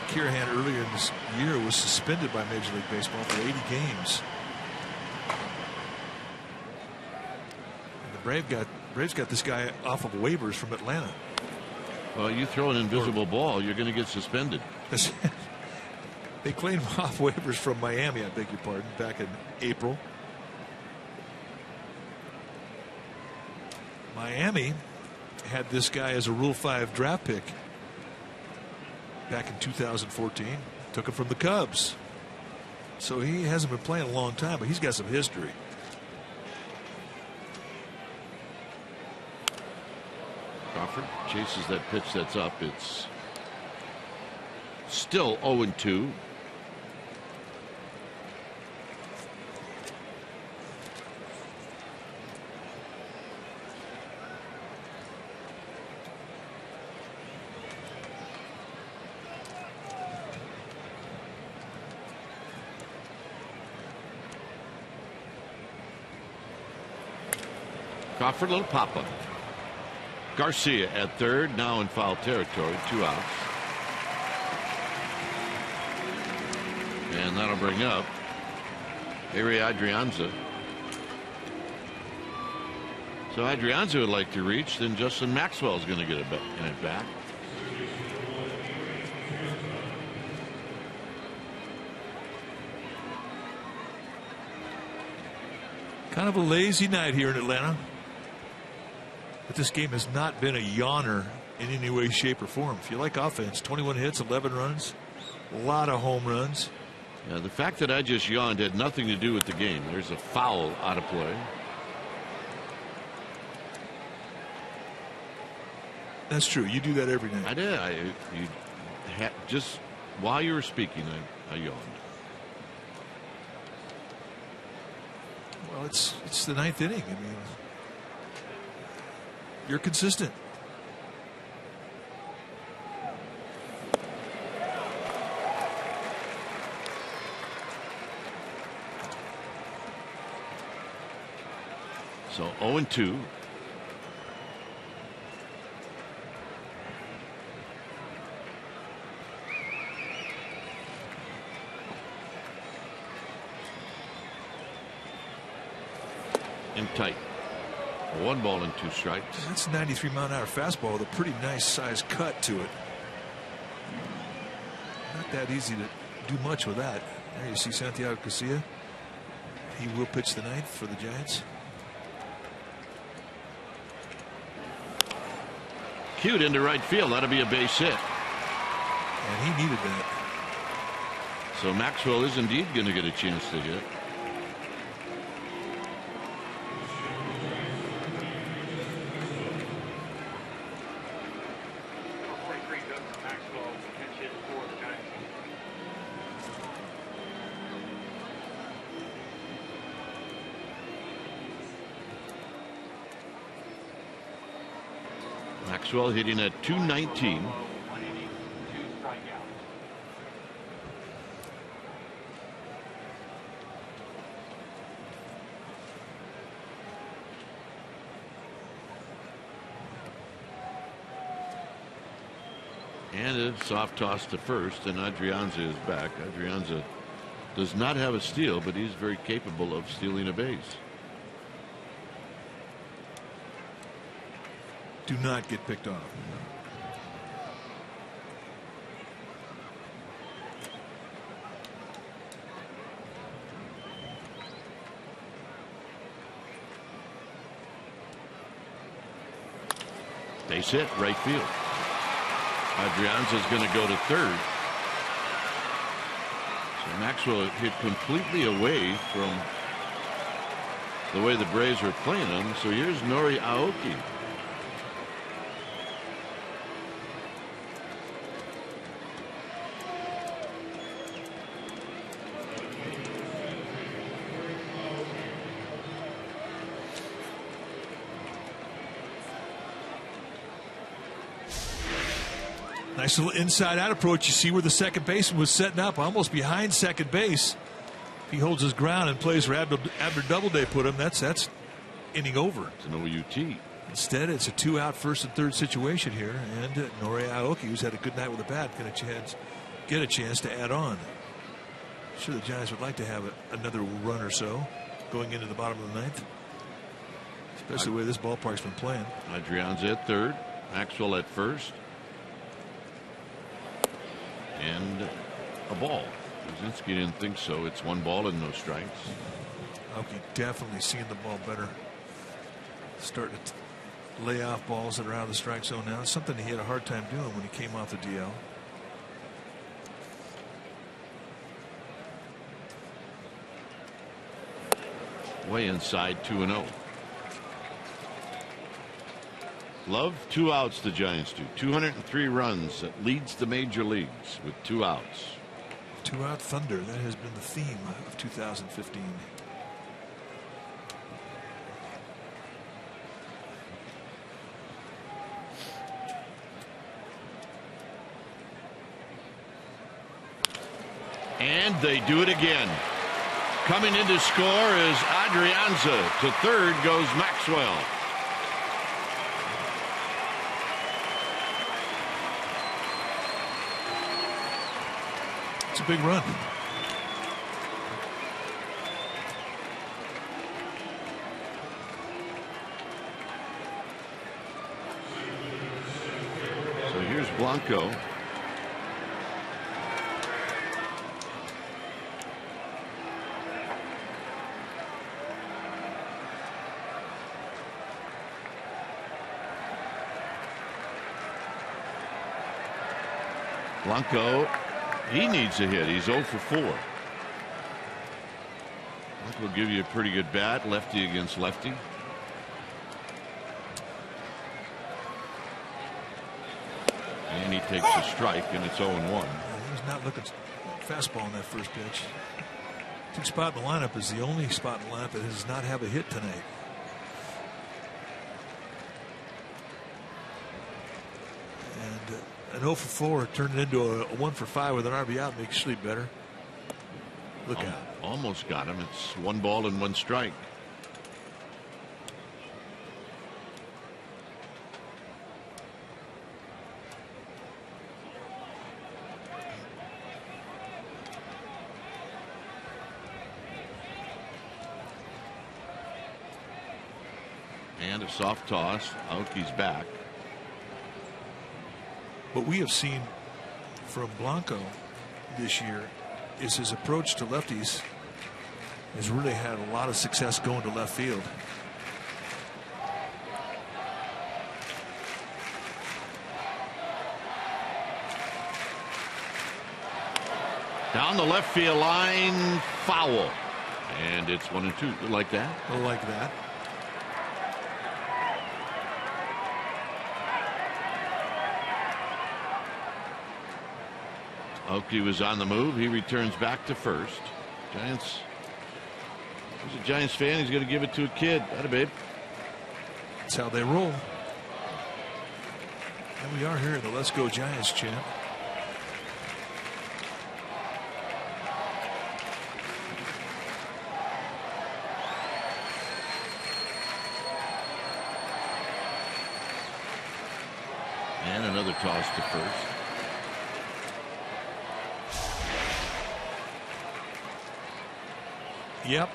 Kirahan earlier in this year was suspended by Major League Baseball for 80 games. And the Braves got this guy off of waivers from Atlanta. Well, you throw an invisible ball, you're going to get suspended. They claimed him off waivers from Miami, I beg your pardon, back in April. Miami had this guy as a Rule 5 draft pick back in 2014. Took him from the Cubs. So he hasn't been playing a long time, but he's got some history. Crawford chases that pitch that's up. It's still 0-2. Crawford, little pop-up. Garcia at 3rd, now in foul territory, 2 outs. And that'll bring up Ari Adrianza. So Adrianza would like to reach, then Justin Maxwell is going to get it back. Kind of a lazy night here in Atlanta. But this game has not been a yawner in any way, shape, or form. If you like offense, 21 hits, 11 runs, a lot of home runs. Yeah, the fact that I just yawned had nothing to do with the game. There's a foul out of play. That's true. You do that every night. I did. Just while you were speaking, I yawned. Well, it's the 9th inning. I mean, you're consistent. So 0-2. In tight. 1 ball and 2 strikes. That's a 93-mile-an-hour fastball with a pretty nice size cut to it. Not that easy to do much with that. There you see Santiago Garcia. He will pitch the 9th for the Giants. Cute into right field. That'll be a base hit. And he needed that. So Maxwell is indeed going to get a chance to hit. Maxwell hitting at 219. And a soft toss to first, and Adrianza is back. Adrianza does not have a steal, but he's very capable of stealing a base. Do not get picked off. Base hit, right field. Adrianza's going to go to third. So Maxwell hit completely away from the way the Braves are playing him. So here's Nori Aoki. Nice little inside-out approach. You see where the second baseman was setting up, almost behind second base. If he holds his ground and plays where Abner Doubleday put him, that's inning over. It's an OUT. Instead, it's a two-out first and third situation here, and Nori Aoki, who's had a good night with the bat, get a chance to add on. I'm sure the Giants would like to have another run or so going into the bottom of the ninth, especially the way this ballpark's been playing. Adrianza at third, Maxwell at first. And a ball. Brzezinski didn't think so. It's 1 ball and no strikes. Okay, definitely seeing the ball better. Starting to lay off balls that are out of the strike zone now. It's something he had a hard time doing when he came off the DL. Way inside, 2-0. Love, 2 outs the Giants do. 203 runs. That leads the major leagues with 2 outs. 2-out thunder. That has been the theme of 2015. And they do it again. Coming in to score is Adrianza. To third goes Maxwell. It's a big run. So here's Blanco. Blanco, he needs a hit. He's 0 for 4. Blanco will give you a pretty good bat, lefty against lefty. And he takes a strike, and it's 0-1. He's not looking fastball on that first pitch. 2 spot in the lineup is the only spot in the lineup that does not have a hit tonight. And an 0 for 4 turned it into a 1 for 5 with an RBI out, makes you sleep better. Look out. Almost got him. It's 1 ball and 1 strike. And a soft toss. Aoki's back. What we have seen from Blanco this year is his approach to lefties has really had a lot of success going to left field. Down the left field line, foul. And it's 1-2. You like that? I like that. Oakland was on the move. He returns back to first. Giants. He's a Giants fan. He's going to give it to a kid. Atta babe. That's how they roll. And we are here at the Let's Go Giants chant. And another toss to first. Yep.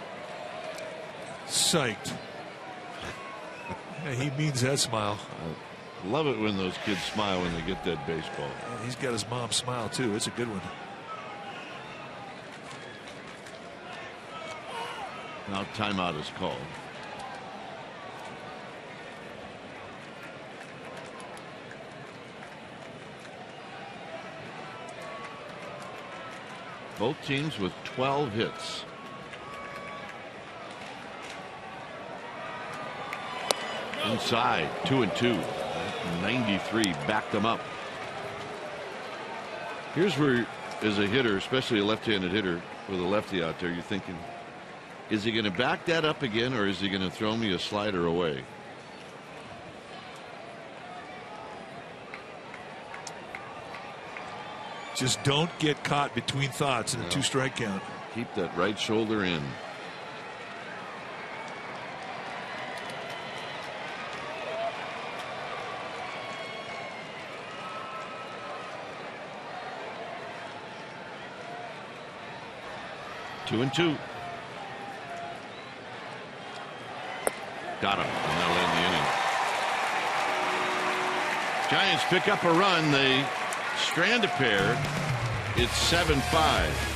Psyched. Yeah, he means that smile. I love it when those kids smile when they get that baseball. He's got his mom's smile too. It's a good one. Now timeout is called. Both teams with 12 hits. Inside, 2-2. 93 backed them up. Here's where, as a hitter, especially a left-handed hitter with a lefty out there, you're thinking, is he going to back that up again, or is he going to throw me a slider away? Just don't get caught between thoughts in a 2-strike count. Keep that right shoulder in. Two and two. Got him. And they'll end the inning. Giants pick up a run. They strand a pair. It's 7-5.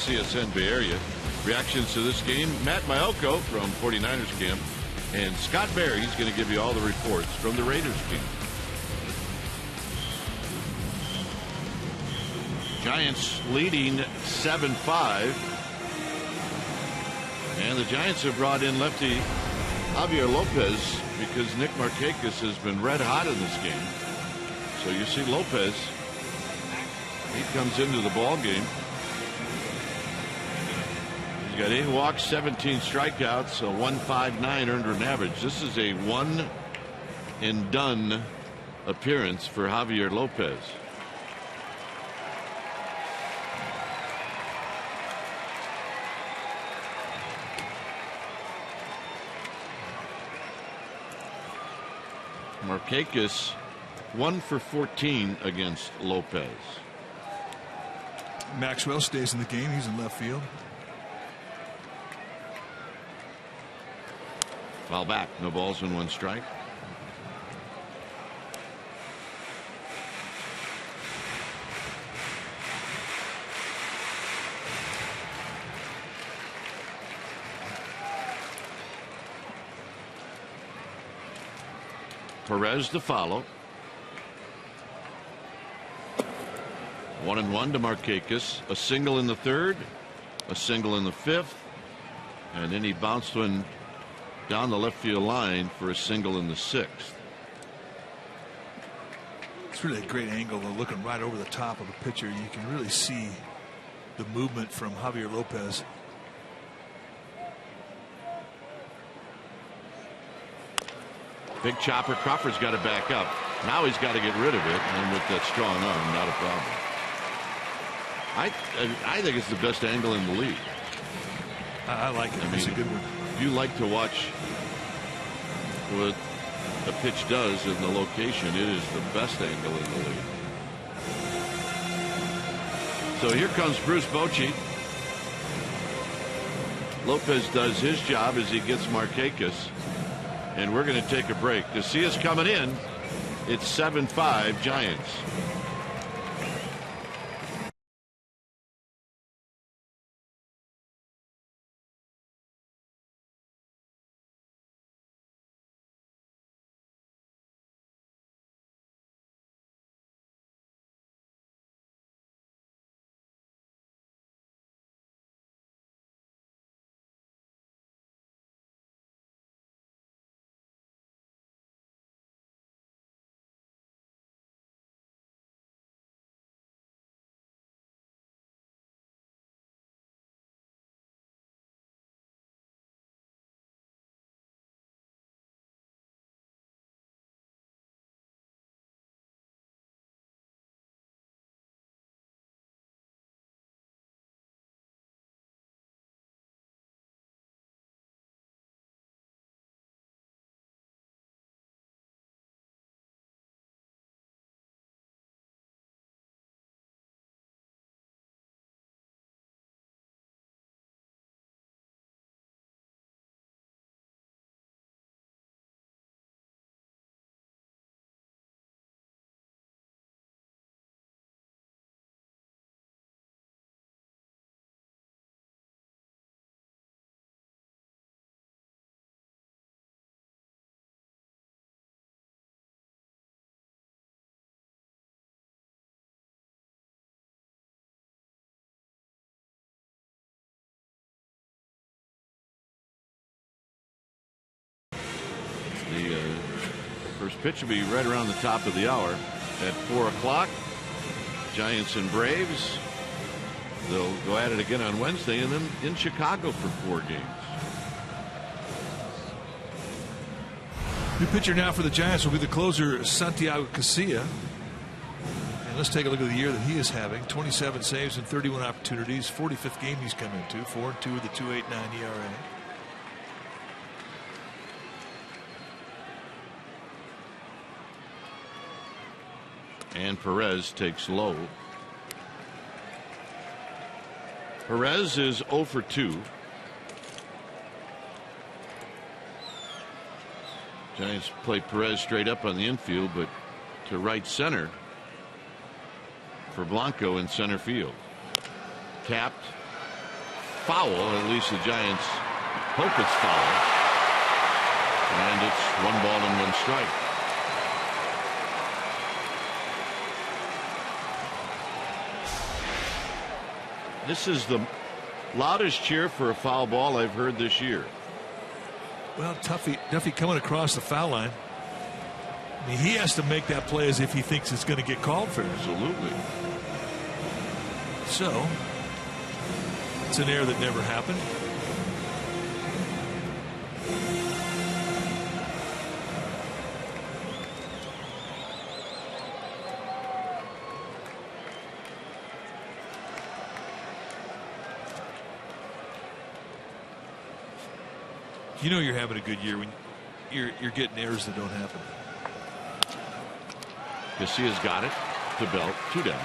CSN Bay Area. Reactions to this game, Matt Myoko from 49ers camp and Scott Barry. He's going to give you all the reports from the Raiders camp. Giants leading 7-5. And the Giants have brought in lefty Javier Lopez because Nick Markakis has been red hot in this game. So you see Lopez. He comes into the ball game. He's got 8 walks, 17 strikeouts, a 1.59 earned run average. This is a one and done appearance for Javier Lopez. Markakis 1 for 14 against Lopez. Maxwell stays in the game. He's in left field. Foul back. No balls and 1 strike. Perez to follow. 1-1 to Markakis. A single in the 3rd, a single in the 5th, and then he bounced one down the left field line for a single in the 6th. It's really a great angle, though, looking right over the top of the pitcher. You can really see the movement from Javier Lopez. Big chopper. Crawford's got to back up. Now he's got to get rid of it, and with that strong arm, not a problem. I think it's the best angle in the league. I like it. It's a good one. If you like to watch what a pitch does in the location, it is the best angle in the league. So here comes Bruce Bochy. Lopez does his job as he gets Markakis. And we're going to take a break. To see us coming in, it's 7-5 Giants. The first pitch will be right around the top of the hour at 4 o'clock. Giants and Braves. They'll go at it again on Wednesday, and then in Chicago for 4 games. New pitcher now for the Giants will be the closer, Santiago Casilla. And let's take a look at the year that he is having. 27 saves and 31 opportunities. 45th game he's come into. 4-2 with a 2.89 ERA. And Perez takes low. Perez is 0 for 2. Giants play Perez straight up on the infield, but to right center for Blanco in center field. Tapped. Foul. At least the Giants hope it's foul. And it's 1 ball and 1 strike. This is the loudest cheer for a foul ball I've heard this year. Well, Duffy coming across the foul line. I mean, he has to make that play as if he thinks it's going to get called for. Absolutely. So, it's an error that never happened. You know you're having a good year when you're getting errors that don't happen. Casillas got it to Belt, 2 down.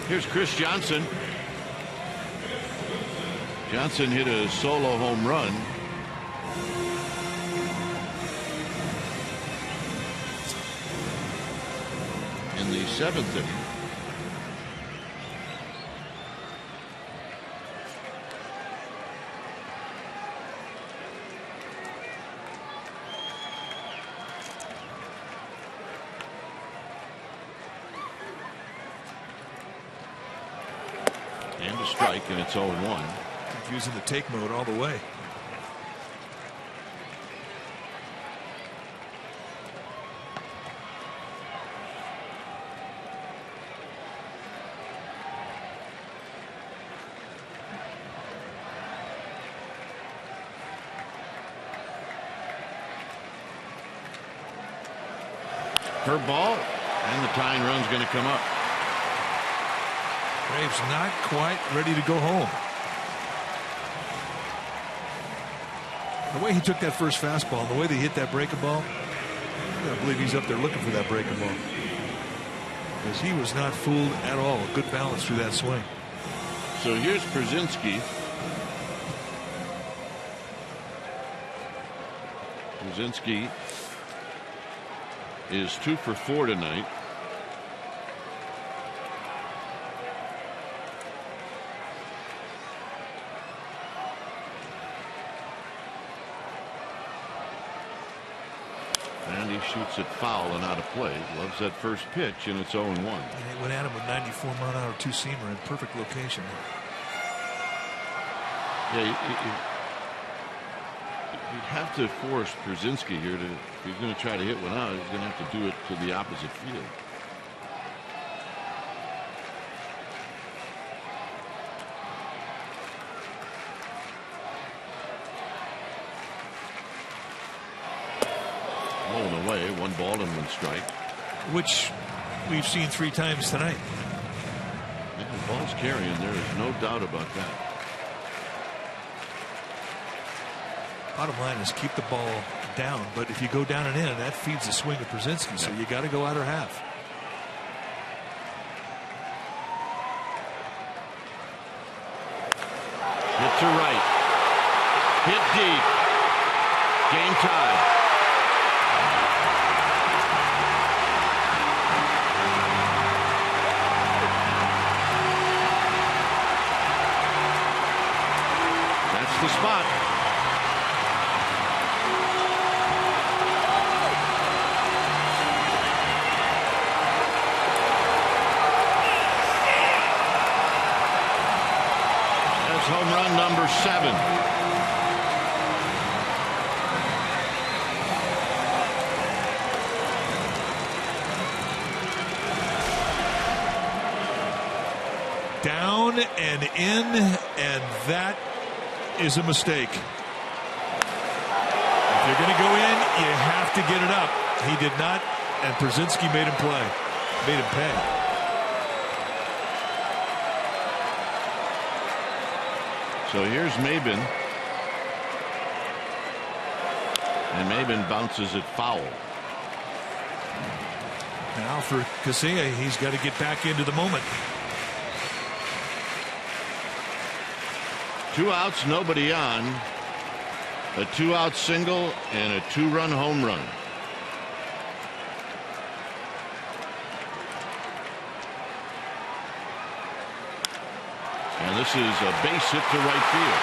Here's Chris Johnson. Johnson hit a solo home run. In the 7th inning. And a strike, and it's 0-1. Using the take mode all the way. Curveball, and the tying run's going to come up. Braves not quite ready to go home. The way he took that first fastball, and the way they hit that breaking ball, I believe he's up there looking for that breaking ball. Because he was not fooled at all. A good balance through that swing. So here's Brzezinski. Brzezinski is 2 for 4 tonight. And he shoots it foul and out of play. Loves that first pitch, and it's 0-1. And it went at him with 94-mile-an-hour two-seamer in perfect location. Yeah, you'd have to force Brzezinski here to, if he's going to try to hit one out, he's going to have to do it to the opposite field. Blown away, 1 ball and 1 strike. Which we've seen 3 times tonight. Yeah, the ball's carrying, there is no doubt about that. Bottom line is keep the ball down, but if you go down and in, that feeds the swing of Brzezinski, so you got to go outer half. Hit to right. Hit deep. Game tie. That's the spot. Home run number 7. Down and in, and that is a mistake. If you're going to go in, you have to get it up. He did not, and Brzezinski made him play, made him pay. So here's Maben. And Maben bounces it foul. Now for Casilla, he's got to get back into the moment. 2 outs, nobody on. A 2-out single and a 2-run home run. And this is a base hit to right field.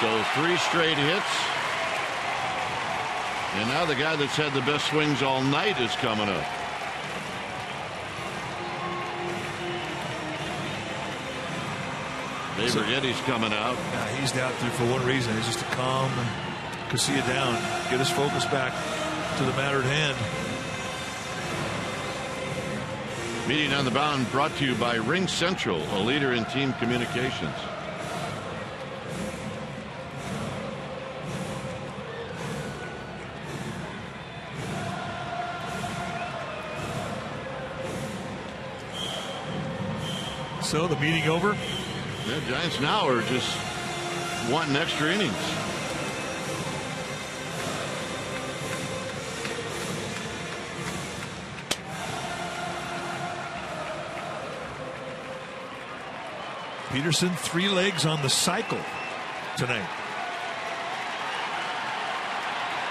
So 3 straight hits. And now the guy that's had the best swings all night is coming up. Getty's coming out. Yeah, he's out there for one reason. It's just to calm Casilla down, get his focus back to the matter at hand. Meeting on the mound brought to you by Ring Central, a leader in team communications. So the meeting over. The Giants now are just wanting extra innings. Peterson 3 legs on the cycle tonight.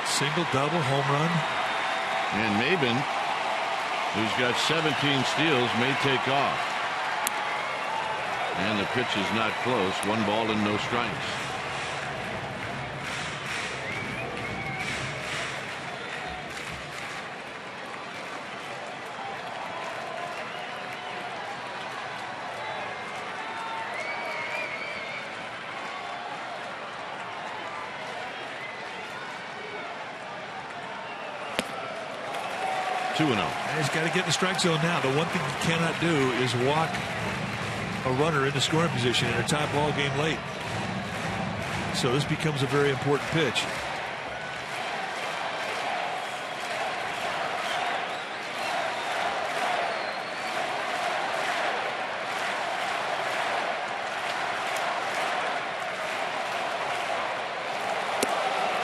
Single, double, home run. And Maben, who's got 17 steals, may take off. And the pitch is not close. 1 ball and no strikes. He's got to get in the strike zone now. The one thing he cannot do is walk a runner into scoring position in a tie ball game late. So this becomes a very important pitch.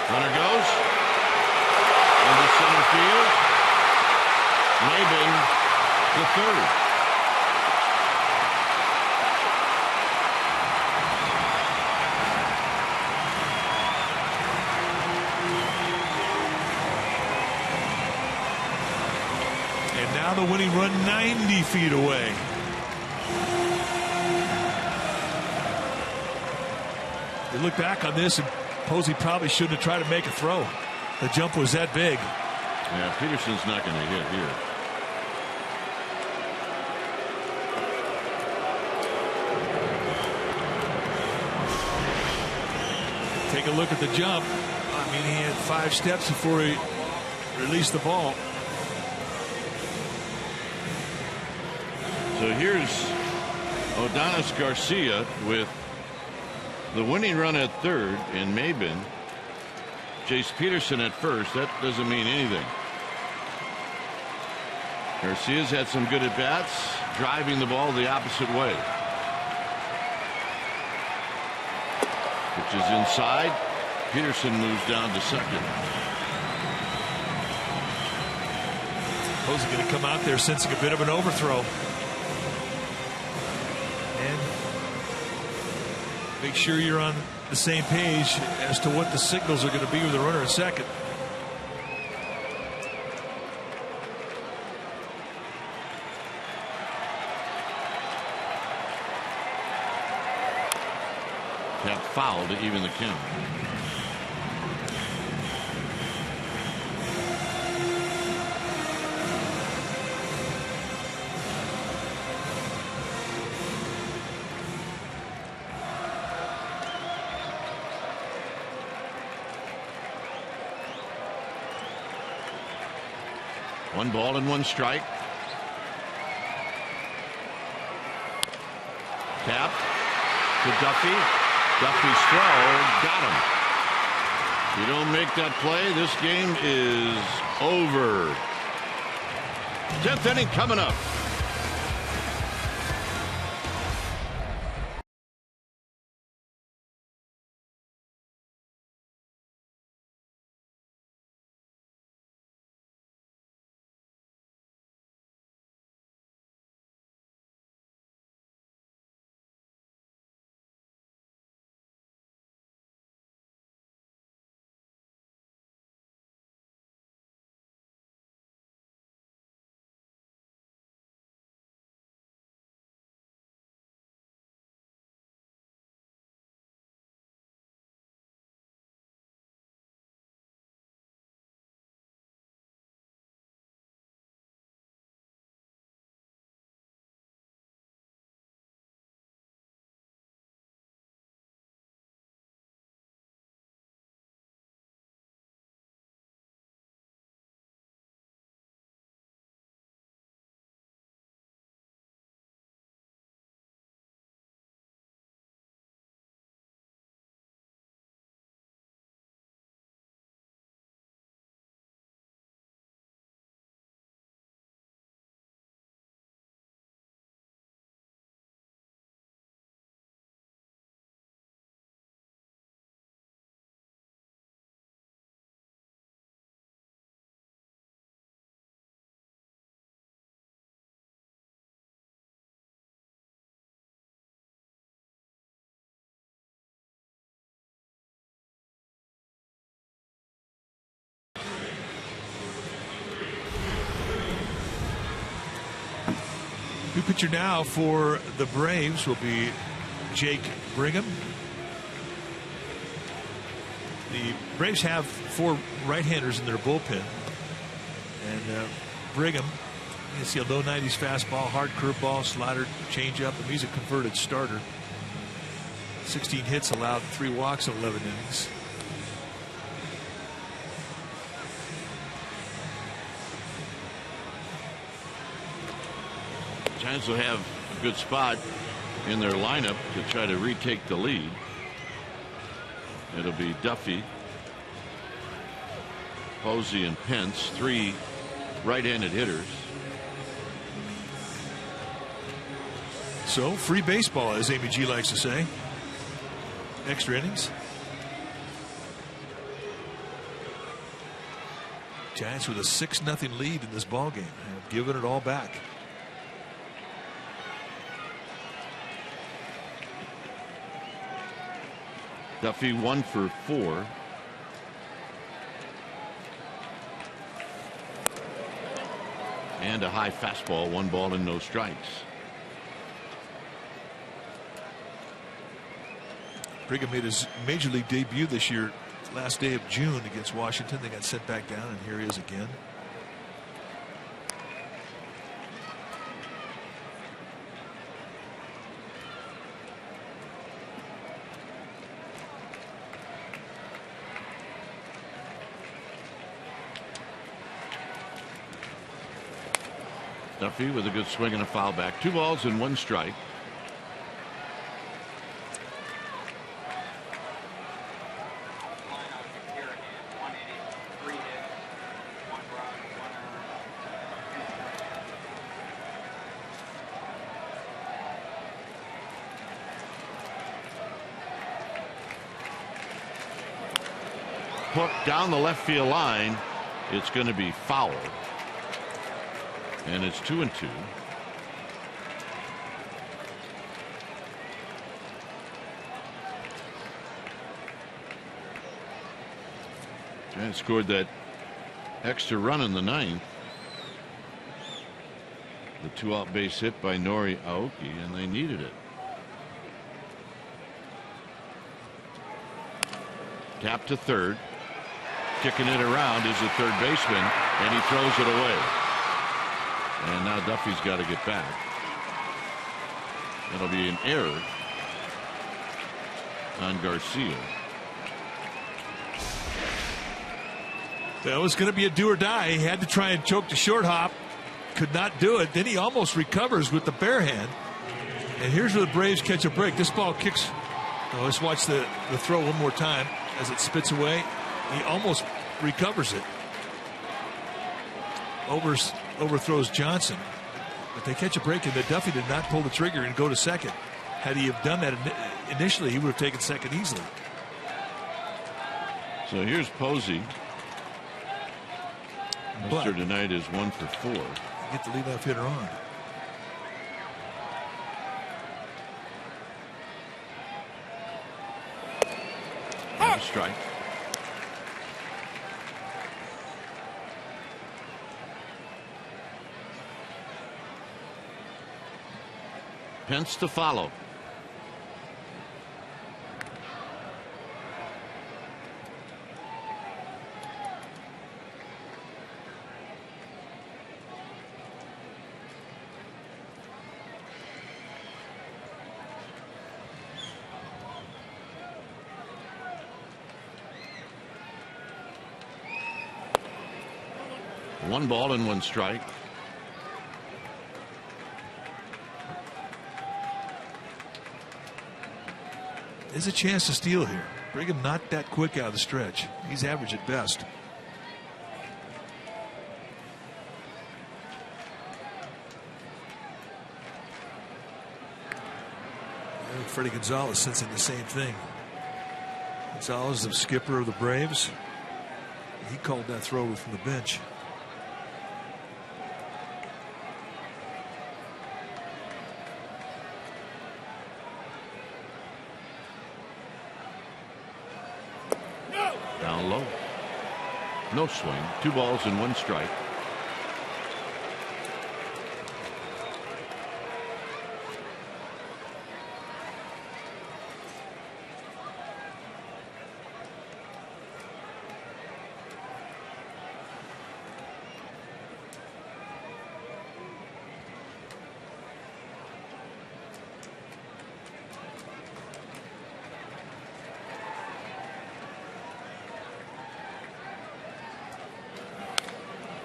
Runner goes into center field. Maben to third. And now the winning run 90 feet away. You look back on this, and Posey probably shouldn't have tried to make a throw. The jump was that big. Yeah, Peterson's not going to hit here. Take a look at the jump. I mean, he had 5 steps before he released the ball. So here's Odanis Garcia with the winning run at third and Maben. Jace Peterson at first. That doesn't mean anything. Garcia's had some good at-bats, driving the ball the opposite way. Which is inside. Peterson moves down to second. Posey going to come out there sensing a bit of an overthrow. And make sure you're on the same page as to what the signals are going to be with the runner at second. That foul to even the count. One ball and one strike. Tap to Duffy. Duffy's throw got him. If you don't make that play, this game is over. 10th inning coming up. New pitcher now for the Braves will be Jake Brigham. The Braves have 4 right-handers in their bullpen. And Brigham, you can see a low 90s fastball, hard curveball, slider, changeup, and he's a converted starter. 16 hits allowed, 3 walks in 11 innings. Giants will have a good spot in their lineup to try to retake the lead. It'll be Duffy, Posey, and Pence, 3 right-handed hitters. So free baseball, as Amy G likes to say. Extra innings. Giants with a 6-0 lead in this ball game, have given it all back. Duffy 1 for 4. And a high fastball, 1 ball and no strikes. Brigham made his major league debut this year, last day of June against Washington. They got sent back down, and here he is again. Duffy with a good swing and a foul back. 2 balls and 1 strike. Hook down the left field line. It's going to be foul. And it's 2-2. Giants scored that extra run in the 9th. The 2-out base hit by Nori Aoki, and they needed it. Tap to third. Kicking it around is the third baseman, and he throws it away. And now Duffy's got to get back. That'll be an error on Garcia. That was going to be a do or die. He had to try and choke the short hop. Could not do it. Then he almost recovers with the bare hand. And here's where the Braves catch a break. This ball kicks. Oh, let's watch the throw one more time as it spits away. He almost recovers it. Overthrows Johnson. But they catch a break, and Duffy did not pull the trigger and go to second. Had he have done that initially, he would have taken second easily. So here's Posey. Mr. tonight is 1 for 4. Get the leadoff hitter on. And a strike. Pence to follow. One ball and 1 strike. There's a chance to steal here. Brigham not that quick out of the stretch. He's average at best. And Freddie Gonzalez sensing the same thing. Gonzalez, the skipper of the Braves, he called that throw from the bench. Down low. No swing. 2 balls and 1 strike.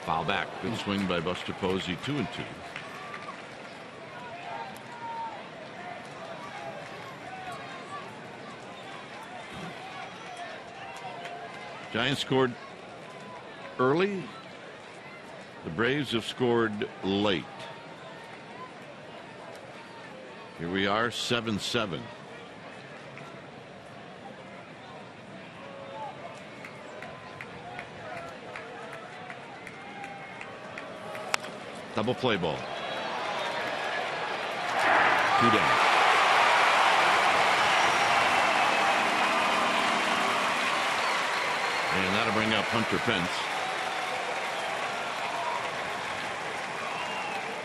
Foul back. Good swing by Buster Posey. 2-2. Giants scored early. The Braves have scored late. Here we are, 7-7. Double play ball. 2 down. And that'll bring up Hunter Pence.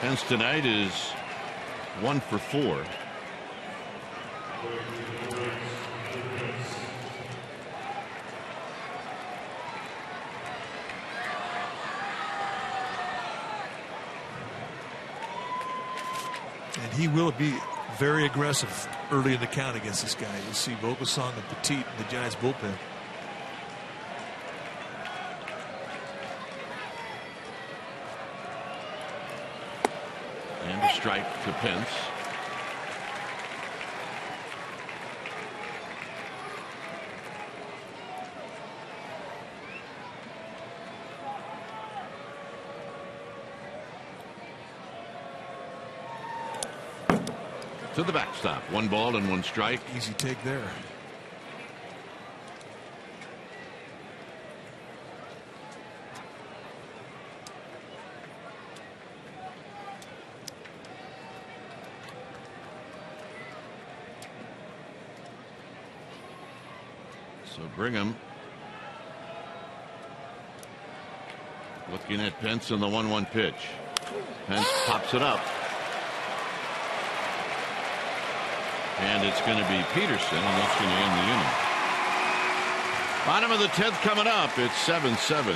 Pence tonight is 1 for 4. And he will be very aggressive early in the count against this guy. You'll see Vogelsong and Petit in the Giants bullpen. And a strike to Pence. To the backstop. 1 ball and 1 strike. Easy take there. So Brigham looking at Pence in the 1-1 pitch. Pence pops it up. And it's going to be Peterson, and that's going to end the inning. Bottom of the 10th coming up. It's 7-7.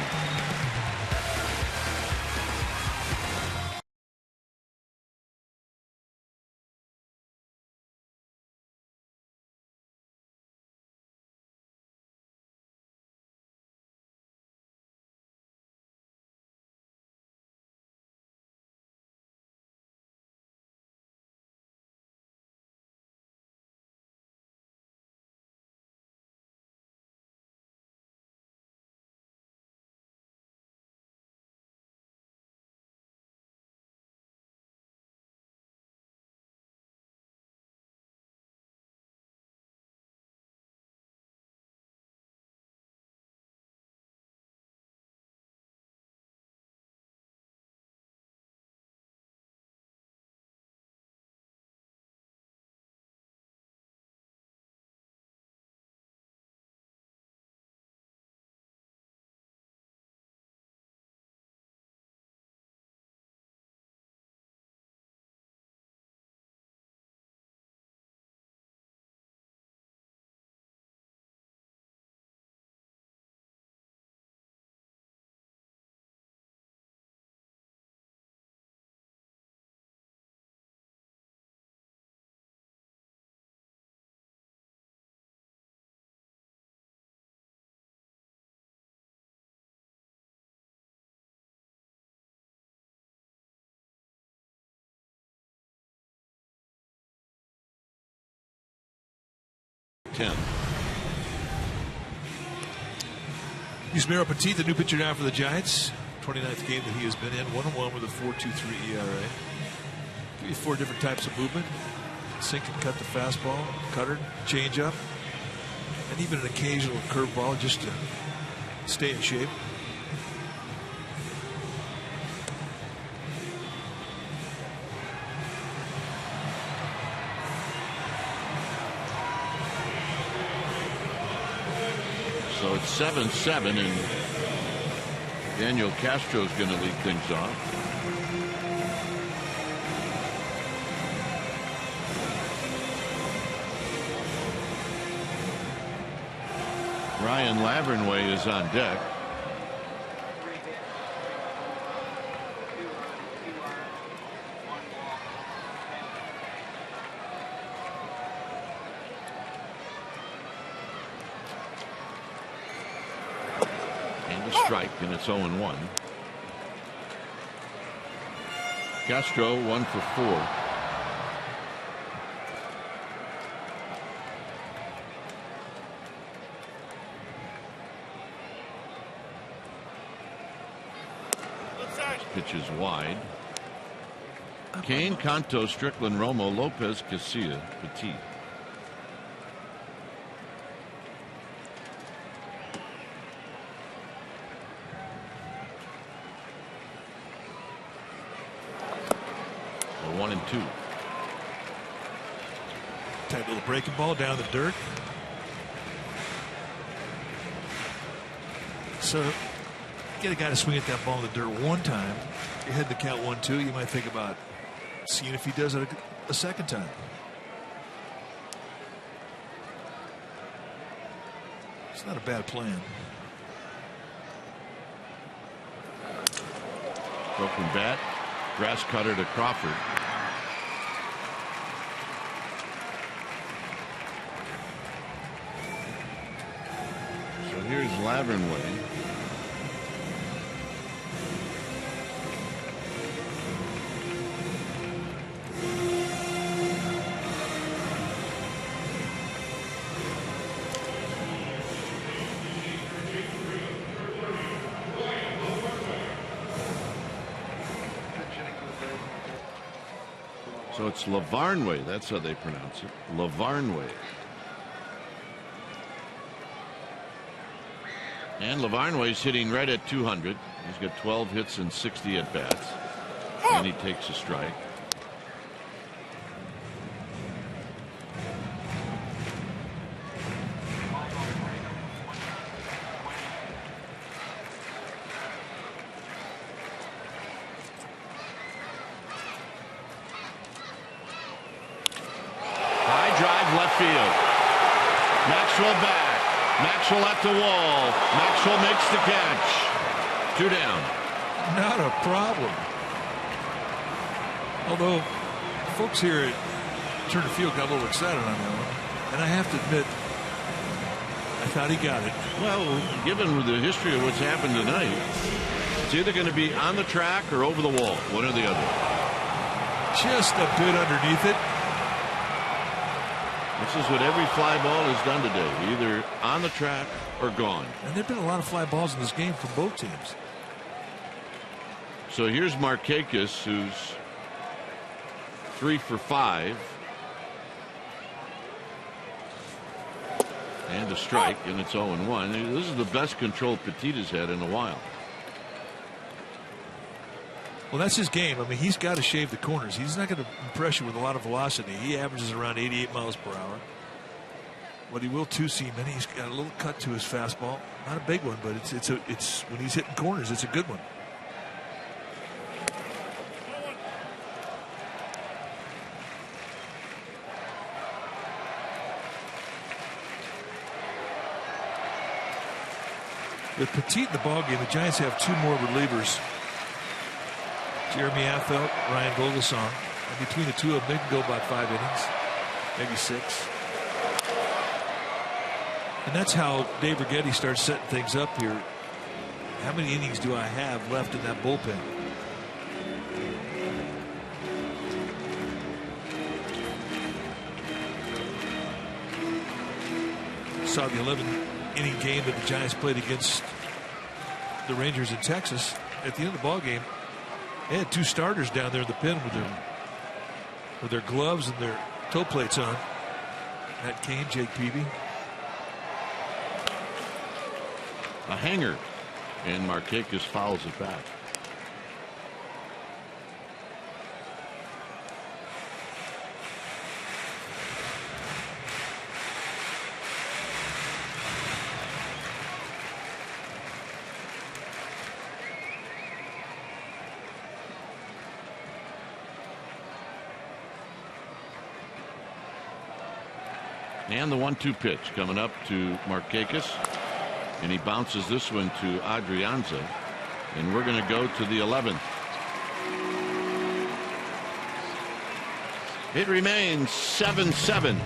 Yusmeiro Petit, the new pitcher now for the Giants. 29th game that he has been in. 1-1 with a 4.23 ERA. 4 different types of movement. Sink and cut the fastball, cutter, change up, and even an occasional curveball just to stay in shape. So it's 7-7, and Daniel Castro's going to lead things off. Ryan Lavernway is on deck. And a strike, and it's 0-1. Castro 1 for 4. Pitch is wide. Kane, Canto, Strickland, Romo, Lopez, Casilla, Petit. A 1 and 2. Tight little breaking ball down the dirt. So get a guy to swing at that ball in the dirt one time. You head to count 1-2. You might think about seeing if he does it a second time. It's not a bad plan. Broken bat. Grass cutter to Crawford. So here's Lavernway. So it's Lavarnway. That's how they pronounce it. Lavarnway. And Lavarnway's hitting right at 200. He's got 12 hits and 60 at bats. And he takes a strike. Maxwell back. Maxwell at the wall. Maxwell makes the catch. 2 down. Not a problem. Although folks here at Turner Field got a little excited on that one. And I have to admit, I thought he got it. Well, given the history of what's happened tonight, it's either going to be on the track or over the wall. One or the other. Just a bit underneath it. This is what every fly ball has done today, either on the track or gone. And there have been a lot of fly balls in this game from both teams. So here's Markakis, who's 3 for 5. And a strike, and it's 0-1. This is the best control Petit has had in a while. Well, that's his game. I mean, he's got to shave the corners. He's not going to impress you with a lot of velocity. He averages around 88 miles per hour. But he will two-seam, and he's got a little cut to his fastball. Not a big one, but it's when he's hitting corners, it's a good one. With Petit in the ballgame, the Giants have 2 more relievers. Jeremy Affeldt, Ryan Vogelsong. And between the two of them, they can go about 5 innings, maybe 6. And that's how Dave Righetti starts setting things up here. How many innings do I have left in that bullpen? Saw the 11-inning game that the Giants played against the Rangers in Texas. At the end of the ball game, they had 2 starters down there in the pen with their gloves and their toe plates on. Matt Cain, Jake Peavy. A hanger, and Markakis fouls it back. And the 1-2 pitch coming up to Markakis. And he bounces this one to Adrianza. And we're going to go to the 11th. It remains 7-7.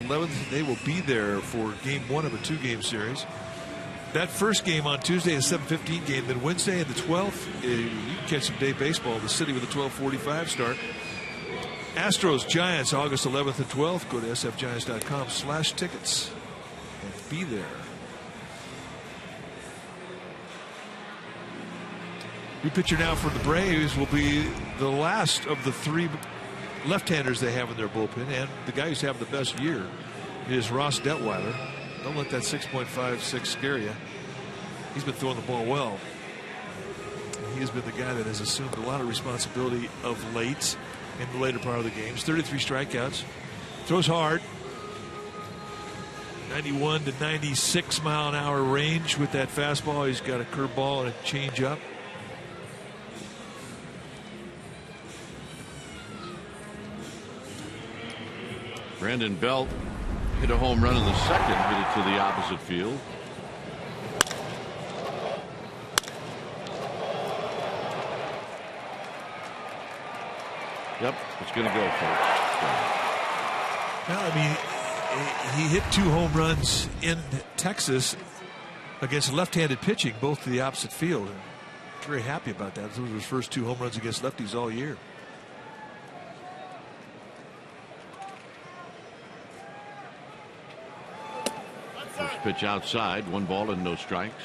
11th. They will be there for game 1 of a 2-game series. That first game on Tuesday, a 7:15 game. Then Wednesday and the 12th, you can catch some day baseball. The city with a 12:45 start. Astros Giants, August 11th and 12th. Go to sfgiants.com/tickets and be there. New pitcher now for the Braves will be the last of the 3 left-handers they have in their bullpen, and the guy who's having the best year is Ross Detweiler. Don't let that 6.56 scare you. He's been throwing the ball well. He has been the guy that has assumed a lot of responsibility of late in the later part of the games. 33 strikeouts. Throws hard. 91 to 96 mile an hour range with that fastball. He's got a curveball and a changeup. Brandon Belt hit a home run in the second, hit it to the opposite field. Yep, it's going to go, folks. Well, I mean, he hit 2 home runs in Texas against left-handed pitching, both to the opposite field. And very happy about that. Those were his first 2 home runs against lefties all year. First pitch outside, 1 ball and no strikes.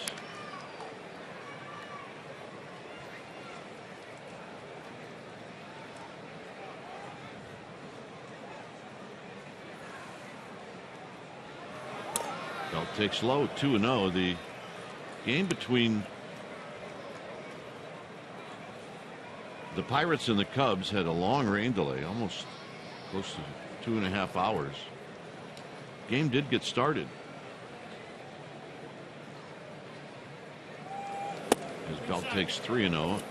Belt takes low, 2-0. The game between the Pirates and the Cubs had a long rain delay, almost close to 2.5 hours. Game did get started. As Belt takes 3-0,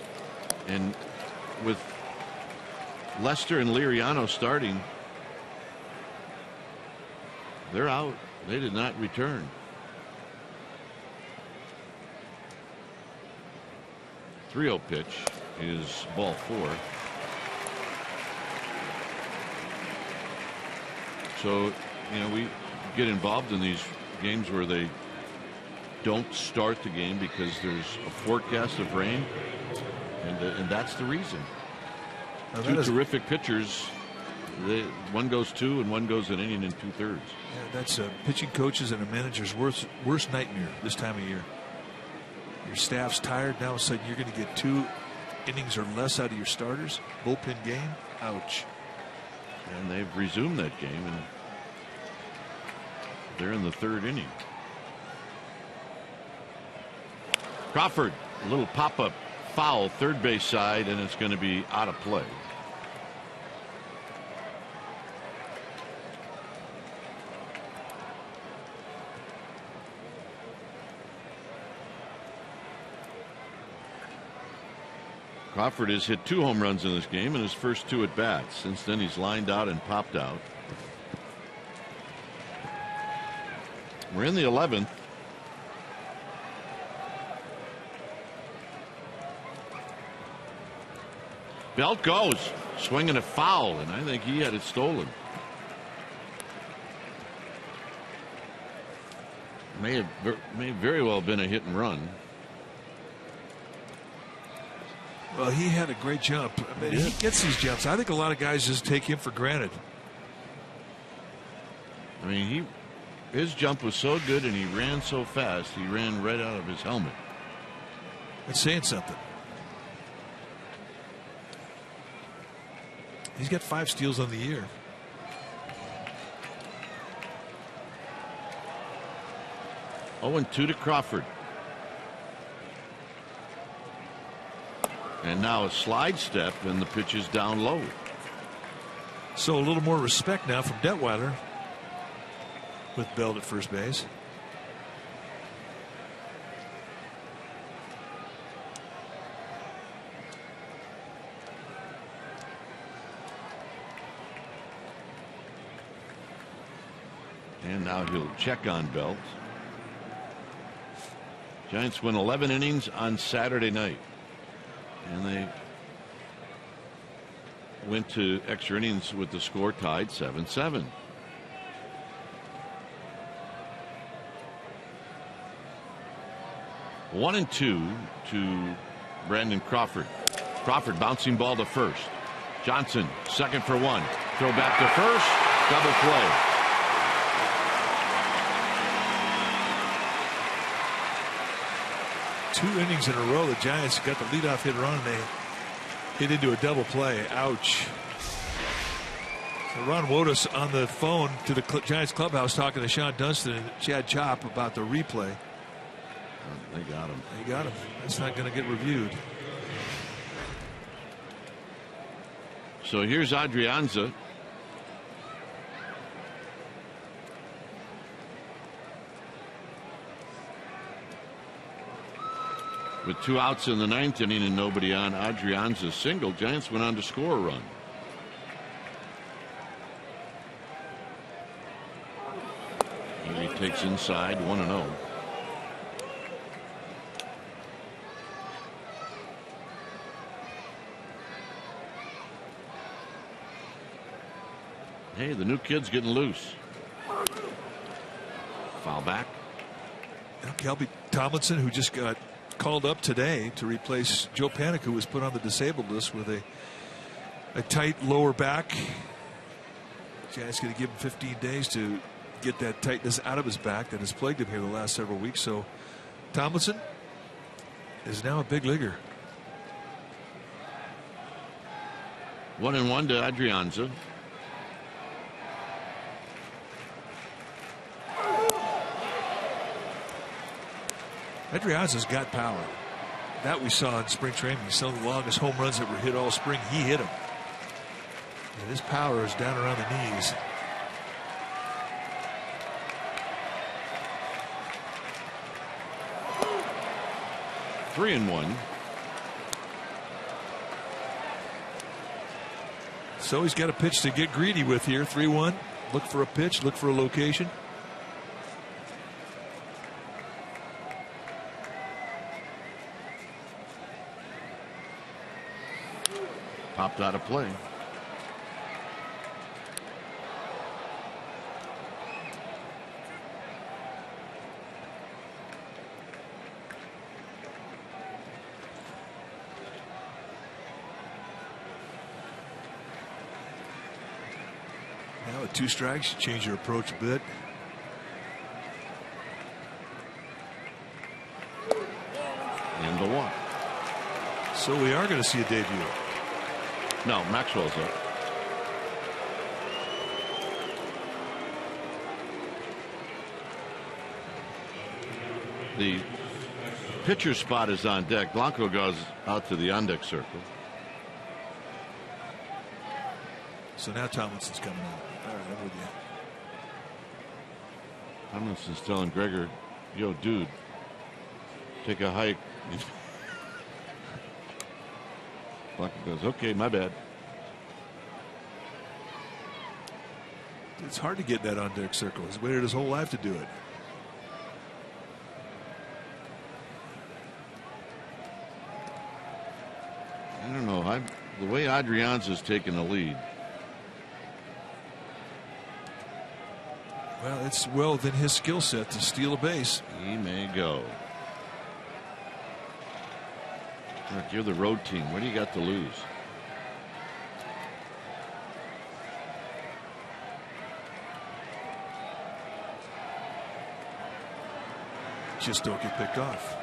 and with Lester and Liriano starting, they're out. They did not return. The 3-0 pitch is ball 4. So, you know, we get involved in these games where they don't start the game because there's a forecast of rain, and that's the reason. Now 2 terrific pitchers. One goes 2 and one goes an inning and 2/3. Yeah, that's a pitching coach's and a manager's worst nightmare this time of year. Your staff's tired. Now all of a sudden you're going to get 2 innings or less out of your starters. Bullpen game. Ouch. And they've resumed that game, and they're in the 3rd inning. Crawford, a little pop-up foul, third base side, and it's going to be out of play. Crawford has hit 2 home runs in this game in his first 2 at bats. Since then, he's lined out and popped out. We're in the 11th. Belt goes, swinging a foul, and I think he had it stolen. May very well have been a hit and run. Well, he had a great jump. I mean, he gets these jumps. I think a lot of guys just take him for granted. I mean, his jump was so good and he ran so fast, he ran right out of his helmet. That's saying something. He's got 5 steals on the year. Oh, and 2 to Crawford. And now a slide step, and the pitch is down low. So a little more respect now from Detweiler with Belt at first base. And now he'll check on Belt. Giants win 11 innings on Saturday night. And they went to extra innings with the score tied 7-7. 1-2 to Brandon Crawford. Crawford bouncing ball to first. Johnson second for one. Throw back to first. Double play. Two innings in a row, the Giants got the leadoff hitter on, and they hit into a double play. Ouch. So Ron Wotus on the phone to the Giants clubhouse talking to Sean Dunston and Chad Chopp about the replay. They got him. They got him. That's not going to get reviewed. So here's Adrianza. With 2 outs in the 9th inning and nobody on, Adrianza's single. Giants went on to score a run. He takes inside 1-0. Hey, the new kid's getting loose. Foul back. Kelby Tomlinson, who just got called up today to replace Joe Panik, who was put on the disabled list with a tight lower back. Giants going to give him 15 days to get that tightness out of his back that has plagued him here the last several weeks. So Tomlinson is now a big leaguer. 1-1 to Adrianza. Adrianza's got power. That we saw in spring training. Some of the longest home runs that were hit all spring, he hit them. And his power is down around the knees. Three and one. So he's got a pitch to get greedy with here. 3-1. Look for a pitch. Look for a location. Popped out of play. Now with 2 strikes, you change your approach a bit. And the 1. So we are going to see a debut. No, Maxwell's up. The pitcher spot is on deck. Blanco goes out to the on deck circle. So now Tomlinson's coming out. All right, I'm with you. Tomlinson's telling Gregor, yo, dude, take a hike. Blanco goes, okay, my bad. It's hard to get that on deck circle. He's waited his whole life to do it. I don't know. The way Adrianza's taking the lead. Well, it's well within his skill set to steal a base. He may go. Look, you're the road team. What do you got to lose? Just don't get picked off.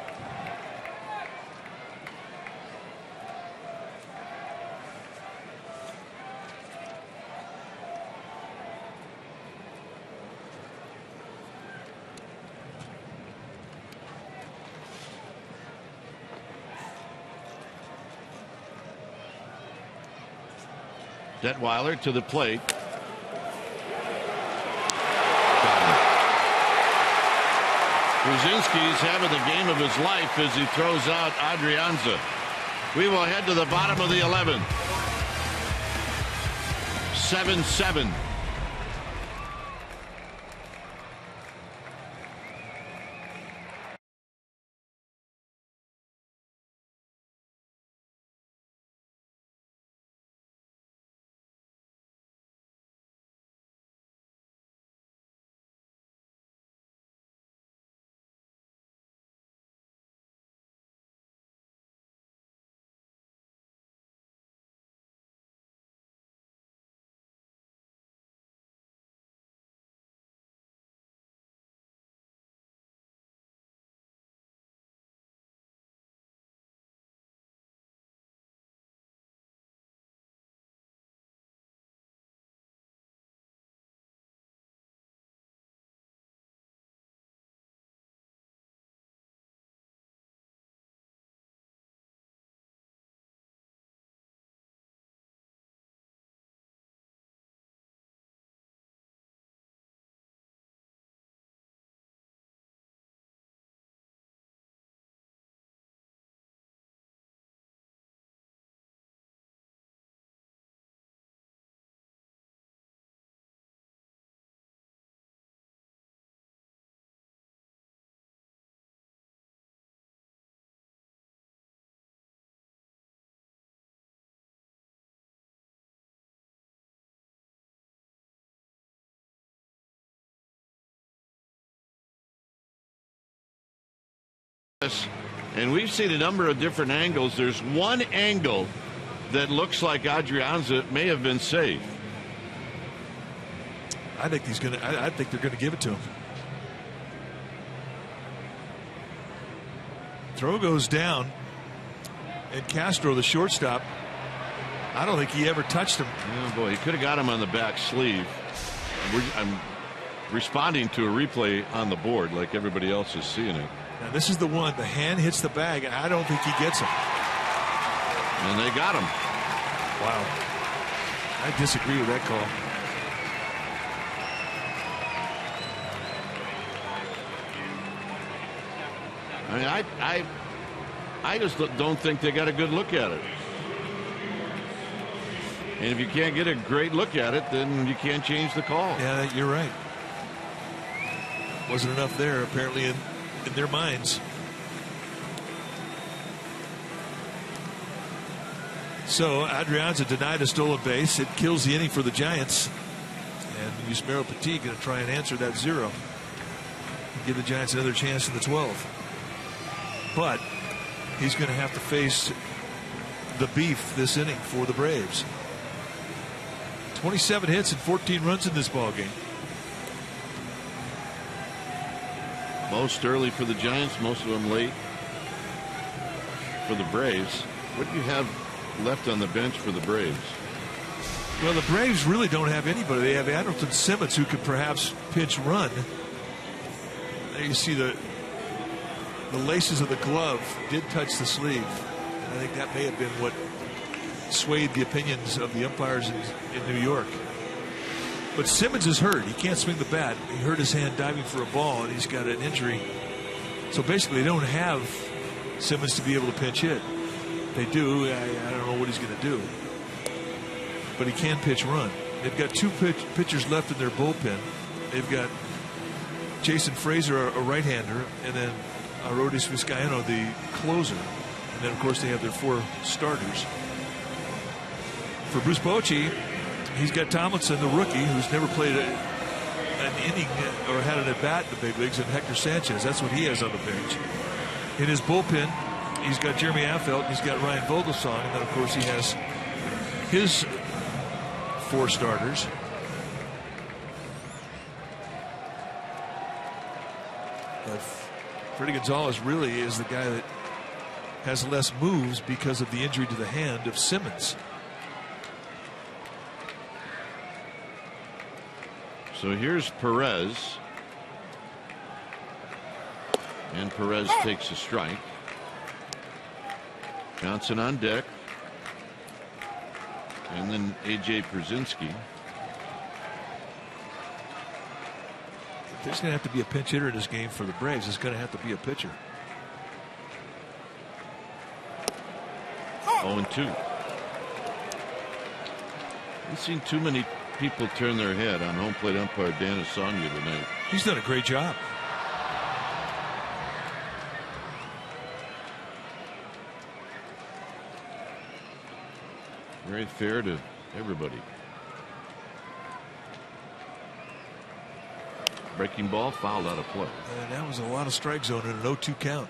Detweiler to the plate. Brzezinski's having the game of his life as he throws out Adrianza. We will head to the bottom of the 11th. 7-7. And we've seen a number of different angles. There's one angle that looks like Adrianza may have been safe. I think I think they're gonna give it to him. Throw goes down, and Castro, the shortstop, I don't think he ever touched him. Oh boy, he could have got him on the back sleeve. I'm responding to a replay on the board like everybody else is seeing it. Now this is the one. The hand hits the bag. I don't think he gets him. And they got him. Wow. I disagree with that call. I mean, I just don't think they got a good look at it. And if you can't get a great look at it, then you can't change the call. Yeah, you're right. Wasn't enough there, apparently, in their minds. So Adrianza denied a stolen base. It kills the inning for the Giants. And Yusmeiro Petit going to try and answer that 0. And give the Giants another chance in the 12th. But he's going to have to face the beef this inning for the Braves. 27 hits and 14 runs in this ball game. Most early for the Giants, most of them late for the Braves. What do you have left on the bench for the Braves? Well, the Braves really don't have anybody. They have Andrelton Simmons, who could perhaps pinch run. There you see the laces of the glove did touch the sleeve. And I think that may have been what swayed the opinions of the umpires in New York. But Simmons is hurt. He can't swing the bat. He hurt his hand diving for a ball, and he's got an injury. So basically, they don't have Simmons to be able to pinch hit. They do. I don't know what he's going to do. But he can pitch run. They've got 2 pitchers left in their bullpen. They've got Jason Frazier, a right-hander, and then Arodys Vizcaíno, the closer. And then, of course, they have their 4 starters. For Bruce Bochy, he's got Tomlinson, the rookie, who's never played an inning or had an at-bat in the big leagues, and Hector Sanchez. That's what he has on the bench. In his bullpen, he's got Jeremy Affeldt, he's got Ryan Vogelsong, and then, of course, he has his 4 starters. But Freddie Gonzalez really is the guy that has less moves because of the injury to the hand of Simmons. So here's Perez. And Perez takes a strike. Johnson on deck. And then A.J. Pierzynski. There's going to have to be a pinch hitter in this game for the Braves. It's going to have to be a pitcher. 0-2. I've seen too many people turn their head on home plate umpire Dan Asanya tonight. He's done a great job. Very fair to everybody. Breaking ball fouled out of play. And that was a lot of strike zone in an 0-2 count.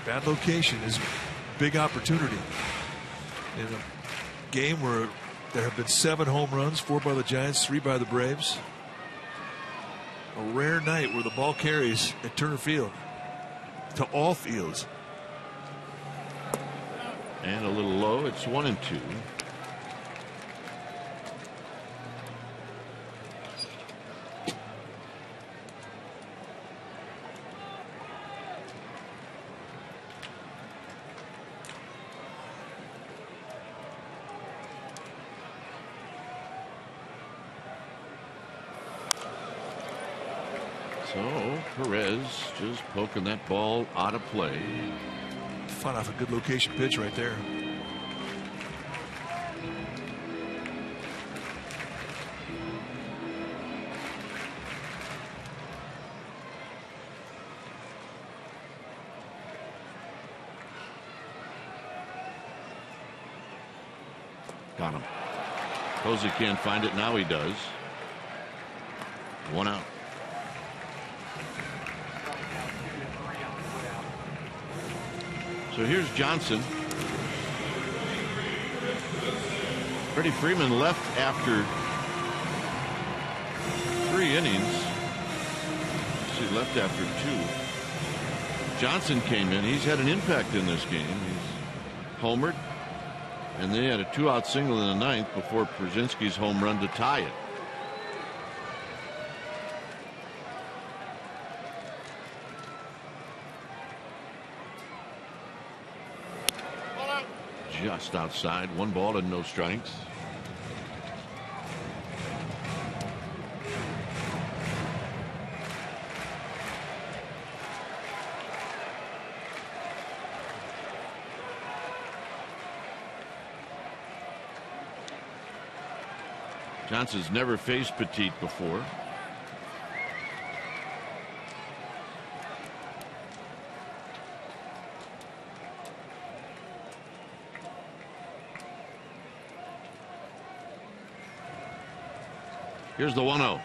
Bad location is big opportunity in a game where there have been 7 home runs, 4 by the Giants, 3 by the Braves. A rare night where the ball carries at Turner Field to all fields. And a little low. It's 1-2. So Perez just poking that ball out of play. Fought off a good location pitch right there. Got him. Posey can't find it. Now he does. 1 out. So here's Johnson. Freddie Freeman left after 3 innings. He left after 2. Johnson came in. He's had an impact in this game. He's homered. And they had a 2-out single in the 9th before Przinsky's home run to tie it. Just outside, 1 ball and no strikes. Johnson's never faced Petit before. Here's the 1-0.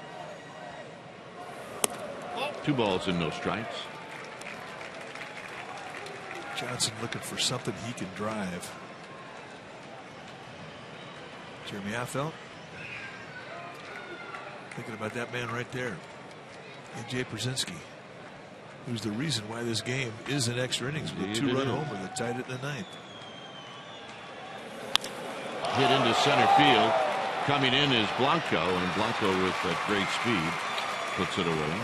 2 balls and no strikes. Johnson looking for something he can drive. Jeremy Affeldt. Thinking about that man right there. And Jay Przinsky, who's the reason why this game is an extra innings with a 2-run homer that tied it in the 9th. Hit into center field. Coming in is Blanco, and Blanco with great speed puts it away.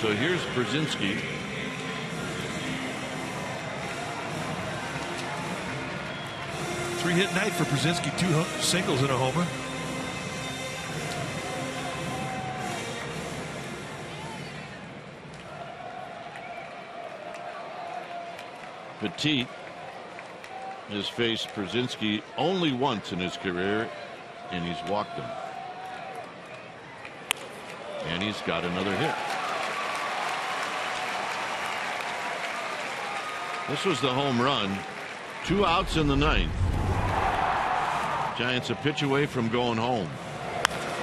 So here's Przinsky. Three-hit night for Przinsky, 2 singles and a homer. Petit has faced Przinsky only once in his career, and he's walked him. And he's got another hit. This was the home run. 2 outs in the 9th. Giants a pitch away from going home.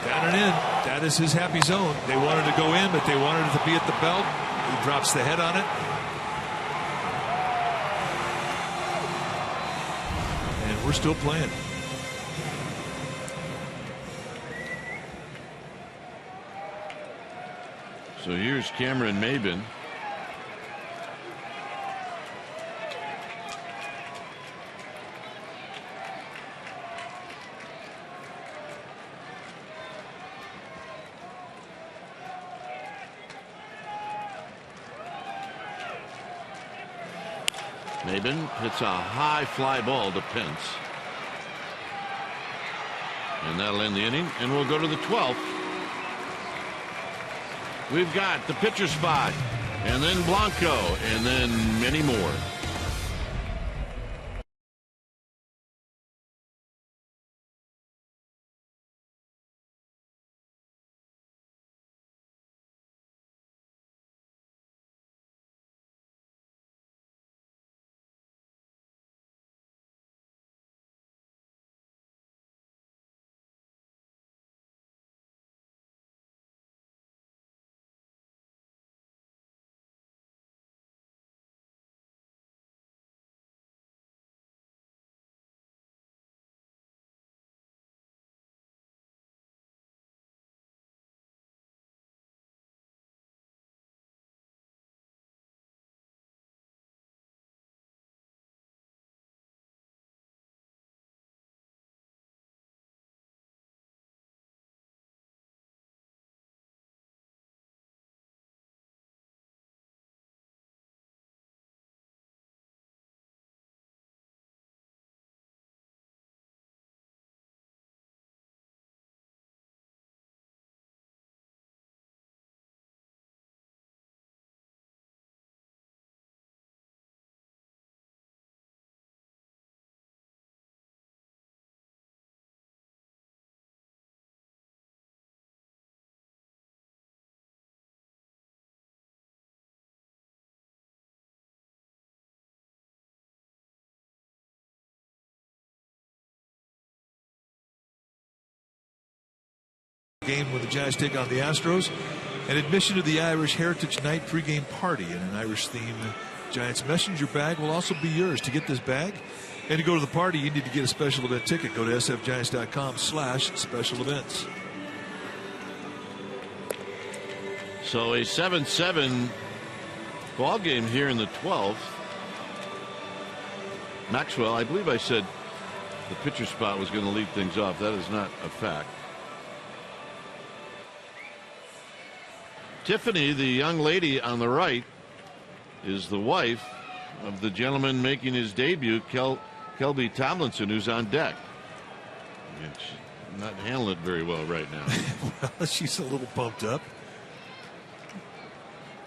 Down and in. That is his happy zone. They wanted to go in, but they wanted it to be at the belt. He drops the head on it. And we're still playing. So here's Cameron Maybin. Maybin hits a high fly ball to Pence. And that'll end the inning, and we'll go to the 12th. We've got the pitcher spot, and then Blanco, and then many more. game when the Giants take on the Astros. And admission to the Irish Heritage Night pregame party in an Irish-themed Giants messenger bag will also be yours. To get this bag and to go to the party, you need to get a special event ticket. Go to sfgiants.com/special events. So a 7-7 ball game here in the 12th. Maxwell, I believe I said the pitcher spot was going to lead things off. That is not a fact. Tiffany, the young lady on the right, is the wife of the gentleman making his debut, Kelby Tomlinson, who's on deck. She's not handling it very well right now. Well, she's a little pumped up.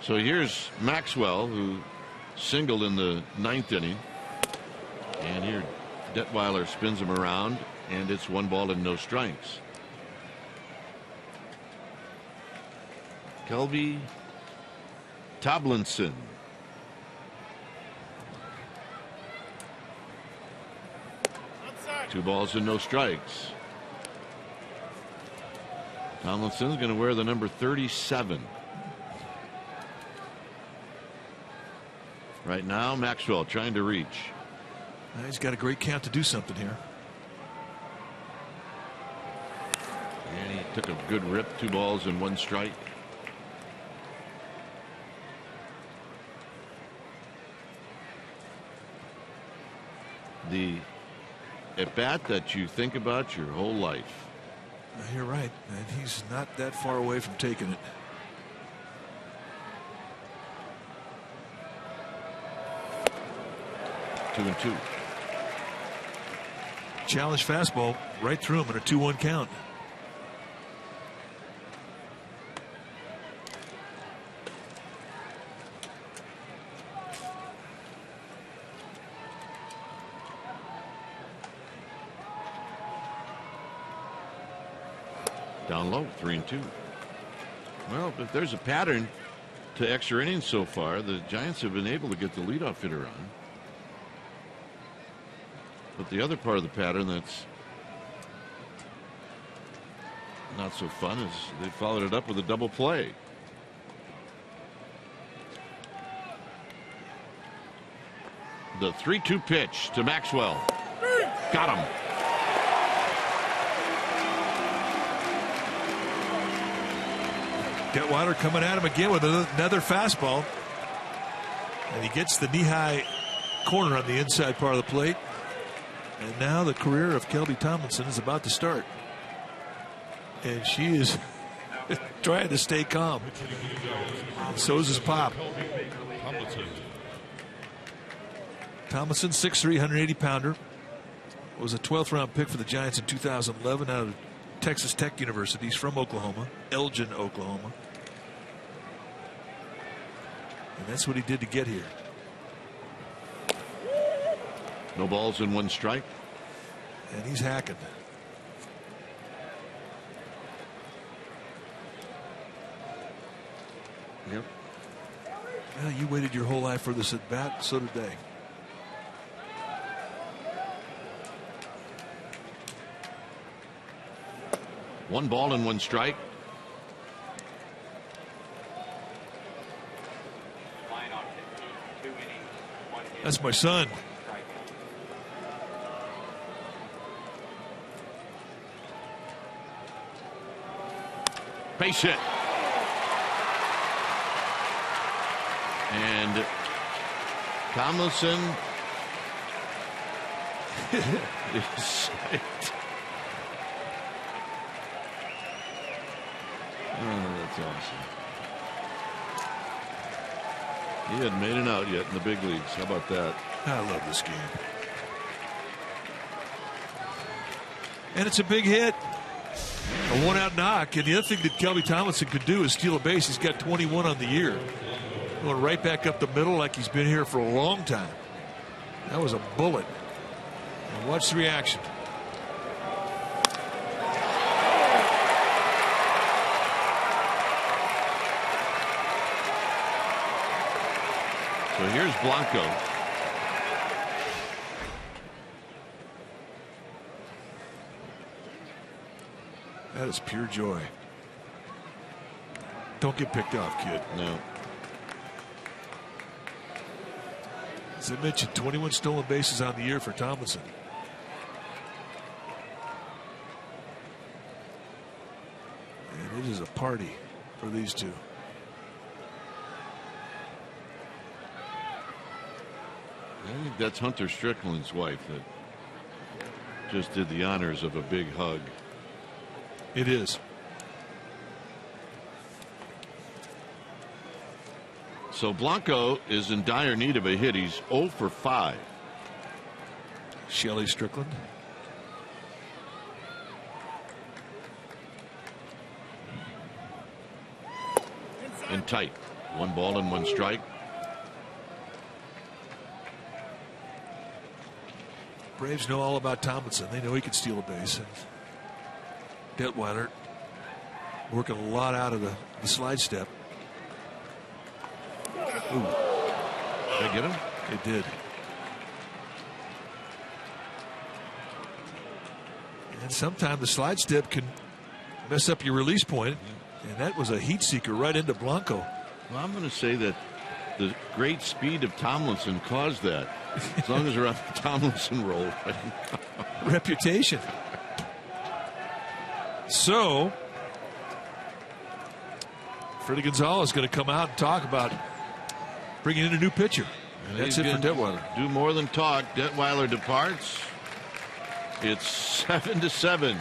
So here's Maxwell, who singled in the 9th inning. And here Detweiler spins him around, and it's 1 ball and no strikes. Kelby Tomlinson. Outside. 2 balls and no strikes. Tomlinson's going to wear the number 37. Right now, Maxwell trying to reach. He's got a great count to do something here. And he took a good rip. 2 balls and 1 strike. The at bat that you think about your whole life. You're right, and he's not that far away from taking it. Two and two. Challenge fastball right through him in a 2-1 count. Down low, 3-2. Well, if there's a pattern to extra innings so far, the Giants have been able to get the leadoff hitter on. But the other part of the pattern that's not so fun is they followed it up with a double play. The 3-2 pitch to Maxwell. Got him. Detweiler coming at him again with another fastball. And he gets the knee-high corner on the inside part of the plate. And now the career of Kelby Tomlinson is about to start. And she is trying to stay calm. So is his pop. Tomlinson, 6'3", 180-pounder. Was a 12th round pick for the Giants in 2011 out of Texas Tech University. He's from Oklahoma, Elgin, Oklahoma. And that's what he did to get here. No balls and 1 strike. And he's hacking. Yep. Well, you waited your whole life for this at bat. So did they. One ball and 1 strike. That's my son. Base hit. And Tomlinson is sacked. Oh, that's awesome. He hadn't made it out yet in the big leagues. How about that? I love this game. And it's a big hit. A 1-out knock. And the other thing that Kelby Tomlinson could do is steal a base. He's got 21 on the year. Going right back up the middle like he's been here for a long time. That was a bullet. And watch the reaction. So here's Blanco. That is pure joy. Don't get picked off, kid. No. As I mentioned, 21 stolen bases on the year for Tomlinson. And it is a party for these two. I think that's Hunter Strickland's wife that just did the honors of a big hug. It is. So Blanco is in dire need of a hit. He's 0 for 5. Shelly Strickland. And tight. 1 ball and 1 strike. Braves know all about Tomlinson. They know he can steal a base. And Detweiler working a lot out of the slide step. Ooh. Did they get him? It did. And sometimes the slide step can mess up your release point. And that was a heat seeker right into Blanco. Well, I'm going to say that the great speed of Tomlinson caused that. As long as we're on the Tomlinson roll. Reputation. So, Freddie Gonzalez is going to come out and talk about bringing in a new pitcher. And that's it for Detweiler. Do more than talk. Detweiler departs. It's 7-7.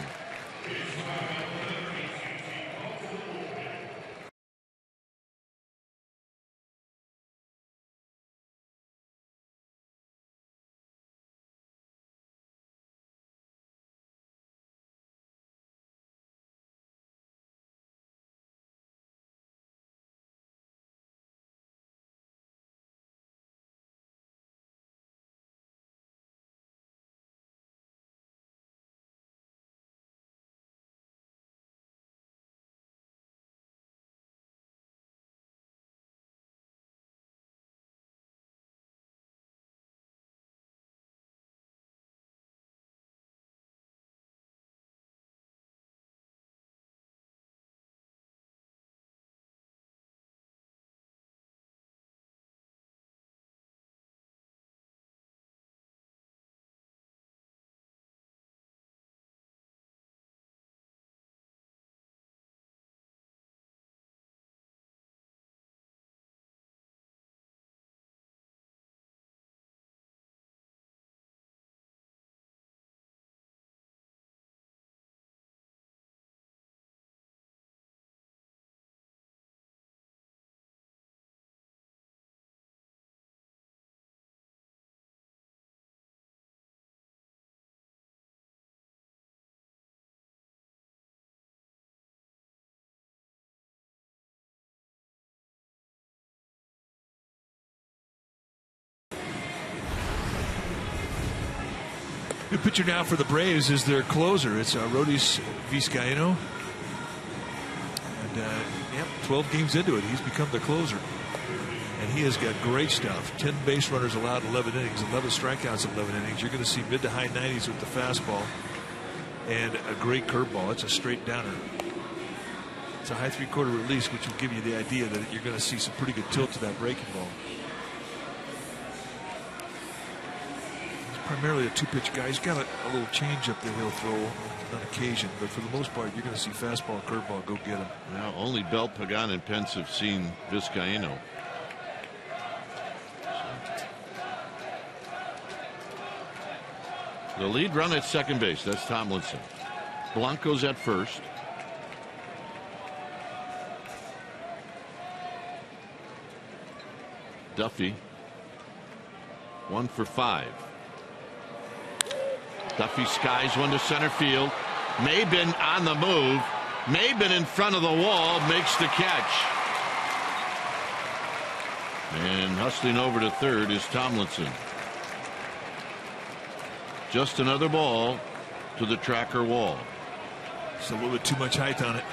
New pitcher now for the Braves is their closer. It's Arodys Vizcaíno. And 12 games into it, he's become the closer. And he has got great stuff. 10 base runners allowed, 11 innings, 11 strikeouts in 11 innings. You're going to see mid to high 90s with the fastball and a great curveball. It's a straight downer. It's a high 3/4 release, which will give you the idea that you're going to see some pretty good tilt to that breaking ball. Primarily a two-pitch guy. He's got a little change-up that he'll throw on occasion, but for the most part, you're going to see fastball and curveball go get him. Now, only Bell, Pagan, and Pence have seen Vizcaíno. The lead run at second base, that's Tomlinson. Blanco's at first. Duffy, 1 for 5. Duffy skies one to center field. Maybin on the move. Maybin in front of the wall makes the catch. And hustling over to third is Tomlinson. Just another ball to the tracker wall. Just a little bit too much height on it.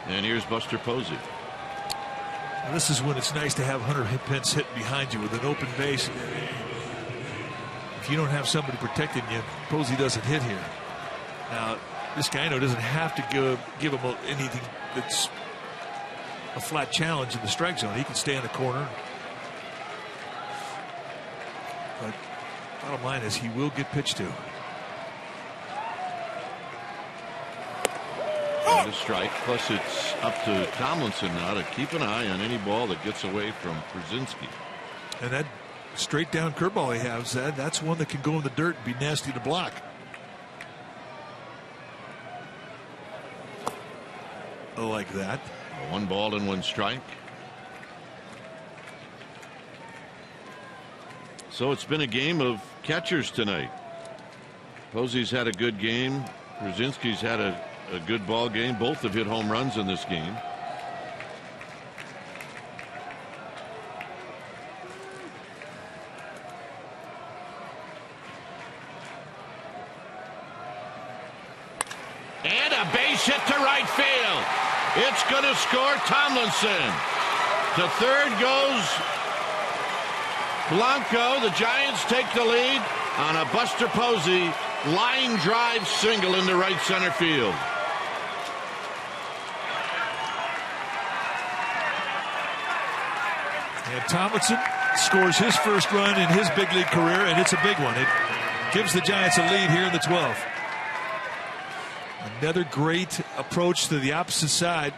And here's Buster Posey. Well, this is when it's nice to have Hunter Pence hitting behind you with an open base. If you don't have somebody protecting you, Posey doesn't hit here. Now, Vizcaino doesn't have to give him anything that's a flat challenge in the strike zone. He can stay in the corner. But bottom line is he will get pitched to. And a strike. Plus it's up to Tomlinson now to keep an eye on any ball that gets away from Brzezinski. And that straight down curveball he has, that's one that can go in the dirt and be nasty to block. I like that. 1 ball and 1 strike. So it's been a game of catchers tonight. Posey's had a good game. Brzezinski's had a good ball game. Both have hit home runs in this game. And a base hit to right field. It's going to score Tomlinson. To third goes Blanco. The Giants take the lead on a Buster Posey line drive single into right center field. And Tomlinson scores his first run in his big league career, and it's a big one. It gives the Giants a lead here in the 12th. Another great approach to the opposite side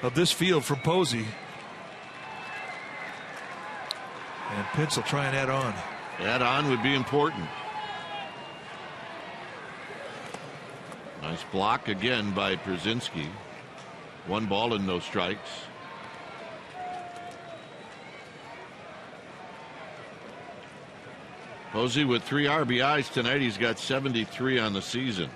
of this field from Posey. And Pitts will try and add on. Add on would be important. Nice block again by Brzezinski. 1 ball and no strikes. Posey with 3 RBIs tonight. He's got 73 on the season.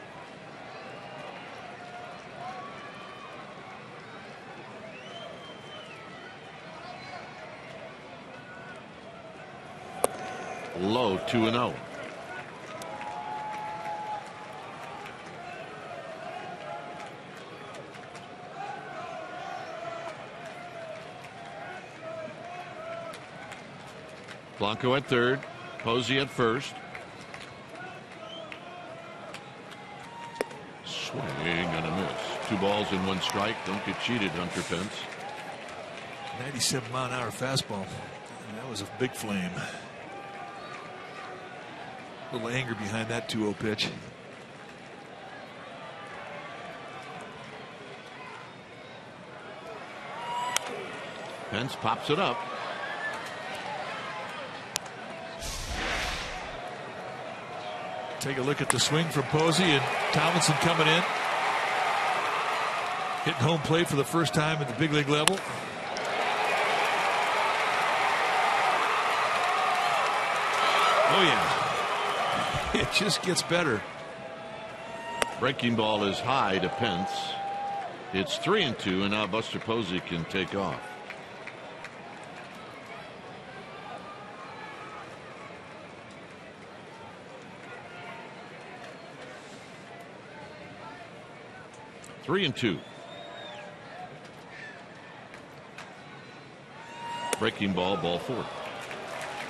Low 2-0. Blanco at third. Posey at first. Swing and a miss. 2 balls and 1 strike. Don't get cheated, Hunter Pence. 97-mile-an-hour fastball. And that was a big flame. A little anger behind that 2-0 pitch. Pence pops it up. Take a look at the swing from Posey, and Tomlinson coming in. Hitting home plate for the first time at the big league level. Oh, yeah. It just gets better. Breaking ball is high to Pence. It's 3-2, and now Buster Posey can take off. Three and 2. Breaking ball, ball 4.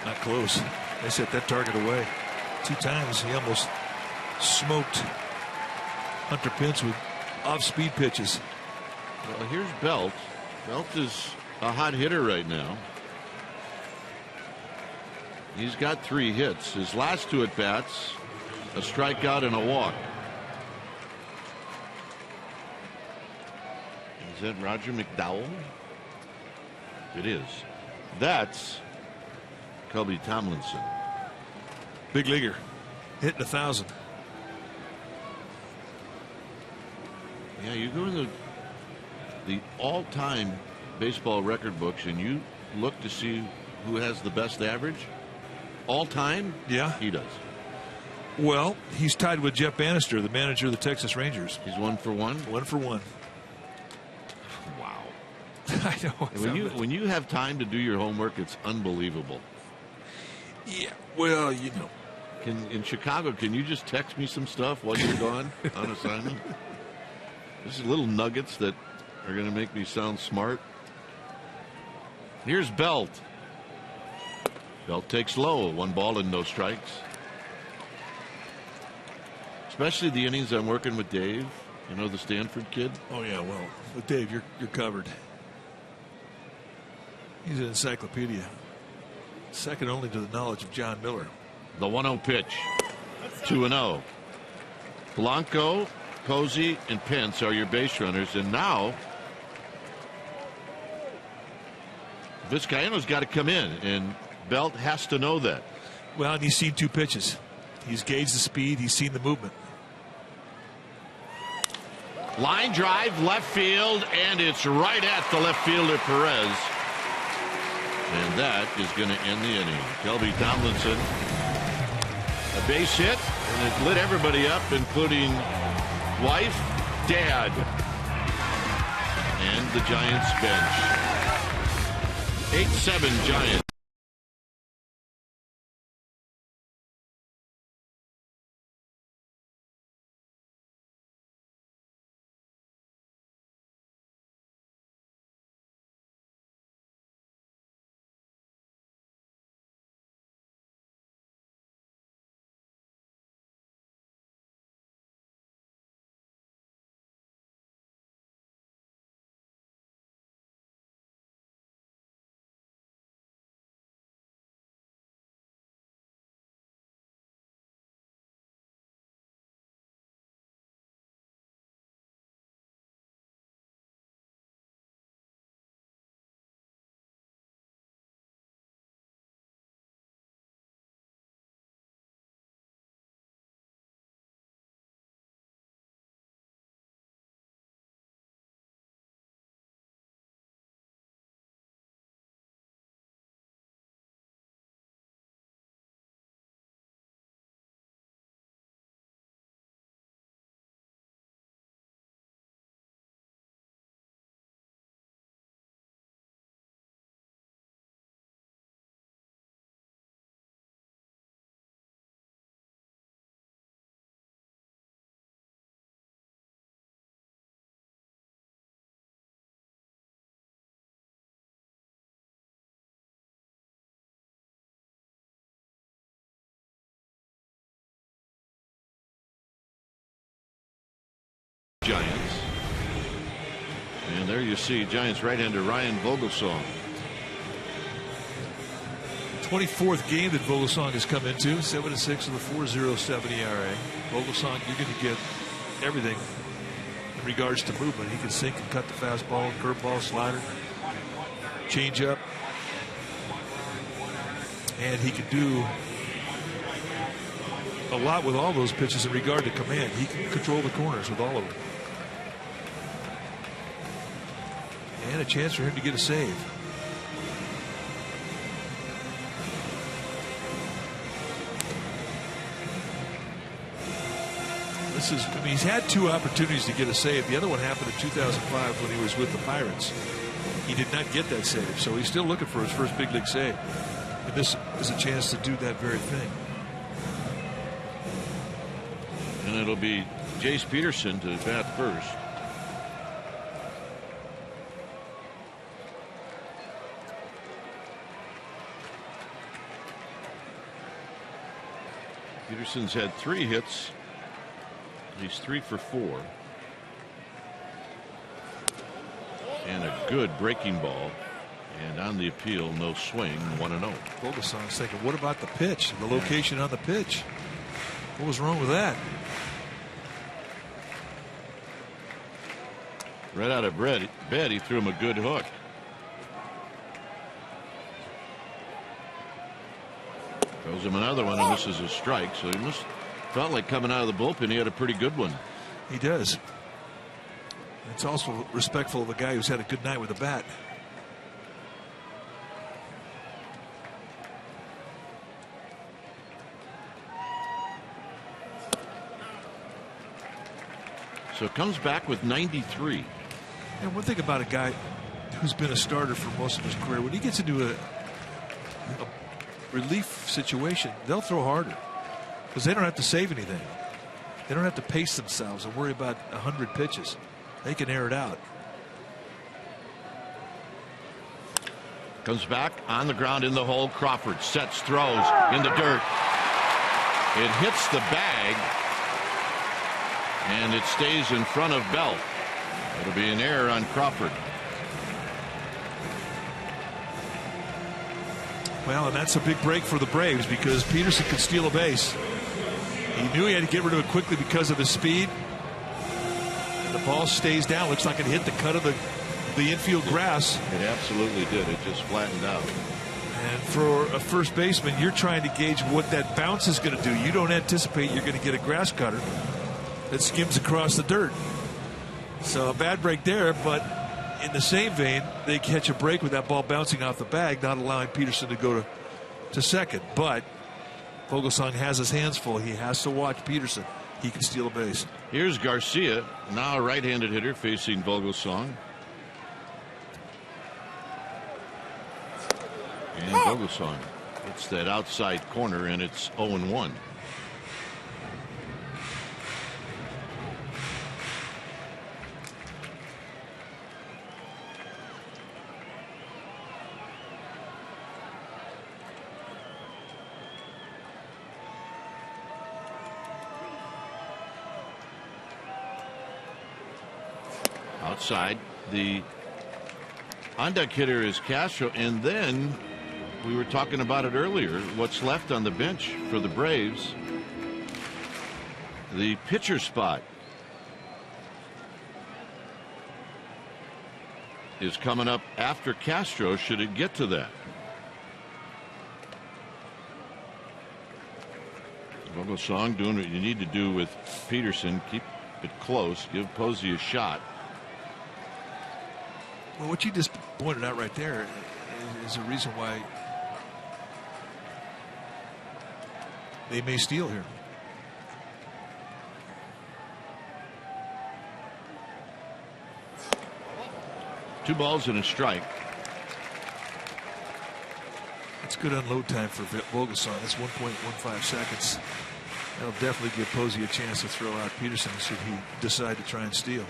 Not close. They set that target away 2 times. He almost smoked Hunter Pence with off-speed pitches. Well, here's Belt. Belt is a hot hitter right now. He's got 3 hits. His last 2 at-bats, a strikeout and a walk. Is that Roger McDowell? It is. That's Colby Tomlinson. Big leaguer. Hitting 1,000. Yeah, you go to the all-time baseball record books and you look to see who has the best average. All-time? Yeah. He does. Well, he's tied with Jeff Bannister, the manager of the Texas Rangers. He's 1 for 1? 1 for 1. Wow. I know. When you have time to do your homework, it's unbelievable. Yeah, well, you know. In Chicago, can you just text me some stuff while you're gone on assignment? Just little nuggets that are going to make me sound smart. Here's Belt. Belt takes low. 1 ball and no strikes. Especially the innings I'm working with Dave. You know, the Stanford kid. Oh yeah, well, with Dave, you're covered. He's an encyclopedia, second only to the knowledge of John Miller. The 1-0 pitch. 2-0. Blanco, Posey, and Pence are your base runners, and now Vizcaino's got to come in, and Belt has to know that. Well, and he's seen 2 pitches. He's gauged the speed. He's seen the movement. Line drive, left field, and it's right at the left fielder, Perez. And that is going to end the inning. Kelby Tomlinson, a base hit, and it lit everybody up, including wife, dad, and the Giants bench. 8-7 Giants. Giants. And there you see Giants right-hander Ryan Vogelsong. 24th game that Vogelsong has come into, 7-6 with a 4.07 ERA. Vogelsong, you're going to get everything in regards to movement. He can sink and cut the fastball, curveball, slider, changeup, and he can do a lot with all those pitches in regard to command. He can control the corners with all of them. And a chance for him to get a save. He's had 2 opportunities to get a save. The other one happened in 2005 when he was with the Pirates. He did not get that save, so he's still looking for his first big league save. And this is a chance to do that very thing. And it'll be Jace Peterson to bat first. Peterson's had 3 hits. He's 3 for 4. And a good breaking ball. And on the appeal, no swing, 1-0. Vogelsong's thinking, what about the pitch? The location on the pitch? What was wrong with that? Right out of bed, he threw him a good hook. Throws him another one, and this is a strike. So he must felt like coming out of the bullpen. He had a pretty good one. He does. It's also respectful of a guy who's had a good night with a bat. So it comes back with 93. And one thing about a guy who's been a starter for most of his career, when he gets into a relief situation, they'll throw harder because they don't have to save anything. They don't have to pace themselves and worry about 100 pitches. They can air it out. Comes back on the ground in the hole. Crawford sets, throws in the dirt. It hits the bag And it stays in front of Bell. It'll be an error on Crawford. Well, and that's a big break for the Braves because Peterson could steal a base. He knew he had to get rid of it quickly because of his speed. And the ball stays down. Looks like it hit the cut of the infield grass. It absolutely did. It just flattened out. And for a first baseman, you're trying to gauge what that bounce is going to do. You don't anticipate you're going to get a grass cutter that skims across the dirt. So a bad break there, but in the same vein, they catch a break with that ball bouncing off the bag, not allowing Peterson to go to second. But Vogelsong has his hands full. He has to watch Peterson. He can steal a base. Here's Garcia, now a right-handed hitter facing Vogelsong. And Vogelsong hits that outside corner, and it's 0-1. Outside, the on-deck hitter is Castro, and then we were talking about it earlier, what's left on the bench for the Braves, the pitcher spot is coming up after Castro, should it get to that. Vogelsong doing what you need to do with Peterson, keep it close, give Posey a shot. Well, what you just pointed out right there is a reason why they may steal here. Two balls and a strike. That's good unload time for Vogelsong. That's 1.15 seconds. That'll definitely give Posey a chance to throw out Peterson should he decide to try and steal.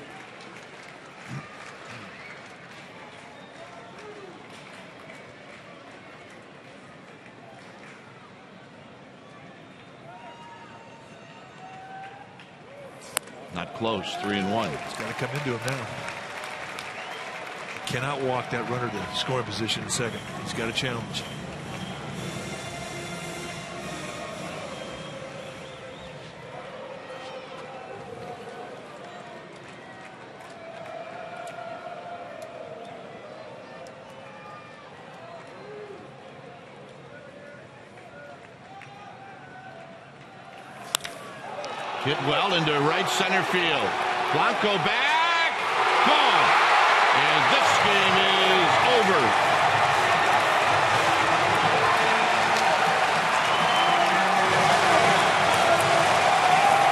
Not close, 3-1. He's got to come into him now. Cannot walk that runner to scoring position in second. He's got a challenge. Hit well into right center field. Blanco back. Gone. And this game is over.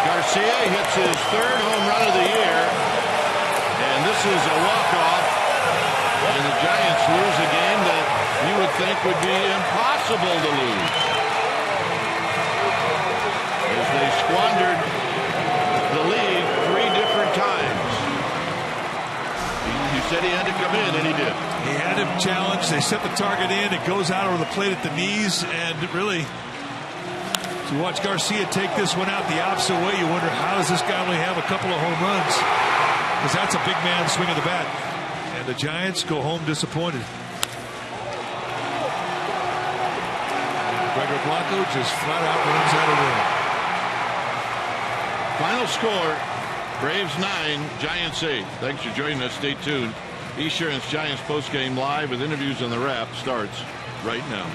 Garcia hits his third home run of the year. And this is a walk-off. And the Giants lose a game that you would think would be impossible to lose. As they squandered the lead 3 different times. He said he had to come in, and he did. He had him challenged. They set the target in. It goes out over the plate at the knees. And really, to watch Garcia take this one out the opposite way, you wonder, how does this guy only have a couple of home runs? Because that's a big man swinging the bat. And the Giants go home disappointed. Gregor Blanco just flat out runs out of room. Final score, Braves 9, Giants 8. Thanks for joining us. Stay tuned. Esurance Giants postgame live with interviews on the wrap starts right now.